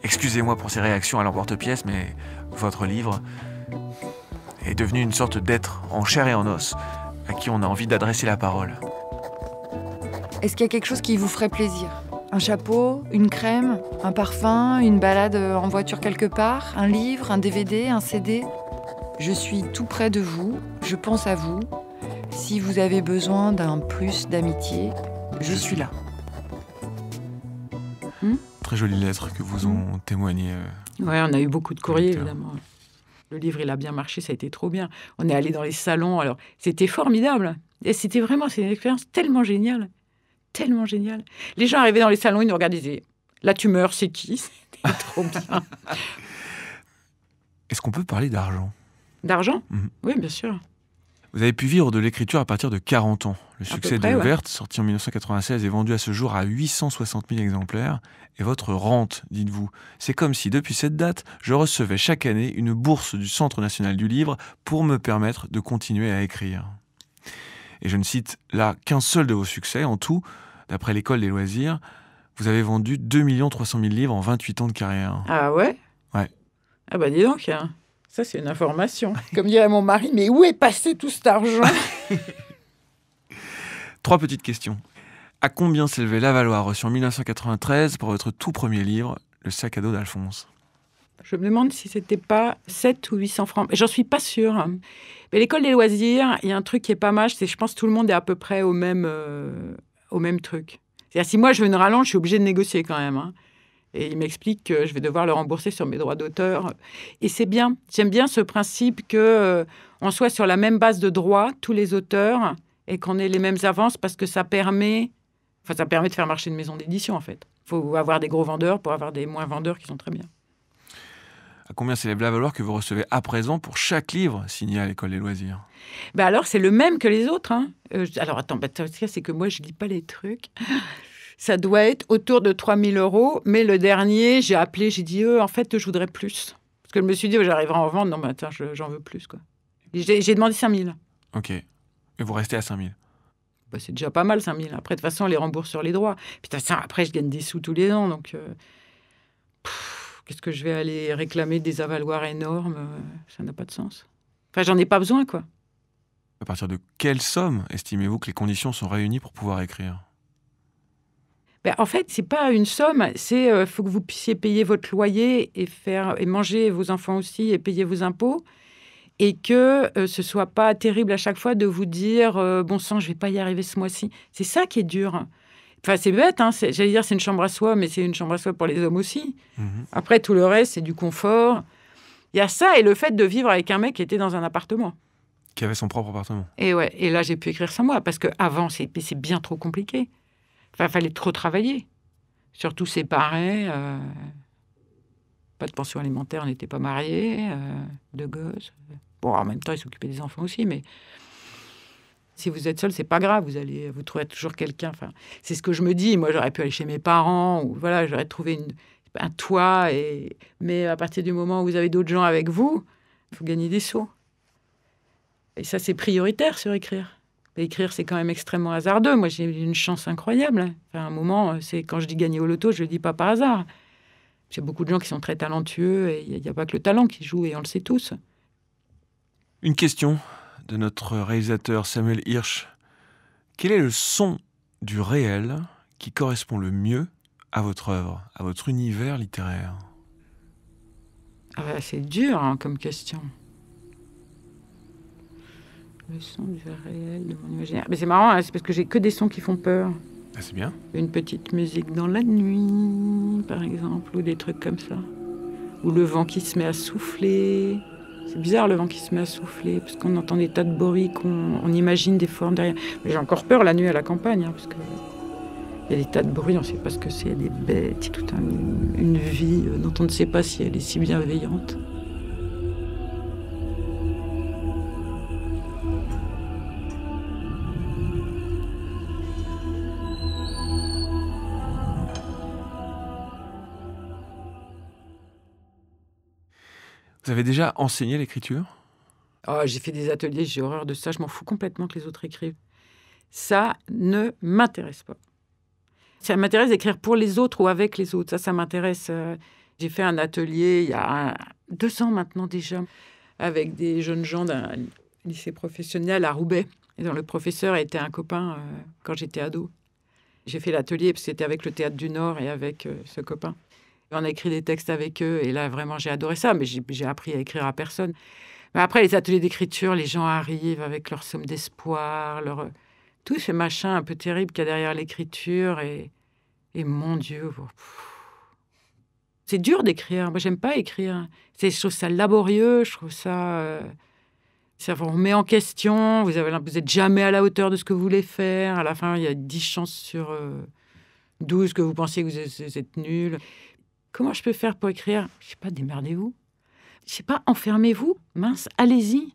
Excusez-moi pour ces réactions à l'emporte-pièce, mais votre livre est devenu une sorte d'être en chair et en os, à qui on a envie d'adresser la parole. Est-ce qu'il y a quelque chose qui vous ferait plaisir ? Un chapeau, une crème, un parfum, une balade en voiture quelque part, un livre, un DVD, un CD ? Je suis tout près de vous, je pense à vous. Si vous avez besoin d'un plus d'amitié, je suis là. Très jolies lettres que vous ont témoigné. Ouais, on a eu beaucoup de courriers, évidemment. Le livre, il a bien marché, ça a été trop bien. On est allé dans les salons, alors c'était formidable. Et c'est une expérience tellement géniale. Tellement géniale. Les gens arrivaient dans les salons, ils nous regardaient, ils disaient « La tumeur, c'est qui ?» C'était trop bien. Est-ce qu'on peut parler d'argent ? D'argent ? Oui, bien sûr. Vous avez pu vivre de l'écriture à partir de 40 ans. Le succès de Ouverte, sorti en 1996, est vendu à ce jour à 860 000 exemplaires. Et votre rente, dites-vous, c'est comme si, depuis cette date, je recevais chaque année une bourse du Centre national du livre pour me permettre de continuer à écrire. Et je ne cite là qu'un seul de vos succès. En tout, d'après l'École des loisirs, vous avez vendu 2 300 000 livres en 28 ans de carrière. Ah ouais ? Ouais. Ah bah dis donc, hein. Ça c'est une information. Comme dirait mon mari, mais où est passé tout cet argent ? 3 petites questions. À combien s'élevait l'avaloir reçu en 1993 pour votre tout premier livre, Le sac à dos d'Alphonse ? Je me demande si c'était pas 7 ou 800 francs. J'en suis pas sûre. Mais l'École des loisirs, il y a un truc qui est pas mal, c'est que je pense que tout le monde est à peu près au même truc. C'est-à-dire, si moi je veux une rallonge, je suis obligée de négocier quand même. Hein. Et il m'explique que je vais devoir le rembourser sur mes droits d'auteur. Et c'est bien. J'aime bien ce principe qu'on soit sur la même base de droit, tous les auteurs, et qu'on ait les mêmes avances, parce que ça permet de faire marcher une maison d'édition, en fait. Il faut avoir des gros vendeurs pour avoir des moins vendeurs qui sont très bien. À combien s'élève l'avaloir que vous recevez à présent pour chaque livre signé à l'École des loisirs ? Alors, c'est le même que les autres. Hein. Alors, attends, c'est que moi, je ne lis pas les trucs. Ça doit être autour de 3 000 €. Mais le dernier, j'ai appelé, j'ai dit, en fait, je voudrais plus. Parce que je me suis dit, j'arriverai à en vendre. Non, mais attends, j'en veux plus, quoi. J'ai demandé 5 000. Ok. Et vous restez à 5 000. Bah, c'est déjà pas mal, 5 000. Après, de toute façon, on les rembourse sur les droits. Puis, de toute façon, après, je gagne des sous tous les ans. Donc, qu'est-ce que je vais aller réclamer des avaloirs énormes Ça n'a pas de sens. Enfin, j'en ai pas besoin, quoi. À partir de quelle somme estimez-vous que les conditions sont réunies pour pouvoir écrire ? Ben, en fait, c'est pas une somme. C'est faut que vous puissiez payer votre loyer et manger vos enfants aussi et payer vos impôts. Et que ce soit pas terrible à chaque fois de vous dire bon sang, je vais pas y arriver ce mois-ci. C'est ça qui est dur. Enfin, c'est bête, hein, j'allais dire c'est une chambre à soi, mais c'est une chambre à soi pour les hommes aussi. Après, tout le reste, c'est du confort. Il y a ça et le fait de vivre avec un mec qui était dans un appartement. Qui avait son propre appartement. Et ouais, et là, j'ai pu écrire sans moi, parce qu'avant, c'est bien trop compliqué. Enfin, il fallait trop travailler. Surtout séparés. Pas de pension alimentaire, on n'était pas mariés, de gosses. Bon, en même temps, ils s'occupaient des enfants aussi, mais si vous êtes seul, c'est pas grave, vous trouverez toujours quelqu'un. Enfin, c'est ce que je me dis. Moi, j'aurais pu aller chez mes parents, ou voilà, j'aurais trouvé un toit. Mais à partir du moment où vous avez d'autres gens avec vous, il faut gagner des sous. Et ça, c'est prioritaire sur écrire. Et écrire, c'est quand même extrêmement hasardeux. Moi, j'ai eu une chance incroyable. Enfin, à un moment, c'est quand je dis gagner au loto, je le dis pas par hasard. Il y a beaucoup de gens qui sont très talentueux et il n'y a pas que le talent qui joue, et on le sait tous. Une question de notre réalisateur Samuel Hirsch. Quel est le son du réel qui correspond le mieux à votre œuvre, à votre univers littéraire ? C'est dur hein, comme question. Le son du réel de mon imaginaire. Mais c'est marrant, hein, c'est parce que j'ai que des sons qui font peur. Ah, c'est bien. Une petite musique dans la nuit, par exemple, ou des trucs comme ça. Ou le vent qui se met à souffler. C'est bizarre, le vent qui se met à souffler, parce qu'on entend des tas de bruits, on imagine des formes derrière. Mais j'ai encore peur la nuit à la campagne, hein, parce qu'il y a des tas de bruits, on ne sait pas ce que c'est, il y a des bêtes, il y a toute une vie dont on ne sait pas si elle est si bienveillante. Vous avez déjà enseigné l'écriture ? Oh, j'ai fait des ateliers, j'ai horreur de ça, je m'en fous complètement que les autres écrivent. Ça ne m'intéresse pas. Ça m'intéresse d'écrire pour les autres ou avec les autres, ça m'intéresse. J'ai fait un atelier il y a 2 ans maintenant déjà, avec des jeunes gens d'un lycée professionnel à Roubaix, et dont le professeur était un copain quand j'étais ado. J'ai fait l'atelier parce que c'était avec le Théâtre du Nord et avec ce copain. On a écrit des textes avec eux et là, vraiment, j'ai adoré ça. Mais j'ai appris à écrire à personne. Mais après, les ateliers d'écriture, les gens arrivent avec leur somme d'espoir, tout ce machin un peu terrible qu'il y a derrière l'écriture. Et mon Dieu, c'est dur d'écrire. Moi, j'aime pas écrire. Je trouve ça laborieux, je trouve ça... Ça vous remet en question. Vous êtes jamais à la hauteur de ce que vous voulez faire. À la fin, il y a 10 chances sur 12 que vous pensiez que vous êtes nul. Comment je peux faire pour écrire ? Je sais pas, démerdez-vous. Je sais pas, enfermez-vous. Mince, allez-y.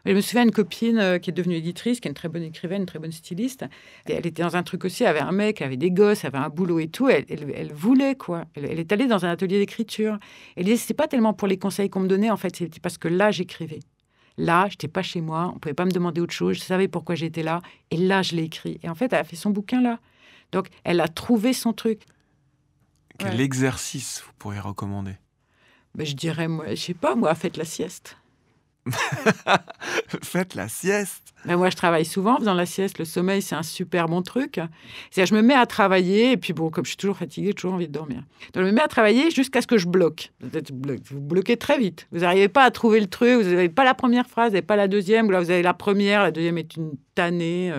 Je me souviens d'une copine qui est devenue éditrice, qui est une très bonne écrivaine, une très bonne styliste. Et elle était dans un truc aussi, elle avait un mec, elle avait des gosses, elle avait un boulot et tout. Elle voulait, quoi. Elle est allée dans un atelier d'écriture. Elle disait, c'était pas tellement pour les conseils qu'on me donnait, en fait, c'était parce que là, j'écrivais. Là, j'étais pas chez moi, on pouvait pas me demander autre chose, je savais pourquoi j'étais là. Et là, je l'ai écrit. Et en fait, elle a fait son bouquin là. Donc, elle a trouvé son truc. Quel exercice vous pourriez recommander ? Je dirais, moi, je sais pas, moi, faites la sieste. Faites la sieste. Moi, je travaille souvent en faisant la sieste. Le sommeil, c'est un super bon truc. C'est-à-dire, je me mets à travailler, et puis bon, comme je suis toujours fatiguée, j'ai toujours envie de dormir. Donc, je me mets à travailler jusqu'à ce que je bloque. Vous bloquez très vite. Vous n'arrivez pas à trouver le truc, vous n'avez pas la première phrase, vous n'avez pas la deuxième, ou là, vous avez la première, la deuxième est une tannée.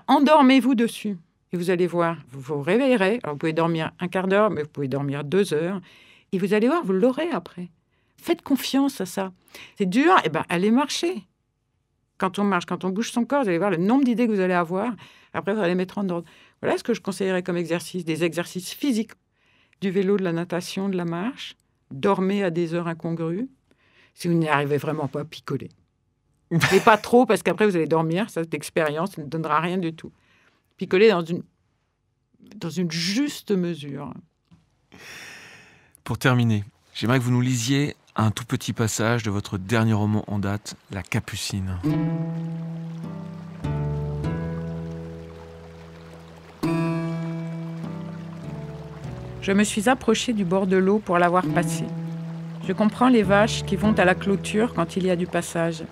Endormez-vous dessus. Et vous allez voir, vous vous réveillerez. Alors, vous pouvez dormir un quart d'heure, mais vous pouvez dormir 2 heures. Et vous allez voir, vous l'aurez après. Faites confiance à ça. C'est dur, allez marcher. Quand on marche, quand on bouge son corps, vous allez voir le nombre d'idées que vous allez avoir. Après, vous allez les mettre en ordre. Voilà ce que je conseillerais comme exercice. Des exercices physiques. Du vélo, de la natation, de la marche. Dormez à des heures incongrues. Si vous n'y arrivez vraiment pas, picolez. Mais pas trop, parce qu'après, vous allez dormir. Ça, cette expérience ne donnera rien du tout. Picolez dans une juste mesure. Pour terminer, j'aimerais que vous nous lisiez un tout petit passage de votre dernier roman en date, La Capucine. Je me suis approchée du bord de l'eau pour la voir passer. Je comprends les vaches qui vont à la clôture quand il y a du passage.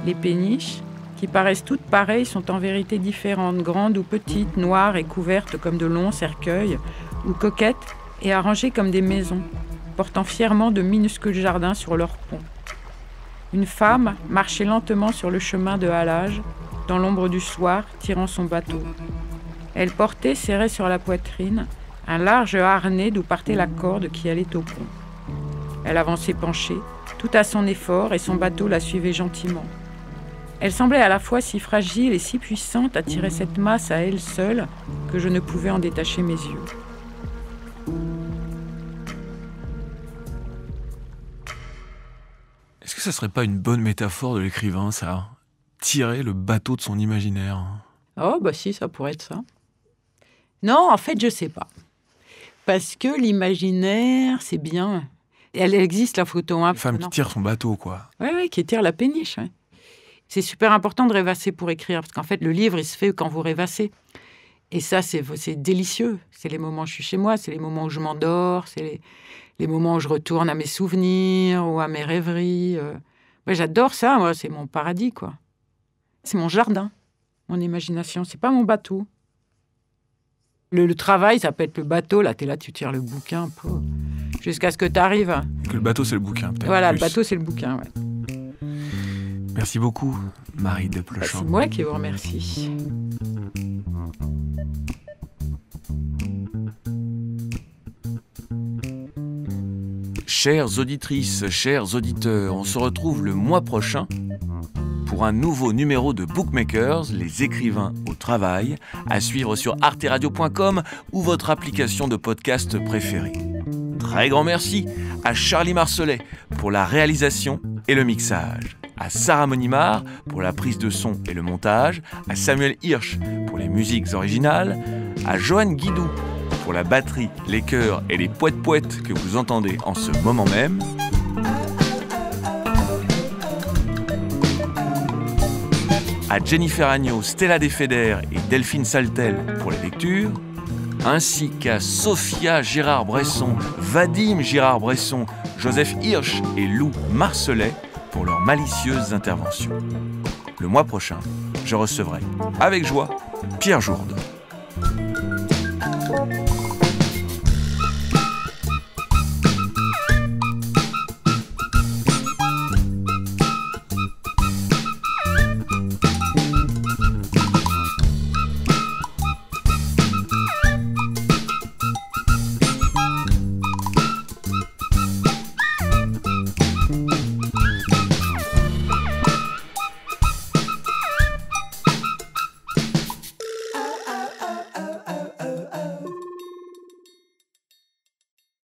Les péniches, qui paraissent toutes pareilles, sont en vérité différentes, grandes ou petites, noires et couvertes comme de longs cercueils, ou coquettes et arrangées comme des maisons, portant fièrement de minuscules jardins sur leurs ponts. Une femme marchait lentement sur le chemin de halage, dans l'ombre du soir, tirant son bateau. Elle portait, serrée sur la poitrine, un large harnais d'où partait la corde qui allait au pont. Elle avançait penchée, tout à son effort, et son bateau la suivait gentiment. Elle semblait à la fois si fragile et si puissante à tirer cette masse à elle seule que je ne pouvais en détacher mes yeux. Est-ce que ça serait pas une bonne métaphore de l'écrivain, ça? Tirer le bateau de son imaginaire. Oh, bah si, ça pourrait être ça. Non, en fait, je sais pas. Parce que l'imaginaire, c'est bien. Elle existe, la photo. Hein, Une femme qui tire son bateau, quoi. Oui, qui tire la péniche. Ouais. C'est super important de rêvasser pour écrire, parce qu'en fait, le livre, il se fait quand vous rêvassez. Et ça, c'est délicieux. C'est les moments où je suis chez moi, c'est les moments où je m'endors, c'est les moments où je retourne à mes souvenirs ou à mes rêveries. Ouais, j'adore ça, moi, c'est mon paradis, quoi. C'est mon jardin, mon imagination. C'est pas mon bateau. Le travail, ça peut être le bateau. Là, t'es là, tu tires le bouquin, jusqu'à ce que t'arrives. Que le bateau, c'est le bouquin, peut-être. Voilà, le bateau, c'est le bouquin, ouais. Merci beaucoup, Marie Desplechin. C'est moi qui vous remercie. Chères auditrices, chers auditeurs, on se retrouve le mois prochain pour un nouveau numéro de Bookmakers, les écrivains au travail, à suivre sur arteradio.com ou votre application de podcast préférée. Très grand merci à Charlie Marcelet pour la réalisation et le mixage, à Sarah Monimard pour la prise de son et le montage, à Samuel Hirsch pour les musiques originales, à Joanne Guidou pour la batterie, les chœurs et les poètes-poètes que vous entendez en ce moment même, à Jennifer Agneau, Stella Defeder et Delphine Saltel pour les lectures, ainsi qu'à Sophia Girard-Bresson, Vadim Girard-Bresson, Joseph Hirsch et Lou Marcelet pour leurs malicieuses interventions. Le mois prochain, je recevrai avec joie Pierre Jourde.